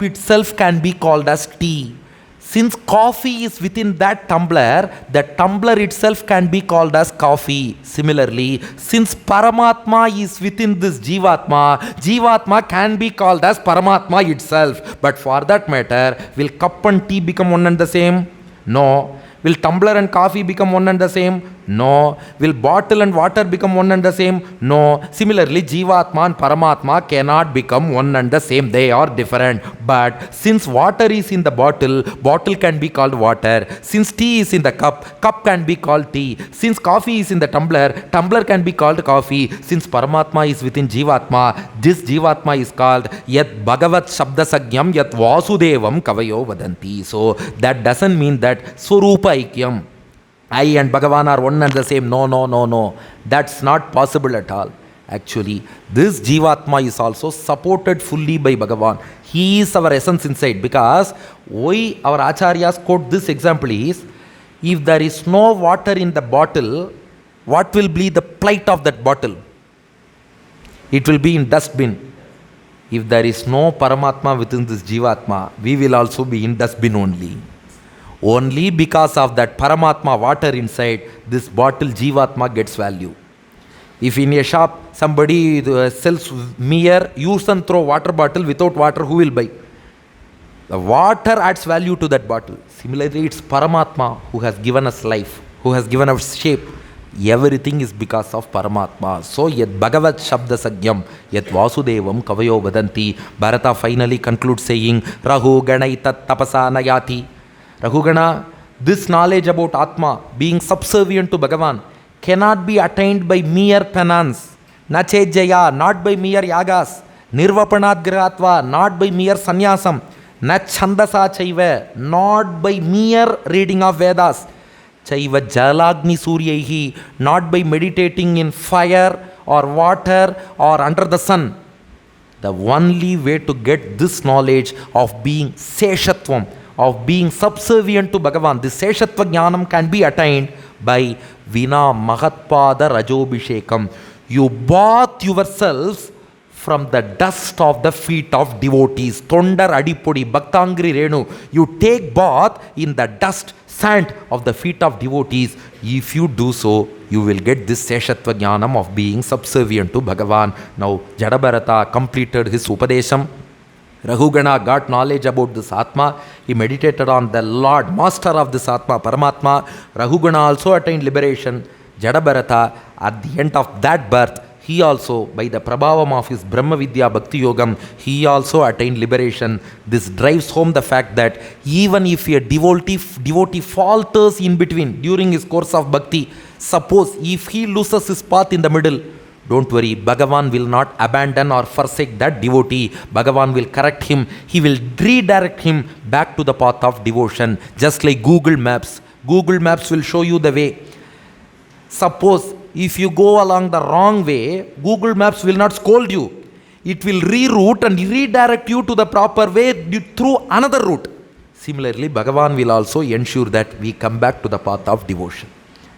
itself can be called as tea. Since coffee is within that tumbler itself can be called as coffee. Similarly, since Paramatma is within this Jivatma can be called as Paramatma itself. But for that matter, will cup and tea become one and the same? No. Will tumbler and coffee become one and the same? No. Will bottle and water become one and the same? No. Similarly, Jivatma and Paramatma cannot become one and the same. They are different. But since water is in the bottle can be called water. Since tea is in the cup can be called tea. Since coffee is in the tumbler can be called coffee. Since Paramatma is within Jivatma, this Jivatma is called Yat Bhagavat Shabda Sagyam Yat Vasudevam Kavayo Vadanti. So that doesn't mean that Swarupa Aikyam, I and Bhagavan are one and the same. No. That's not possible at all. Actually, this Jivatma is also supported fully by Bhagavan. He is our essence inside. Because why our Acharyas quote this example is, if there is no water in the bottle, what will be the plight of that bottle? It will be in dustbin. If there is no Paramatma within this Jivatma, we will also be in dustbin only. Only because of that Paramatma water inside, this bottle Jivatma gets value. If in a shop somebody sells mere use and throw water bottle, without water who will buy? The water adds value to that bottle. Similarly, it's Paramatma who has given us life, who has given us shape. Everything is because of Paramatma. So, yet Bhagavat Shabda Sagyam, yet Vasudevam Kavayo Vadanti. Bharata finally concludes saying, Rahu Ganai Tat Tapasana Yati. Rahugana, this knowledge about Atma, being subservient to Bhagavan, cannot be attained by mere penance. Nachejaya, not by mere yagas. Nirvapanat Grihatva, not by mere sannyasam. Nachandasa Chaiva, not by mere reading of Vedas. Chaiva Jalagni Suryahi, not by meditating in fire or water or under the sun. The only way to get this knowledge of being Seshatvam, of being subservient to Bhagavan, this Seshatva Jnanam can be attained by Vina Mahatpada Rajobhishekam. You bath yourselves from the dust of the feet of devotees. Tondar Adipodi, Bhaktangri Renu. You take bath in the dust, sand of the feet of devotees. If you do so, you will get this Seshatva Jnanam of being subservient to Bhagavan. Now, Jadabharata completed his Upadesham. Rahugana got knowledge about this Atma. He meditated on the Lord, master of this Atma, Paramatma. Rahugana also attained liberation. Jadabharata, at the end of that birth, he also, by the prabhavam of his Brahma Vidya Bhakti Yogam, he also attained liberation. This drives home the fact that even if a devotee falters in between during his course of bhakti, suppose if he loses his path in the middle, don't worry, Bhagavan will not abandon or forsake that devotee. Bhagavan will correct him. He will redirect him back to the path of devotion. Just like Google Maps. Google Maps will show you the way. Suppose if you go along the wrong way, Google Maps will not scold you. It will reroute and redirect you to the proper way through another route. Similarly, Bhagavan will also ensure that we come back to the path of devotion.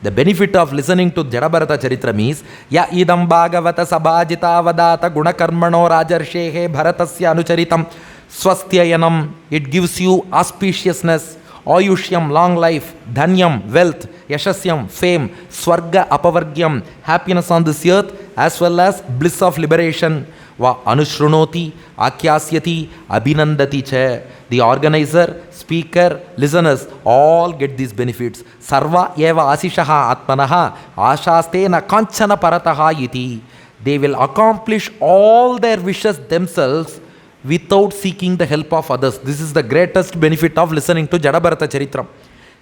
The benefit of listening to Jadabharata Charitra is, Ya idam Bhagavata sabhajita vadata gunakarmano rajarshehe bharatasya anucharitam swastyayanam. It gives you auspiciousness, Ayushyam, long life, Dhanyam, wealth, Yashasyam, fame, Swarga, Apavargyam, happiness on this earth, as well as bliss of liberation. Va Anushrunoti, Akyasyati, Abhinandati cha. The organizer, speaker, listeners, all get these benefits. Sarva eva asishaha atmanaha, ashastena kanchana parataha iti. They will accomplish all their wishes themselves without seeking the help of others. This is the greatest benefit of listening to Jadabharata Charitram.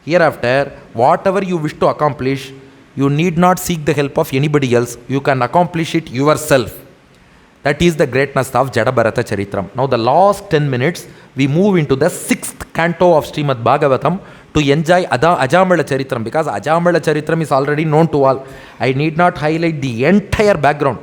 Hereafter, whatever you wish to accomplish, you need not seek the help of anybody else. You can accomplish it yourself. That is the greatness of Jadabharata Charitram. Now the last 10 minutes, we move into the 6th canto of Srimad Bhagavatam to enjoy Ajamila Charitram, because Ajamila Charitram is already known to all. I need not highlight the entire background.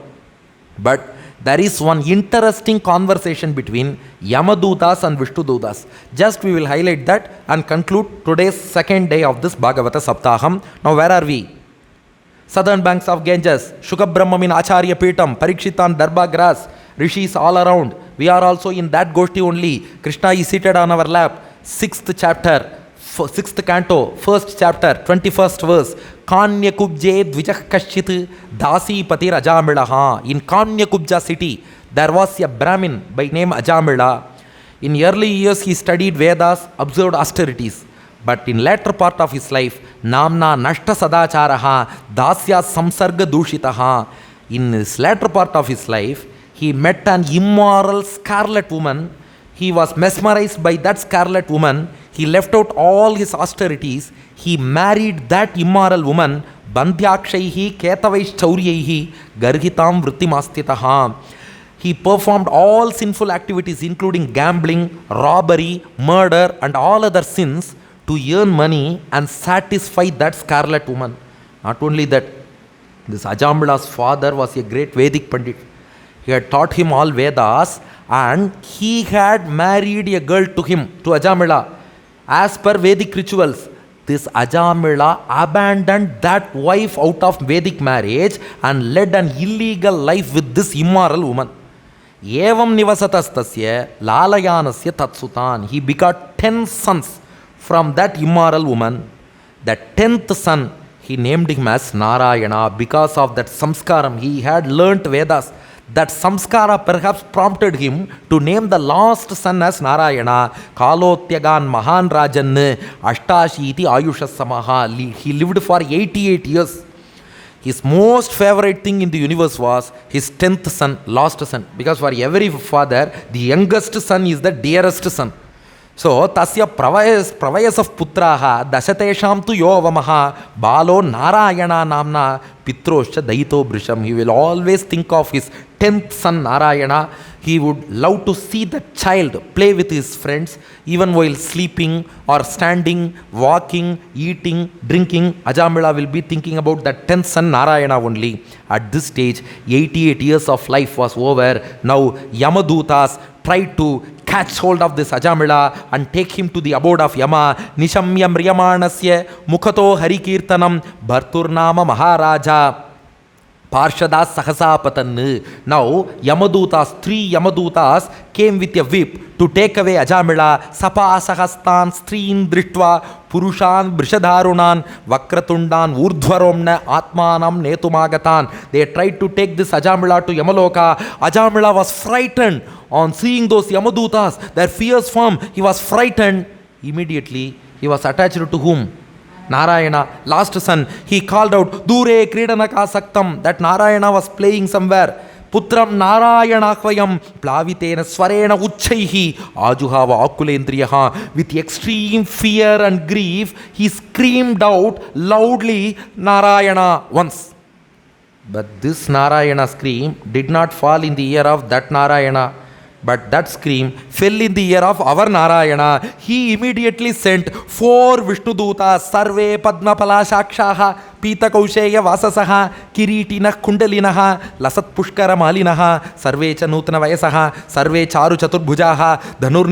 But there is one interesting conversation between Yamadutas and Vishnudutas. Just we will highlight that and conclude today's second day of this Bhagavata Saptaham. Now where are we? Southern banks of Ganges, Shukabrahmam in Acharya Peetam, Parikshitan Darba grass, Rishis all around. We are also in that Goshti only. Krishna is seated on our lap. 6th chapter, 6th canto, 1st chapter, 21st verse. Kanyakubje Dvijah Kashchit Dasi Patir Ajamilaha. In Kanyakubja city, there was a Brahmin by name Ajamila. In early years, he studied Vedas, observed austerities. But in later part of his life, Namna Nashta Sadacharaha Dasya Samsarga Dushitaha. In his latter part of his life, he met an immoral scarlet woman. He was mesmerized by that scarlet woman. He left out all his austerities. He married that immoral woman. Bandhyakshaihi Ketavaish Chauryehi Garhitam Vrittimastitaha. He performed all sinful activities, including gambling, robbery, murder, and all other sins, to earn money and satisfy that scarlet woman. Not only that, this Ajamila's father was a great Vedic Pandit. He had taught him all Vedas, and he had married a girl to him, to Ajamila, as per Vedic rituals. this Ajamila abandoned that wife out of Vedic marriage and led an illegal life with this immoral woman. Evam nivasatastasya lalayanasya tatsutan. He begot 10 sons from that immoral woman. The 10th son, he named him as Narayana because of that samskaram. He had learnt Vedas. That samskara perhaps prompted him to name the last son as Narayana. Kalotyagan Mahan Rajan Ashtashiti Ayushasamaha. He lived for 88 years. His most favorite thing in the universe was his 10th son, last son. Because for every father, the youngest son is the dearest son. So, tasya pravayasaf putraha dashatesham tu yovamaha balo narayana namna pitroscha daito brisham. He will always think of his 10th son Narayana. He would love to see the child play with his friends even while sleeping or standing, walking, eating, drinking. Ajamila will be thinking about that 10th son Narayana only. At this stage, 88 years of life was over. Now, Yamadutas tried to catch hold of this Ajamila and take him to the abode of Yama. Nishamya mriyamanasya mukhato harikirtanam bharturnama maharaja Parshadas Sahasapatan. Now, Yamadutas, 3 Yamadutas came with a whip to take away Ajamila. Sapa Sahastan Strin Drittva Purushan Brishadarunan Vakratundan Urdhvaromna Atmanam Netumagatan. They tried to take this Ajamila to Yamaloka. Ajamila was frightened on seeing those Yamadutas, their fierce form. He was frightened. Immediately, he was attached to whom? Narayana, last son. He called out, Dure Kridanaka Saktam. That Narayana was playing somewhere. Putram Narayana Kvayam Plavitena Swarena Uchaihi Ajuhava Akulendriyaha. With extreme fear and grief, he screamed out loudly Narayana once. But this Narayana scream did not fall in the ear of that Narayana. But that scream fell in the ear of our Narayana. He immediately sent 4 Vishnudutas, Sarve Padmapala Shakshaha, Pita Kausheya Vasasaha, Kiritina Kundalinaha, Lasat Pushkara Malinaha, Sarve Chanutana Vayasaha, Sarve Charu Chaturbhujaha, Dhanur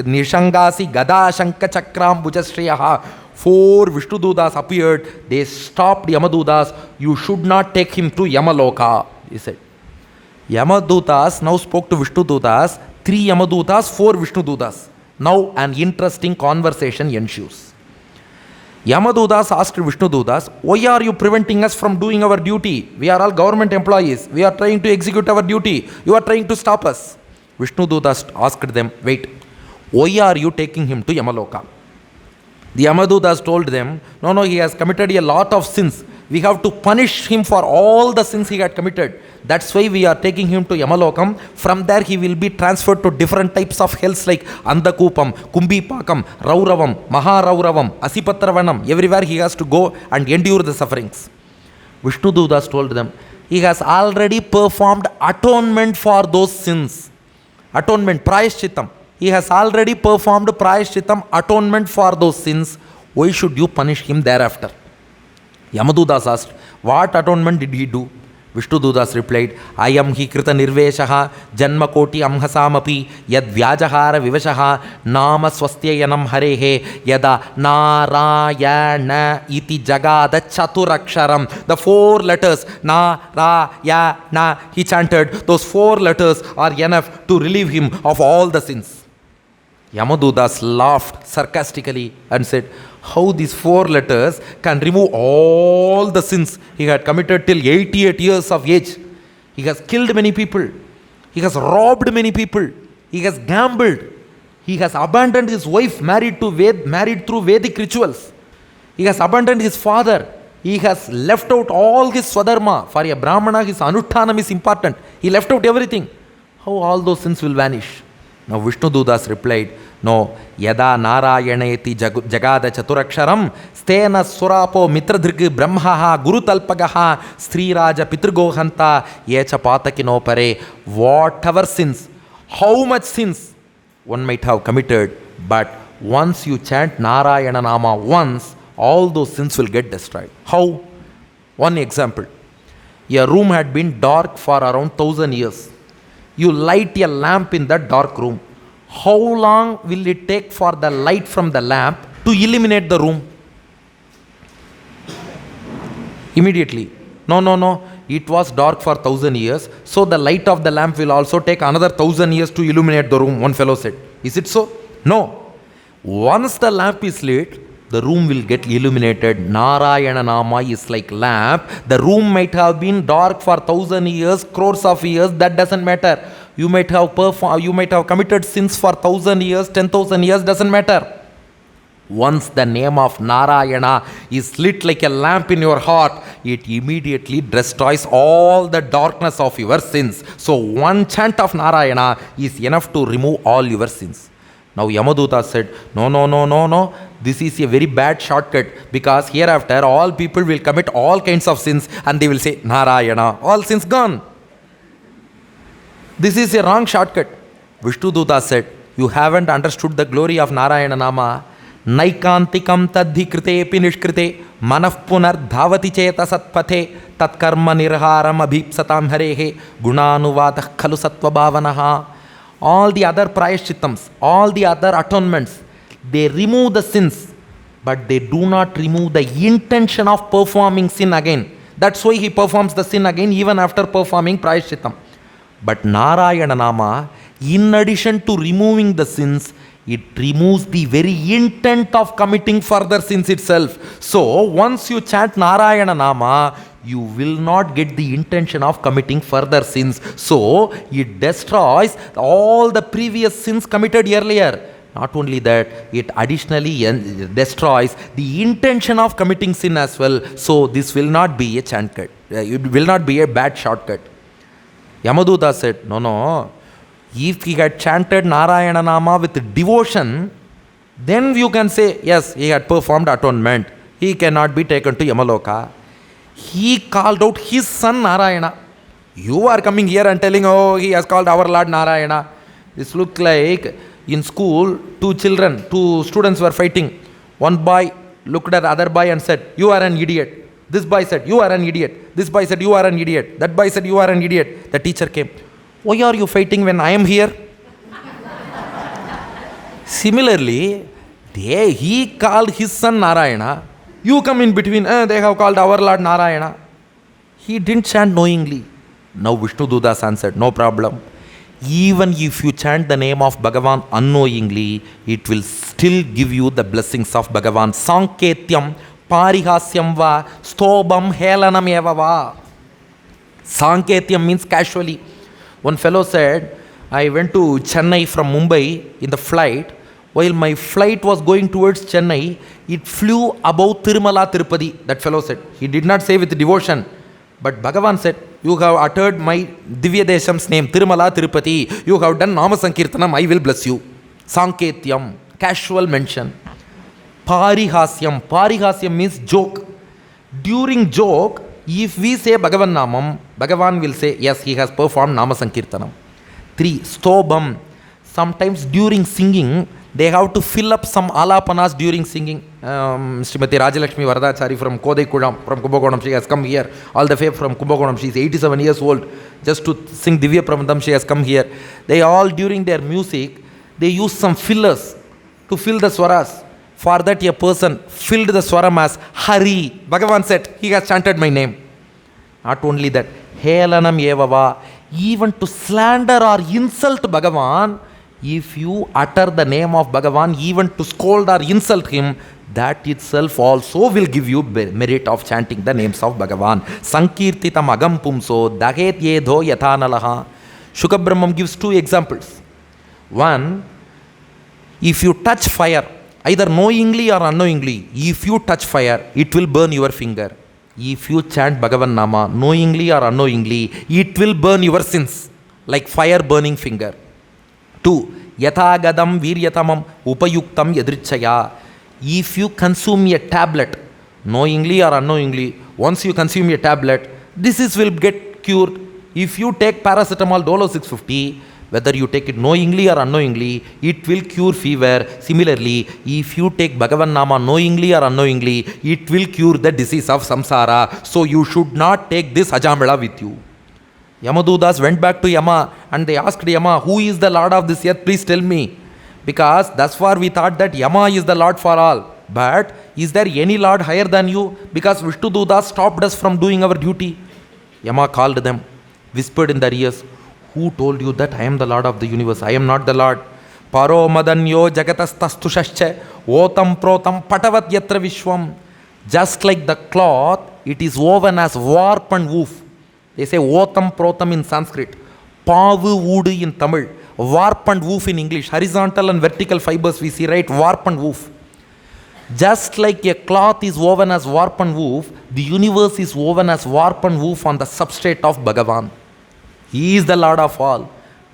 Nishangasi, Gada Shanka Chakram Bhujashriyaha. 4 Vishnudutas appeared. They stopped Yamadutas. You should not take him to Yamaloka, he said. Yamadutas now spoke to Vishnudutas, 3 Yamadutas, 4 Vishnudutas. Now an interesting conversation ensues. Yamadutas asked Vishnudutas, why are you preventing us from doing our duty? We are all government employees. We are trying to execute our duty. You are trying to stop us. Vishnudutas asked them, wait, why are you taking him to Yamaloka? The Yamadutas told them, no, he has committed a lot of sins. We have to punish him for all the sins he had committed. That's why we are taking him to Yamalokam. From there he will be transferred to different types of hells like Andakupam, Kumbipakam, Rauravam, Maharauravam, Asipatravanam. Everywhere he has to go and endure the sufferings. Vishnudutas told them, he has already performed atonement for those sins. Atonement, Prayashchitam. He has already performed Prayashchitam, atonement for those sins. Why should you punish him thereafter? Yamadutas asked, what atonement did he do? Vishnudutas replied, Ayam hi krita nirveshaha janma koti amhasamapi yad vyajahara vivashaha nama swastyayanam harehe yada narayana iti jagada chaturaksharam. The 4 letters, na, he chanted. Those 4 letters are enough to relieve him of all the sins. Yamadutas laughed sarcastically and said, how these 4 letters can remove all the sins he had committed till 88 years of age. He has killed many people. He has robbed many people. He has gambled. He has abandoned his wife married through Vedic rituals. He has abandoned his father. He has left out all his swadharma. For a Brahmana, his anutthanam is important. He left out everything. How all those sins will vanish? Now Vishnudutas replied, no, yada narayaneti jagada chaturaksharam stena surapo mitradrig brahmaha gurutalpagaha striraja pitrgohanta yecha patakino pare. Whatever sins, how much sins one might have committed, but once you chant Narayana Nama once, all those sins will get destroyed. How? One example. A room had been dark for around 1000 years. You light a lamp in that dark room. How long will it take for the light from the lamp to illuminate the room? Immediately. No, no, no. It was dark for 1,000 years. So the light of the lamp will also take another 1,000 years to illuminate the room, one fellow said. Is it so? No. Once the lamp is lit, the room will get illuminated. Narayana Nama is like lamp. The room might have been dark for 1,000 years, crores of years. That doesn't matter. You might have committed sins for 1,000 years, 10,000 years. Doesn't matter. Once the name of Narayana is lit like a lamp in your heart, it immediately destroys all the darkness of your sins. So one chant of Narayana is enough to remove all your sins. Now Yamaduta said, no, no, no, no, no. This is a very bad shortcut, because hereafter all people will commit all kinds of sins and they will say, Narayana, all sins gone. This is a wrong shortcut. Vishnuduta said, you haven't understood the glory of Narayana Nama. Naikantikam tadhi kritepi nishkrite manah punar dhavati cheta satpathe tatkarma nirharam abhipsatam harehe gunanuvadah khalu sattva bhavanaha. All the other prayaschittams, all the other atonements, they remove the sins, but they do not remove the intention of performing sin again. That's why he performs the sin again even after performing prayashchittam. But Narayana Nama, in addition to removing the sins, it removes the very intent of committing further sins itself. So, once you chant Narayana Nama, you will not get the intention of committing further sins. So, it destroys all the previous sins committed earlier. Not only that, it additionally destroys the intention of committing sin as well. So, this will not be a chant cut. It will not be a bad shortcut. Yamaduta said, no, no. If he had chanted Narayana Nama with devotion, then you can say, yes, he had performed atonement. He cannot be taken to Yamaloka. He called out his son Narayana. You are coming here and telling, oh, he has called our Lord Narayana. This looks like in school, two students were fighting. One boy looked at the other boy and said, you are an idiot. This boy said, you are an idiot. This boy said, you are an idiot. That boy said, you are an idiot. The teacher came. Why are you fighting when I am here? Similarly, he called his son Narayana. You come in between, they have called our Lord Narayana. He didn't chant knowingly. Now Vishnudutas answered, no problem. Even if you chant the name of Bhagavan unknowingly, it will still give you the blessings of Bhagavan. Sanketyam parihasyam va stobam helanam eva va. Sanketyam means casually. One fellow said, I went to Chennai from Mumbai in the flight. While my flight was going towards Chennai, it flew above Tirumala Tirupati. That fellow said. He did not say with devotion. But Bhagavan said, you have uttered my Divya Desham's name, Tirumala Tirupati. You have done Nama Sankirtanam, I will bless you. Sanketyam, casual mention. Parihasyam. Parihasyam means joke. During joke, if we say Bhagavan Namam, Bhagavan will say, yes, he has performed Nama Sankirtanam. 3. Stobam. Sometimes during singing, they have to fill up some alapanas during singing. Srimati Rajalakshmi Varadachari from Kodaikudam, from Kumbakonam, she has come here. All the way from Kumbakonam, she is 87 years old. Just to sing Divya Prabandham, she has come here. They all, during their music, they use some fillers to fill the swaras. For that, a person filled the swaram as Hari. Bhagavan said, he has chanted my name. Not only that, Helanam Evava. Even to slander or insult Bhagavan, if you utter the name of Bhagavan, even to scold or insult him, that itself also will give you merit of chanting the names of Bhagavan. Sankirtitam agam pumso dahet yedho yathanalaha. Shukabrahmam gives 2 examples. One, if you touch fire, either knowingly or unknowingly, if you touch fire, it will burn your finger. If you chant Bhagavan Nama, knowingly or unknowingly, it will burn your sins, like fire burning finger. 2. Yathagadam viryatamam upayuktam yadrichaya. If you consume a tablet, knowingly or unknowingly, once you consume a tablet, disease will get cured. If you take paracetamol Dolo 650, whether you take it knowingly or unknowingly, it will cure fever. Similarly, if you take Bhagavan Nama knowingly or unknowingly, it will cure the disease of samsara. So you should not take this Ajamila with you. Yamadutas went back to Yama and they asked Yama, who is the Lord of this earth? Please tell me. Because thus far we thought that Yama is the Lord for all. But is there any Lord higher than you? Because Vishnu Dutas stopped us from doing our duty. Yama called them, whispered in their ears, who told you that I am the Lord of the universe? I am not the Lord. Paro madanyo jagatastastushaschya otam protam patavat yatra vishwam. Just like the cloth, it is woven as warp and woof. They say otam protam in Sanskrit, pavu voodi in Tamil, warp and woof in English. Horizontal and vertical fibers we see, right? Warp and woof. Just like a cloth is woven as warp and woof, the universe is woven as warp and woof on the substrate of Bhagavan. He is the Lord of all.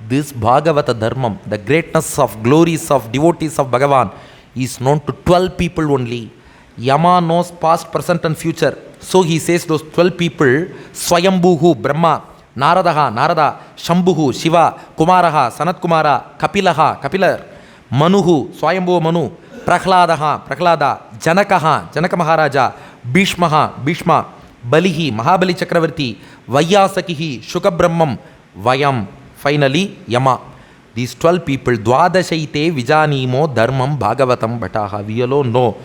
This Bhagavata Dharmam, the greatness of glories of devotees of Bhagavan, is known to 12 people only. Yama knows past, present and future. So he says those 12 people, Swayambhuhu, Brahma, Narada, Shambhuhu, Shiva, Kumaraha, Sanat Kumara, Kapilar, Manuhu, Swayambhu Manu, Prahlada, Janaka Maharaja, Bhishma, Balihi, Mahabali Chakravarti, Vayasakihi, Shuka Brahmam, Vayam, finally Yama. These 12 people, Dwadashaite Vijanimo Dharmam Bhagavatam Bhataha. We alone know.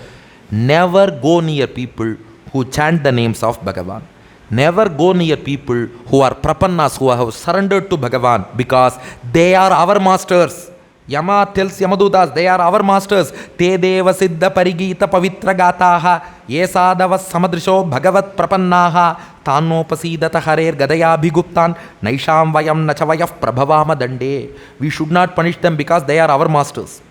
Never go near people who chant the names of Bhagavan. Never go near people who are prapannas, who have surrendered to Bhagavan, because they are our masters. Yama tells Yamadutas, they are our masters. Te deva siddha parigita pavitra gataha yesadavas samadrisho bhagavat prapannaha tanopasidata harer gadaya bhiguptan naisham vayam nachavayaf prabhavama dande. We should not punish them because they are our masters.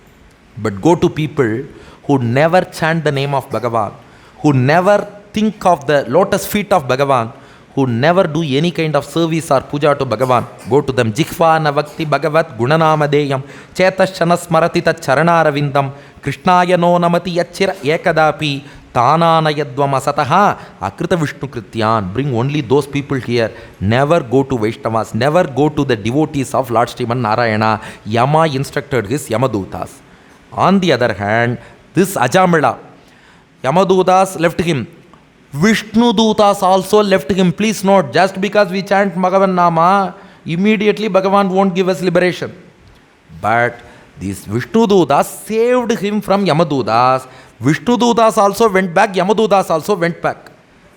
But go to people who never chant the name of Bhagavan, who never think of the lotus feet of Bhagavan, who never do any kind of service or puja to Bhagavan. Go to them. Jikhva navakti bhagavat gunanamadeyam chetashana smaratita charanaravindam krishnaya no namati yachira ekadapi tananayadvam asataha akrita vishnu krityan. Bring only those people here. Never go to Vaishnavas. Never go to the devotees of Lord Sriman Narayana. Yama instructed his Yamadutas. On the other hand, this Ajamila, Yamadutas left him. Vishnu Dutas also left him. Please note, just because we chant Bhagavan Nama, immediately Bhagavan won't give us liberation. But these Vishnu Dutas saved him from Yamadutas. Vishnu Dutas also went back, Yamadutas also went back.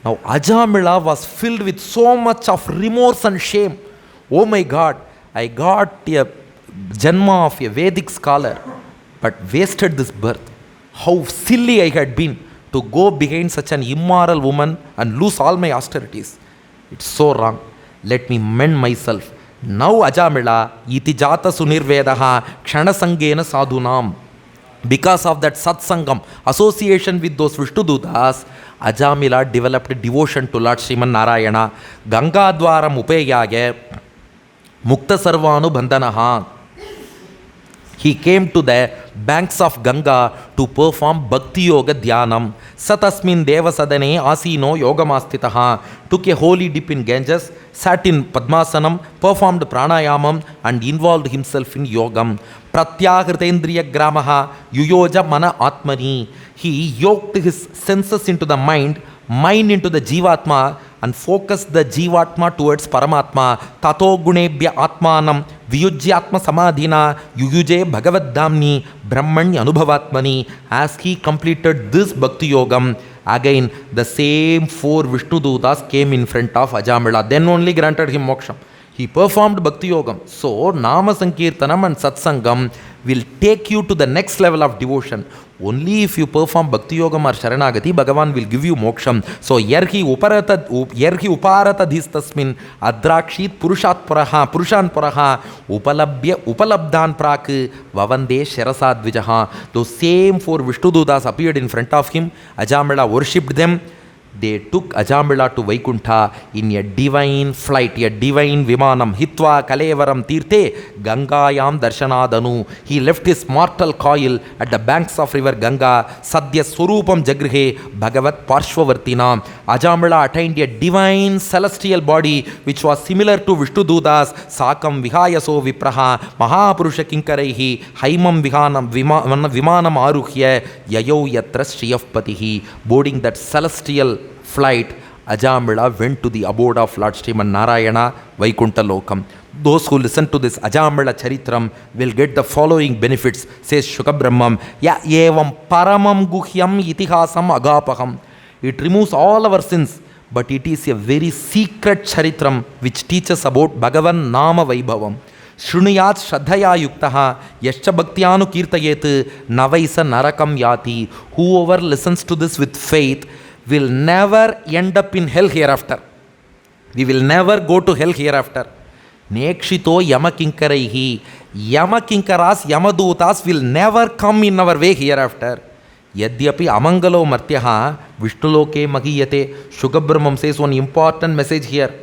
Now Ajamila was filled with so much of remorse and shame. Oh my God, I got a Janma of a Vedic scholar, but wasted this birth. How silly I had been to go behind such an immoral woman and lose all my austerities. It's so wrong. Let me mend myself. Now Ajamila, iti jata sunirvedaha kshanasangena sadhunam. Because of that satsangam, association with those Vishnudutas, Ajamila developed devotion to Lord Sriman Narayana. Ganga dwaram upeyage mukta sarvanu bandhanaha. He came to the banks of Ganga to perform Bhakti Yoga Dhyanam. Satasmin Devasadane Asino Yogamastitaha. Took a holy dip in Ganges, sat in Padmasanam, performed pranayamam and involved himself in yogam. Pratyahritendriya gramaha yuyoja mana atmani. He yoked his senses into the mind into the Jivatma, and focused the Jivatma towards Paramatma. Tato gunebhya atmanam viyujyatma samadhina yuyuje bhagavaddamni brahmanya anubhavatmani. As he completed this Bhakti Yogam, again the same four Vishnu Dutas came in front of Ajamila. Then only granted him moksha. He performed Bhakti Yogam. So Nama Sankirtanam and Satsangam will take you to the next level of devotion. Only if you perform Bhakti Yogam or Sharanagati, Bhagavan will give you moksham. So yerhi uparata dhistasmin adrakshit purushan puraha upalabhya upalabdhan prak vavande sharasadvijaha. Those same four Vishnudutas appeared in front of him. Ajamila worshipped them. They took Ajamila to Vaikuntha in a divine flight, a divine vimanam. Hitva kalevaram tirthe Gangayam darshanadanu. He left his mortal coil at the banks of river Ganga. Sadhya surupam jagrihe Bhagavat parshvavartina. Ajamila attained a divine celestial body which was similar to Vishnudutas. Sakam vihayaso vipraha mahapurusha kinkaraihi haimam vimanam aruhya yayo yatra shriyavpatihi. Boarding that celestial flight, Ajamila went to the abode of Lord Sriman Narayana, Vaikuntha Lokam. Those who listen to this Ajamila Charitram will get the following benefits, says Shukabrahmam. Ya evam paramam guhyam itihasam agapaham. It removes all our sins, but it is a very secret Charitram which teaches about Bhagavan Nama Vaibhavam. Shrunuyat Shraddhaya Yuktaha Yascha Bhaktyanu Kirtayet Navaisa Narakam Yati. Whoever listens to this with faith will never end up in hell hereafter. We will never go to hell hereafter. Nekshito Yamakinkaraihi. Yamakinkaras, Yamadutas will never come in our way hereafter. Yadyapi Amangalo Martyaha Vishnuloke Magiyate. Shukabrahmam says one important message here.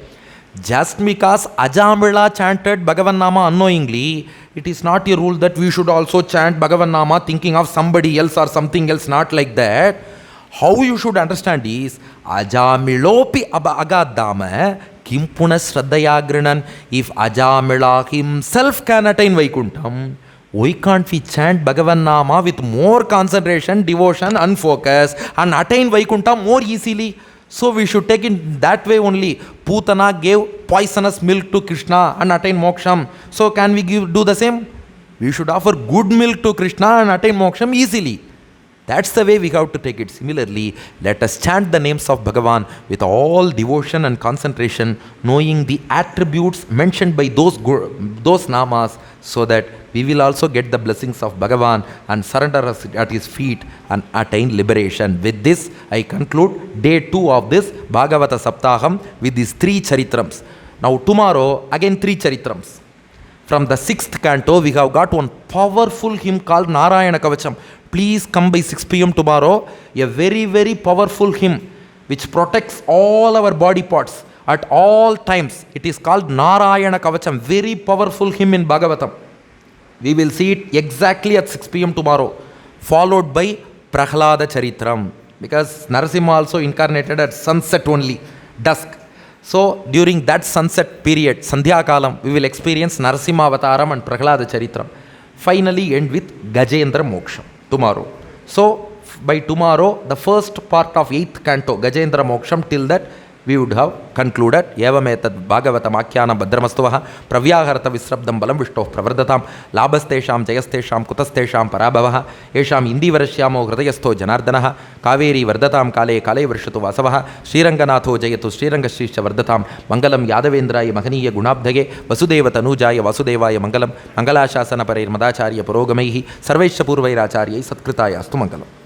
Just because Ajamila chanted Bhagavan Nama unknowingly, it is not a rule that we should also chant Bhagavan Nama thinking of somebody else or something else, not like that. How you should understand is, Ajamilopi agadama kim punas shraddhayagrinan. If Ajamila himself can attain Vaikuntham, why can't we chant Bhagavan Nama with more concentration, devotion and focus and attain Vaikuntha more easily? So we should take it that way only. Putana gave poisonous milk to Krishna and attain moksham. So can we do the same? We should offer good milk to Krishna and attain moksham easily. That's the way we have to take it. Similarly, let us chant the names of Bhagavan with all devotion and concentration, knowing the attributes mentioned by those namas, so that we will also get the blessings of Bhagavan and surrender us at his feet and attain liberation. With this, I conclude day 2 of this Bhagavata Saptaham with these 3 charitrams. Now tomorrow, again 3 charitrams. From the 6th canto, we have got one powerful hymn called Narayana Kavacham. Please come by 6 p.m. tomorrow. A very, very powerful hymn which protects all our body parts at all times. It is called Narayana Kavacham. Very powerful hymn in Bhagavatam. We will see it exactly at 6 p.m. tomorrow, followed by Prahlada Charitram, because Narasimha also incarnated at sunset only, dusk. So during that sunset period, Sandhya Kalam, we will experience Narasimha Avataram and Prahlada Charitram. Finally end with Gajendra Moksham tomorrow. So by tomorrow, the first part of 8th canto, Gajendra Moksham, till that we would have concluded. Evametad Bhagavatam Akhyana Bhadramastuvaha Pravyaharata Visrabdam Balam Vishtoh Pravardhatam Labastesham Jayastesham Kutastesham Parabhavaha Esham Indivarashyamo Hridayastho Janardanaha Kaveri Vardatam Kale Kale Varshatu Vasavaha Sriranganatho Jayatu Srirangashishya Vardatam Mangalam Yadavendraya Mahaniya Gunabdhage Vasudeva Tanujaya Vasudevaya Mangalam Mangalashasana Parir Madacharya Purogamaihi Sarvesha Purvairacharya Satkritaya Astu Mangalam.